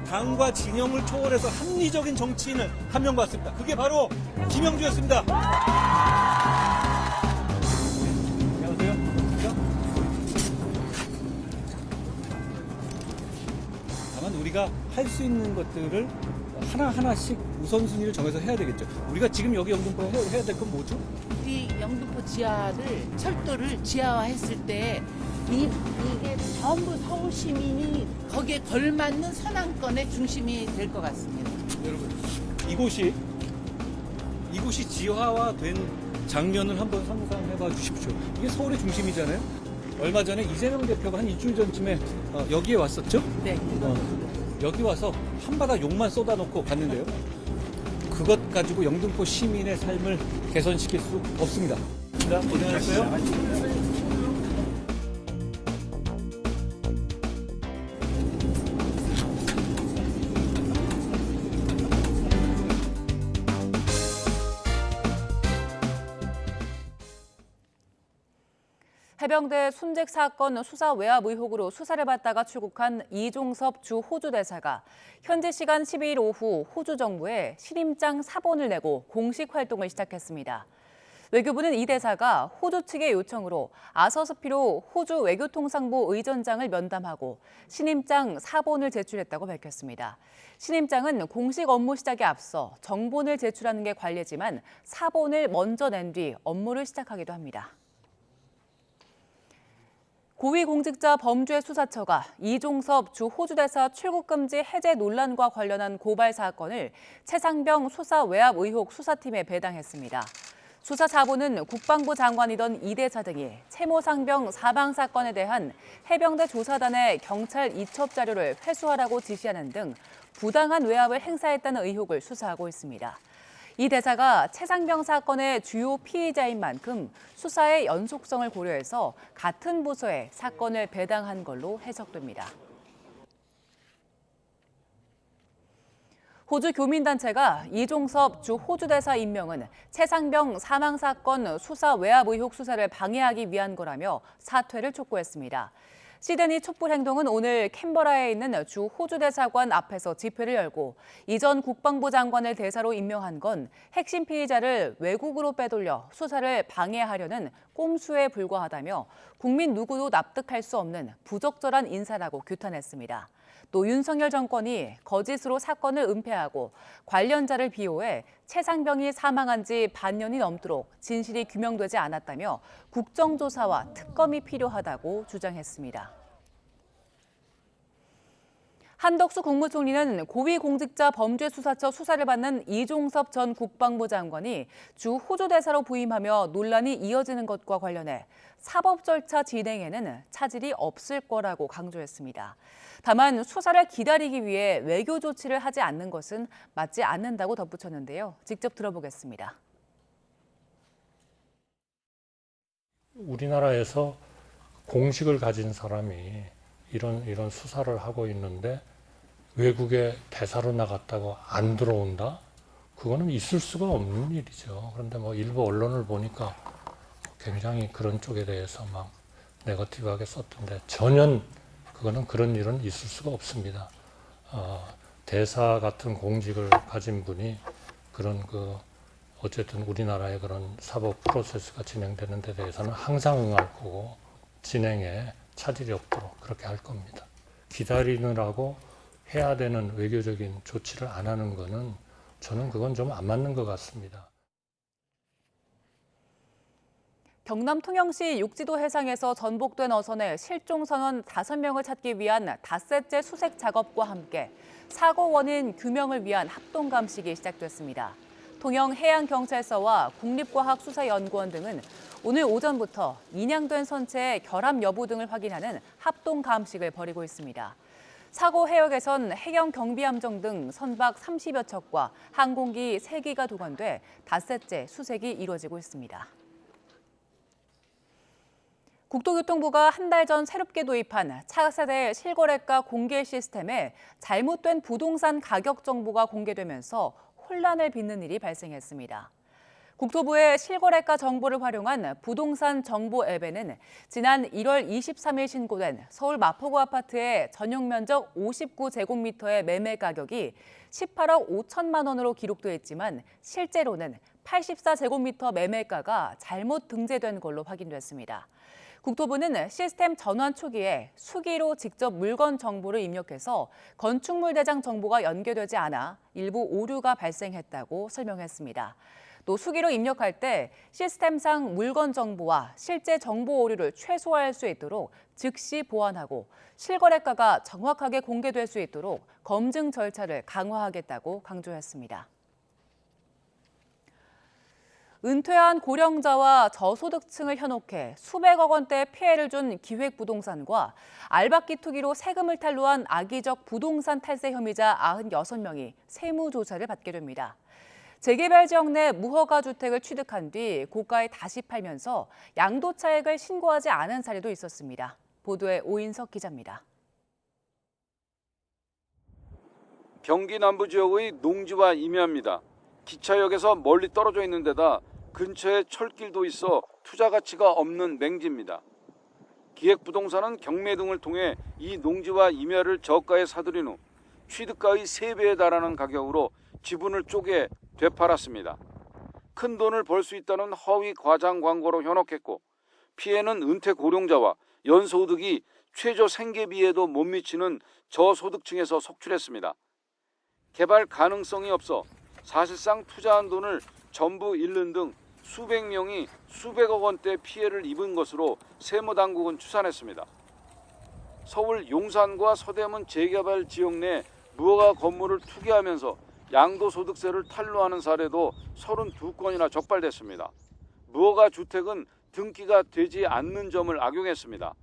당과 진영을 초월해서 합리적인 정치인을 한 명 봤습니다. 그게 바로 김영주였습니다. 다만 우리가 할 수 있는 것들을 하나하나씩 우선순위를 정해서 해야 되겠죠. 우리가 지금 여기 영등포에 해야 될 건 뭐죠? 우리 영등포 지하를 철도를 지하화했을 때 이게 전부 서울 시민이 거기에 걸맞는 선안건의 중심이 될 것 같습니다. 여러분, 이곳이 이곳이 지하화된 장면을 한번 상상해봐 주십시오. 이게 서울의 중심이잖아요. 얼마 전에 이재명 대표가 한 일주일 전쯤에 여기에 왔었죠? 네. 여기 와서 한바다 욕만 쏟아놓고 갔는데요. 그것 가지고 영등포 시민의 삶을 개선시킬 수 없습니다. 고생하셨어요. 해병대 순직 사건 수사 외압 의혹으로 수사를 받다가 출국한 이종섭 주 호주 대사가 현지 시간 12일 오후 호주 정부에 신임장 사본을 내고 공식 활동을 시작했습니다. 외교부는 이 대사가 호주 측의 요청으로 아서스피로 호주 외교통상부 의전장을 면담하고 신임장 사본을 제출했다고 밝혔습니다. 신임장은 공식 업무 시작에 앞서 정본을 제출하는 게 관례지만 사본을 먼저 낸 뒤 업무를 시작하기도 합니다. 고위공직자 범죄수사처가 이종섭 주 호주대사 출국금지 해제 논란과 관련한 고발 사건을 최상병 수사 외압 의혹 수사팀에 배당했습니다. 수사 자본은 국방부 장관이던 이 대사 등이 채모 상병 사망 사건에 대한 해병대 조사단의 경찰 이첩 자료를 회수하라고 지시하는 등 부당한 외압을 행사했다는 의혹을 수사하고 있습니다. 이 대사가 최상병 사건의 주요 피의자인 만큼 수사의 연속성을 고려해서 같은 부서에 사건을 배당한 걸로 해석됩니다. 호주 교민단체가 이종섭 주 호주 대사 임명은 최상병 사망 사건 수사 외압 의혹 수사를 방해하기 위한 거라며 사퇴를 촉구했습니다. 시드니 촛불 행동은 오늘 캔버라에 있는 주 호주 대사관 앞에서 집회를 열고 이전 국방부 장관을 대사로 임명한 건 핵심 피의자를 외국으로 빼돌려 수사를 방해하려는 꼼수에 불과하다며 국민 누구도 납득할 수 없는 부적절한 인사라고 규탄했습니다. 또 윤석열 정권이 거짓으로 사건을 은폐하고 관련자를 비호해 최상병이 사망한 지 반년이 넘도록 진실이 규명되지 않았다며 국정조사와 특검이 필요하다고 주장했습니다. 한덕수 국무총리는 고위공직자 범죄수사처 수사를 받는 이종섭 전 국방부 장관이 주 호주 대사로 부임하며 논란이 이어지는 것과 관련해 사법 절차 진행에는 차질이 없을 거라고 강조했습니다. 다만 수사를 기다리기 위해 외교 조치를 하지 않는 것은 맞지 않는다고 덧붙였는데요. 직접 들어보겠습니다. 우리나라에서 공식을 가진 사람이 이런 수사를 하고 있는데 외국에 대사로 나갔다고 안 들어온다? 그거는 있을 수가 없는 일이죠. 그런데 뭐 일부 언론을 보니까 굉장히 그런 쪽에 대해서 막 네거티브하게 썼던데 전혀 그거는 그런 일은 있을 수가 없습니다. 대사 같은 공직을 가진 분이 그런 어쨌든 우리나라의 그런 사법 프로세스가 진행되는 데 대해서는 항상 응할 거고 진행에 차질이 없도록 그렇게 할 겁니다. 기다리느라고 해야 되는 외교적인 조치를 안 하는 거는 저는 그건 좀 안 맞는 것 같습니다. 경남 통영시 육지도 해상에서 전복된 어선의 실종 선원 5명을 찾기 위한 닷새째 수색 작업과 함께 사고 원인 규명을 위한 합동 감식이 시작됐습니다. 통영해양경찰서와 국립과학수사연구원 등은 오늘 오전부터 인양된 선체의 결함 여부 등을 확인하는 합동 감식을 벌이고 있습니다. 사고 해역에선 해경 경비함정 등 선박 30여 척과 항공기 3기가 도관돼 닷새째 수색이 이루어지고 있습니다. 국토교통부가 한 달 전 새롭게 도입한 차세대 실거래가 공개 시스템에 잘못된 부동산 가격 정보가 공개되면서 혼란을 빚는 일이 발생했습니다. 국토부의 실거래가 정보를 활용한 부동산 정보 앱에는 지난 1월 23일 신고된 서울 마포구 아파트의 전용 면적 59제곱미터의 매매 가격이 18억 5천만 원으로 기록돼 있지만 실제로는 84제곱미터 매매가가 잘못 등재된 걸로 확인됐습니다. 국토부는 시스템 전환 초기에 수기로 직접 물건 정보를 입력해서 건축물 대장 정보가 연계되지 않아 일부 오류가 발생했다고 설명했습니다. 또 수기로 입력할 때 시스템상 물건 정보와 실제 정보 오류를 최소화할 수 있도록 즉시 보완하고 실거래가가 정확하게 공개될 수 있도록 검증 절차를 강화하겠다고 강조했습니다. 은퇴한 고령자와 저소득층을 현혹해 수백억 원대 피해를 준 기획부동산과 알박기 투기로 세금을 탈루한 악의적 부동산 탈세 혐의자 96명이 세무조사를 받게 됩니다. 재개발 지역 내 무허가 주택을 취득한 뒤 고가에 다시 팔면서 양도차익을 신고하지 않은 사례도 있었습니다. 보도에 오인석 기자입니다. 경기 남부 지역의 농지와 임야입니다. 기차역에서 멀리 떨어져 있는 데다 근처에 철길도 있어 투자 가치가 없는 맹지입니다. 기획부동산은 경매 등을 통해 이 농지와 임야를 저가에 사들인 후 취득가의 3배에 달하는 가격으로 지분을 쪼개 되팔았습니다. 큰 돈을 벌 수 있다는 허위 과장 광고로 현혹했고 피해는 은퇴 고령자와 연소득이 최저 생계비에도 못 미치는 저소득층에서 속출했습니다. 개발 가능성이 없어 사실상 투자한 돈을 전부 잃는 등 수백 명이 수백억 원대 피해를 입은 것으로 세무당국은 추산했습니다. 서울 용산과 서대문 재개발 지역 내 무허가 건물을 투기하면서 양도소득세를 탈루하는 사례도 32건이나 적발됐습니다. 무허가 주택은 등기가 되지 않는 점을 악용했습니다.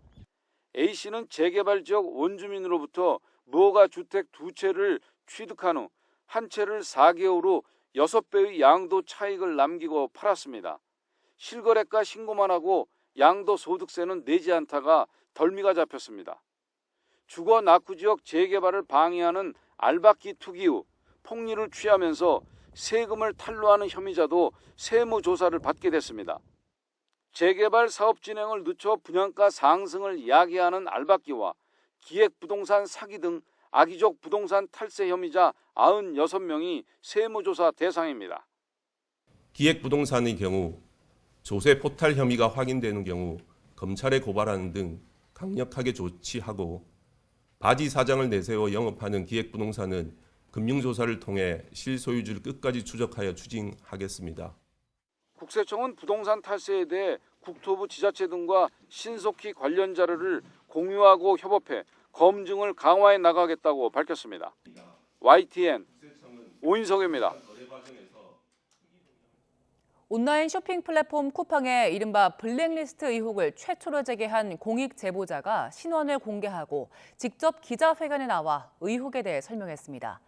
A씨는 재개발 지역 원주민으로부터 무허가 주택 2채를 취득한 후 한 채를 4개월 후 6배의 양도 차익을 남기고 팔았습니다. 실거래가 신고만 하고 양도소득세는 내지 않다가 덜미가 잡혔습니다. 주거 낙후 지역 재개발을 방해하는 알박기 투기 후 폭리를 취하면서 세금을 탈루하는 혐의자도 세무조사를 받게 됐습니다. 재개발 사업 진행을 늦춰 분양가 상승을 야기하는 알박기와 기획부동산 사기 등 악의적 부동산 탈세 혐의자 96명이 세무조사 대상입니다. 기획부동산의 경우 조세 포탈 혐의가 확인되는 경우 검찰에 고발하는 등 강력하게 조치하고 바지 사장을 내세워 영업하는 기획부동산은 금융조사를 통해 실소유주를 끝까지 추적하여 추징하겠습니다. 국세청은 부동산 탈세에 대해 국토부 지자체 등과 신속히 관련 자료를 공유하고 협업해 검증을 강화해 나가겠다고 밝혔습니다. YTN 오인석입니다. 온라인 쇼핑 플랫폼 쿠팡의 이른바 블랙리스트 의혹을 최초로 제기한 공익 제보자가 신원을 공개하고 직접 기자회견에 나와 의혹에 대해 설명했습니다.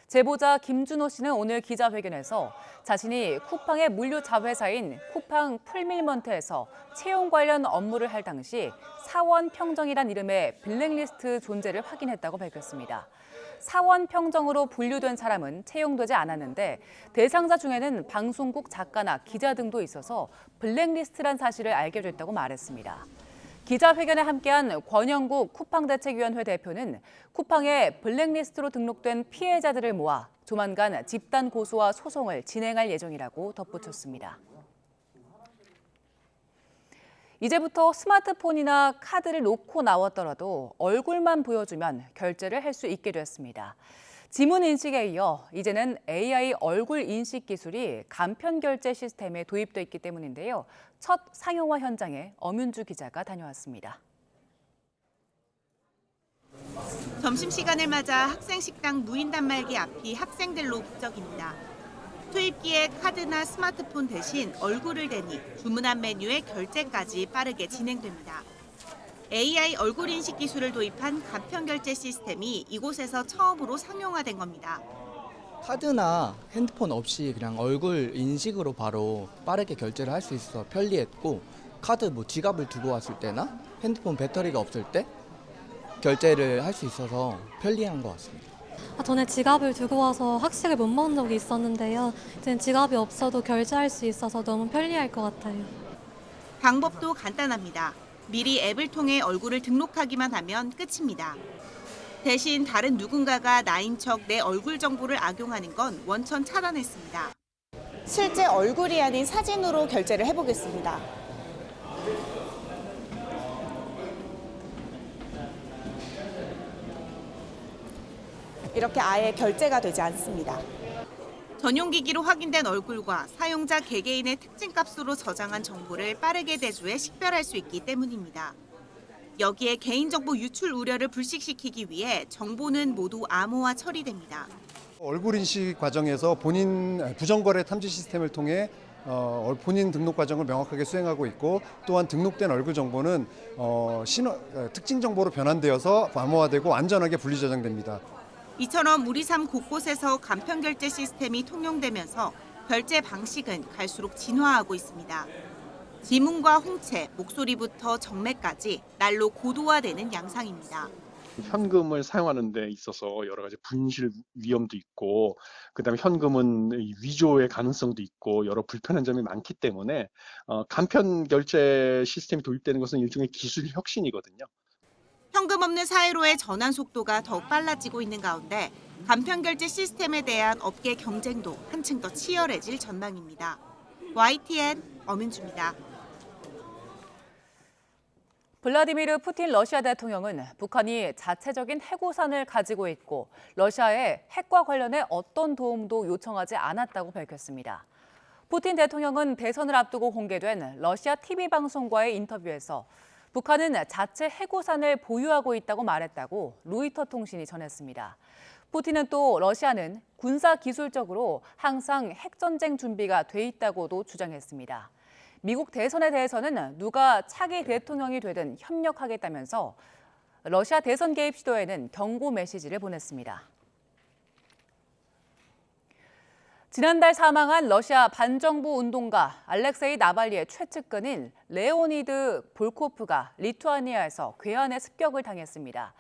제보자 김준호 씨는 오늘 기자회견에서 자신이 쿠팡의 물류 자회사인 쿠팡 풀밀먼트에서 채용 관련 업무를 할 당시 사원평정이란 이름의 블랙리스트 존재를 확인했다고 밝혔습니다. 사원평정으로 분류된 사람은 채용되지 않았는데 대상자 중에는 방송국 작가나 기자 등도 있어서 블랙리스트란 사실을 알게 됐다고 말했습니다. 기자회견에 함께한 권영국 쿠팡대책위원회 대표는 쿠팡의 블랙리스트로 등록된 피해자들을 모아 조만간 집단 고소와 소송을 진행할 예정이라고 덧붙였습니다. 이제부터 스마트폰이나 카드를 놓고 나왔더라도 얼굴만 보여주면 결제를 할 수 있게 됐습니다. 지문 인식에 이어 이제는 AI 얼굴 인식 기술이 간편 결제 시스템에 도입돼 있기 때문인데요. 첫 상용화 현장에 엄윤주 기자가 다녀왔습니다. 점심시간을 맞아 학생 식당 무인 단말기 앞이 학생들로 북적입니다. 투입기에 카드나 스마트폰 대신 얼굴을 대니 주문한 메뉴의 결제까지 빠르게 진행됩니다. AI 얼굴 인식 기술을 도입한 간편 결제 시스템이 이곳에서 처음으로 상용화된 겁니다. 카드나 핸드폰 없이 그냥 얼굴 인식으로 바로 빠르게 결제를 할 수 있어서 편리했고 카드 지갑을 두고 왔을 때나 핸드폰 배터리가 없을 때 결제를 할 수 있어서 편리한 것 같습니다. 전에 지갑을 두고 와서 학식을 못 먹은 적이 있었는데요. 이제 지갑이 없어도 결제할 수 있어서 너무 편리할 것 같아요. 방법도 간단합니다. 미리 앱을 통해 얼굴을 등록하기만 하면 끝입니다. 대신 다른 누군가가 나인 척 내 얼굴 정보를 악용하는 건 원천 차단했습니다. 실제 얼굴이 아닌 사진으로 결제를 해보겠습니다. 이렇게 아예 결제가 되지 않습니다. 전용기기로 확인된 얼굴과 사용자 개개인의 특징값으로 저장한 정보를 빠르게 대조해 식별할 수 있기 때문입니다. 여기에 개인정보 유출 우려를 불식시키기 위해 정보는 모두 암호화 처리됩니다. 얼굴 인식 과정에서 본인 부정거래 탐지 시스템을 통해 본인 등록 과정을 명확하게 수행하고 있고 또한 등록된 얼굴 정보는 특징 정보로 변환되어서 암호화되고 안전하게 분리 저장됩니다. 이처럼 우리 삶 곳곳에서 간편 결제 시스템이 통용되면서 결제 방식은 갈수록 진화하고 있습니다. 지문과 홍채, 목소리부터 정맥까지 날로 고도화되는 양상입니다. 현금을 사용하는 데 있어서 여러 가지 분실 위험도 있고 그다음에 현금은 위조의 가능성도 있고 여러 불편한 점이 많기 때문에 간편 결제 시스템이 도입되는 것은 일종의 기술 혁신이거든요. 현금 없는 사회로의 전환 속도가 더욱 빨라지고 있는 가운데 간편 결제 시스템에 대한 업계 경쟁도 한층 더 치열해질 전망입니다. YTN 엄은주입니다. 블라디미르 푸틴 러시아 대통령은 북한이 자체적인 핵우산을 가지고 있고 러시아에 핵과 관련해 어떤 도움도 요청하지 않았다고 밝혔습니다. 푸틴 대통령은 대선을 앞두고 공개된 러시아 TV 방송과의 인터뷰에서 북한은 자체 핵우산을 보유하고 있다고 말했다고 로이터 통신이 전했습니다. 푸틴은 또 러시아는 군사기술적으로 항상 핵전쟁 준비가 돼 있다고도 주장했습니다. 미국 대선에 대해서는 누가 차기 대통령이 되든 협력하겠다면서 러시아 대선 개입 시도에는 경고 메시지를 보냈습니다. 지난달 사망한 러시아 반정부 운동가 알렉세이 나발리의 최측근인 레오니드 볼코프가 리투아니아에서 괴한의 습격을 당했습니다.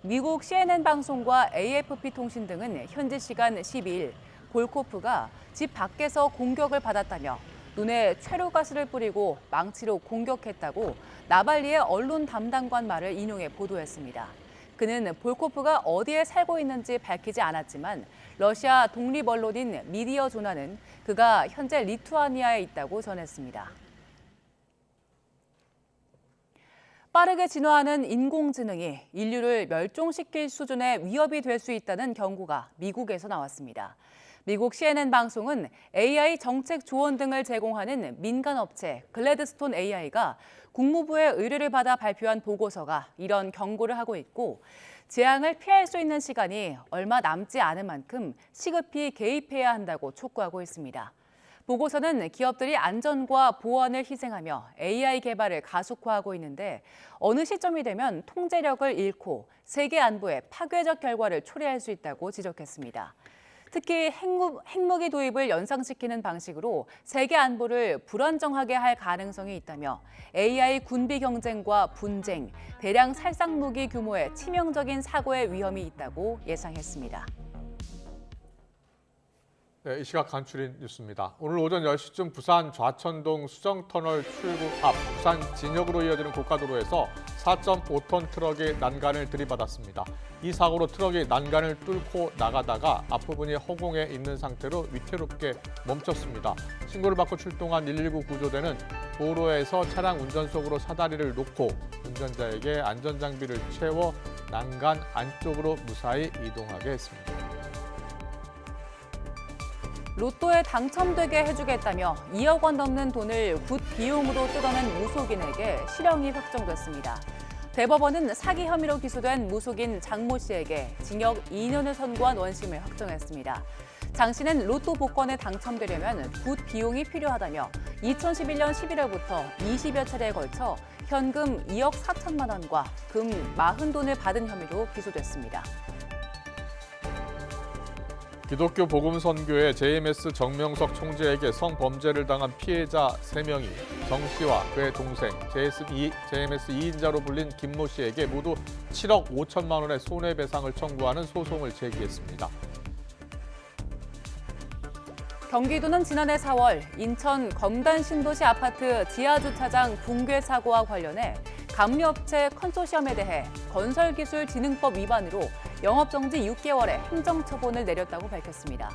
미국 CNN 방송과 AFP 통신 등은 현지 시간 12일 볼코프가 집 밖에서 공격을 받았다며 눈에 최루가스를 뿌리고 망치로 공격했다고 나발리의 언론 담당관 말을 인용해 보도했습니다. 그는 볼코프가 어디에 살고 있는지 밝히지 않았지만 러시아 독립 언론인 미디어 조나는 그가 현재 리투아니아에 있다고 전했습니다. 빠르게 진화하는 인공지능이 인류를 멸종시킬 수준의 위협이 될 수 있다는 경고가 미국에서 나왔습니다. 미국 CNN 방송은 AI 정책 조언 등을 제공하는 민간 업체 글래드스톤 AI가 국무부의 의뢰를 받아 발표한 보고서가 이런 경고를 하고 있고 재앙을 피할 수 있는 시간이 얼마 남지 않은 만큼 시급히 개입해야 한다고 촉구하고 있습니다. 보고서는 기업들이 안전과 보안을 희생하며 AI 개발을 가속화하고 있는데 어느 시점이 되면 통제력을 잃고 세계 안보에 파괴적 결과를 초래할 수 있다고 지적했습니다. 특히 핵무기 도입을 연상시키는 방식으로 세계 안보를 불안정하게 할 가능성이 있다며 AI 군비 경쟁과 분쟁, 대량 살상 무기 규모의 치명적인 사고의 위험이 있다고 예상했습니다. 네, 이 시각 간추린 뉴스입니다. 오늘 오전 10시쯤 부산 좌천동 수정터널 출구 앞 부산 진역으로 이어지는 고가도로에서 4.5톤 트럭이 난간을 들이받았습니다. 이 사고로 트럭이 난간을 뚫고 나가다가 앞부분이 허공에 있는 상태로 위태롭게 멈췄습니다. 신고를 받고 출동한 119 구조대는 도로에서 차량 운전석으로 사다리를 놓고 운전자에게 안전장비를 채워 난간 안쪽으로 무사히 이동하게 했습니다. 로또에 당첨되게 해주겠다며 2억 원 넘는 돈을 굿 비용으로 뜯어낸 무속인에게 실형이 확정됐습니다. 대법원은 사기 혐의로 기소된 무속인 장 모 씨에게 징역 2년을 선고한 원심을 확정했습니다. 장 씨는 로또 복권에 당첨되려면 굿 비용이 필요하다며 2011년 11월부터 20여 차례에 걸쳐 현금 2억 4천만 원과 금 40돈을 받은 혐의로 기소됐습니다. 기독교 복음선교회 JMS 정명석 총재에게 성범죄를 당한 피해자 3명이 정 씨와 그의 동생 JMS 2인자로 불린 김 모 씨에게 모두 7억 5천만 원의 손해배상을 청구하는 소송을 제기했습니다. 경기도는 지난해 4월 인천 검단 신도시 아파트 지하주차장 붕괴 사고와 관련해 감리업체 컨소시엄에 대해 건설기술진흥법 위반으로 영업정지 6개월의 행정처분을 내렸다고 밝혔습니다.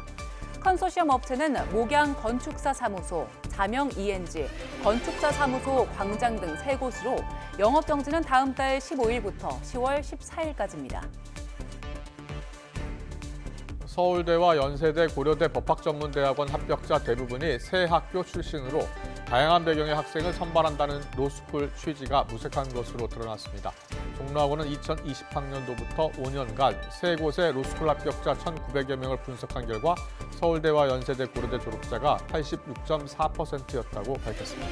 컨소시엄 업체는 목양 건축사 사무소, 자명 ENG, 건축사 사무소 광장 등 3곳으로 영업정지는 다음 달 15일부터 10월 14일까지입니다. 서울대와 연세대, 고려대 법학전문대학원 합격자 대부분이 새 학교 출신으로 다양한 배경의 학생을 선발한다는 로스쿨 취지가 무색한 것으로 드러났습니다. 종로학원은 2020학년도부터 5년간 세 곳의 로스쿨 합격자 1,900여 명을 분석한 결과 서울대와 연세대, 고려대 졸업자가 86.4%였다고 밝혔습니다.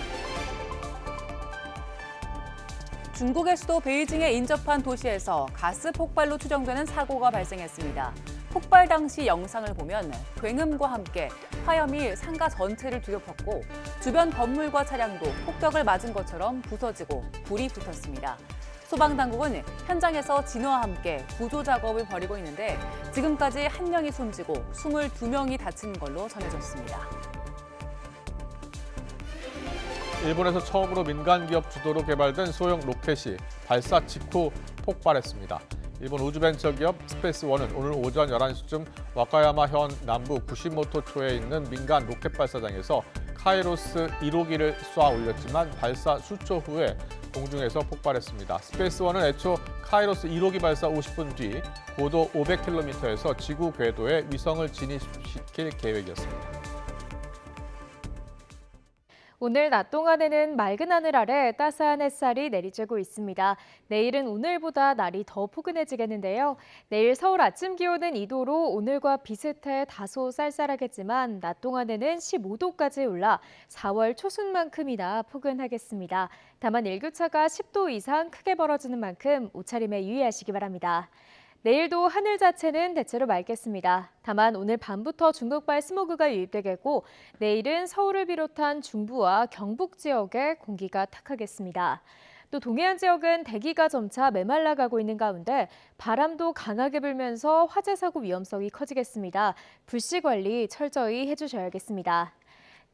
중국의 수도 베이징에 인접한 도시에서 가스 폭발로 추정되는 사고가 발생했습니다. 폭발 당시 영상을 보면 굉음과 함께 화염이 상가 전체를 뒤덮었고 주변 건물과 차량도 폭격을 맞은 것처럼 부서지고 불이 붙었습니다. 소방당국은 현장에서 진화와 함께 구조 작업을 벌이고 있는데 지금까지 1명이 숨지고 22명이 다친 걸로 전해졌습니다. 일본에서 처음으로 민간 기업 주도로 개발된 소형 로켓이 발사 직후 폭발했습니다. 일본 우주벤처 기업 스페이스원은 오늘 오전 11시쯤 와카야마현 남부 구시모토초에 있는 민간 로켓 발사장에서 카이로스 1호기를 쏘아 올렸지만 발사 수초 후에 공중에서 폭발했습니다. 스페이스원은 애초 카이로스 1호기 발사 50분 뒤 고도 500km에서 지구 궤도에 위성을 진입시킬 계획이었습니다. 오늘 낮 동안에는 맑은 하늘 아래 따스한 햇살이 내리쬐고 있습니다. 내일은 오늘보다 날이 더 포근해지겠는데요. 내일 서울 아침 기온은 2도로 오늘과 비슷해 다소 쌀쌀하겠지만 낮 동안에는 15도까지 올라 4월 초순만큼이나 포근하겠습니다. 다만 일교차가 10도 이상 크게 벌어지는 만큼 옷차림에 유의하시기 바랍니다. 내일도 하늘 자체는 대체로 맑겠습니다. 다만 오늘 밤부터 중국발 스모그가 유입되겠고 내일은 서울을 비롯한 중부와 경북 지역에 공기가 탁하겠습니다. 또 동해안 지역은 대기가 점차 메말라가고 있는 가운데 바람도 강하게 불면서 화재 사고 위험성이 커지겠습니다. 불씨 관리 철저히 해주셔야겠습니다.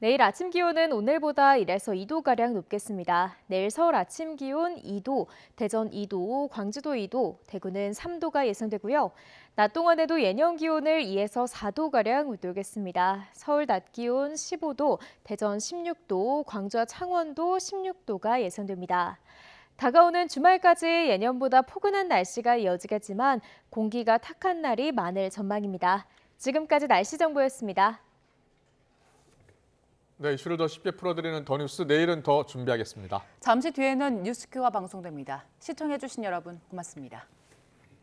내일 아침 기온은 오늘보다 1에서 2도가량 높겠습니다. 내일 서울 아침 기온 2도, 대전 2도, 광주도 2도, 대구는 3도가 예상되고요. 낮 동안에도 예년 기온을 2에서 4도가량 웃돌겠습니다. 서울 낮 기온 15도, 대전 16도, 광주와 창원도 16도가 예상됩니다. 다가오는 주말까지 예년보다 포근한 날씨가 이어지겠지만 공기가 탁한 날이 많을 전망입니다. 지금까지 날씨 정보였습니다. 네, 이슈를 더 쉽게 풀어드리는 더 뉴스 내일은 더 준비하겠습니다. 잠시 뒤에는 뉴스큐가 방송됩니다. 시청해주신 여러분 고맙습니다.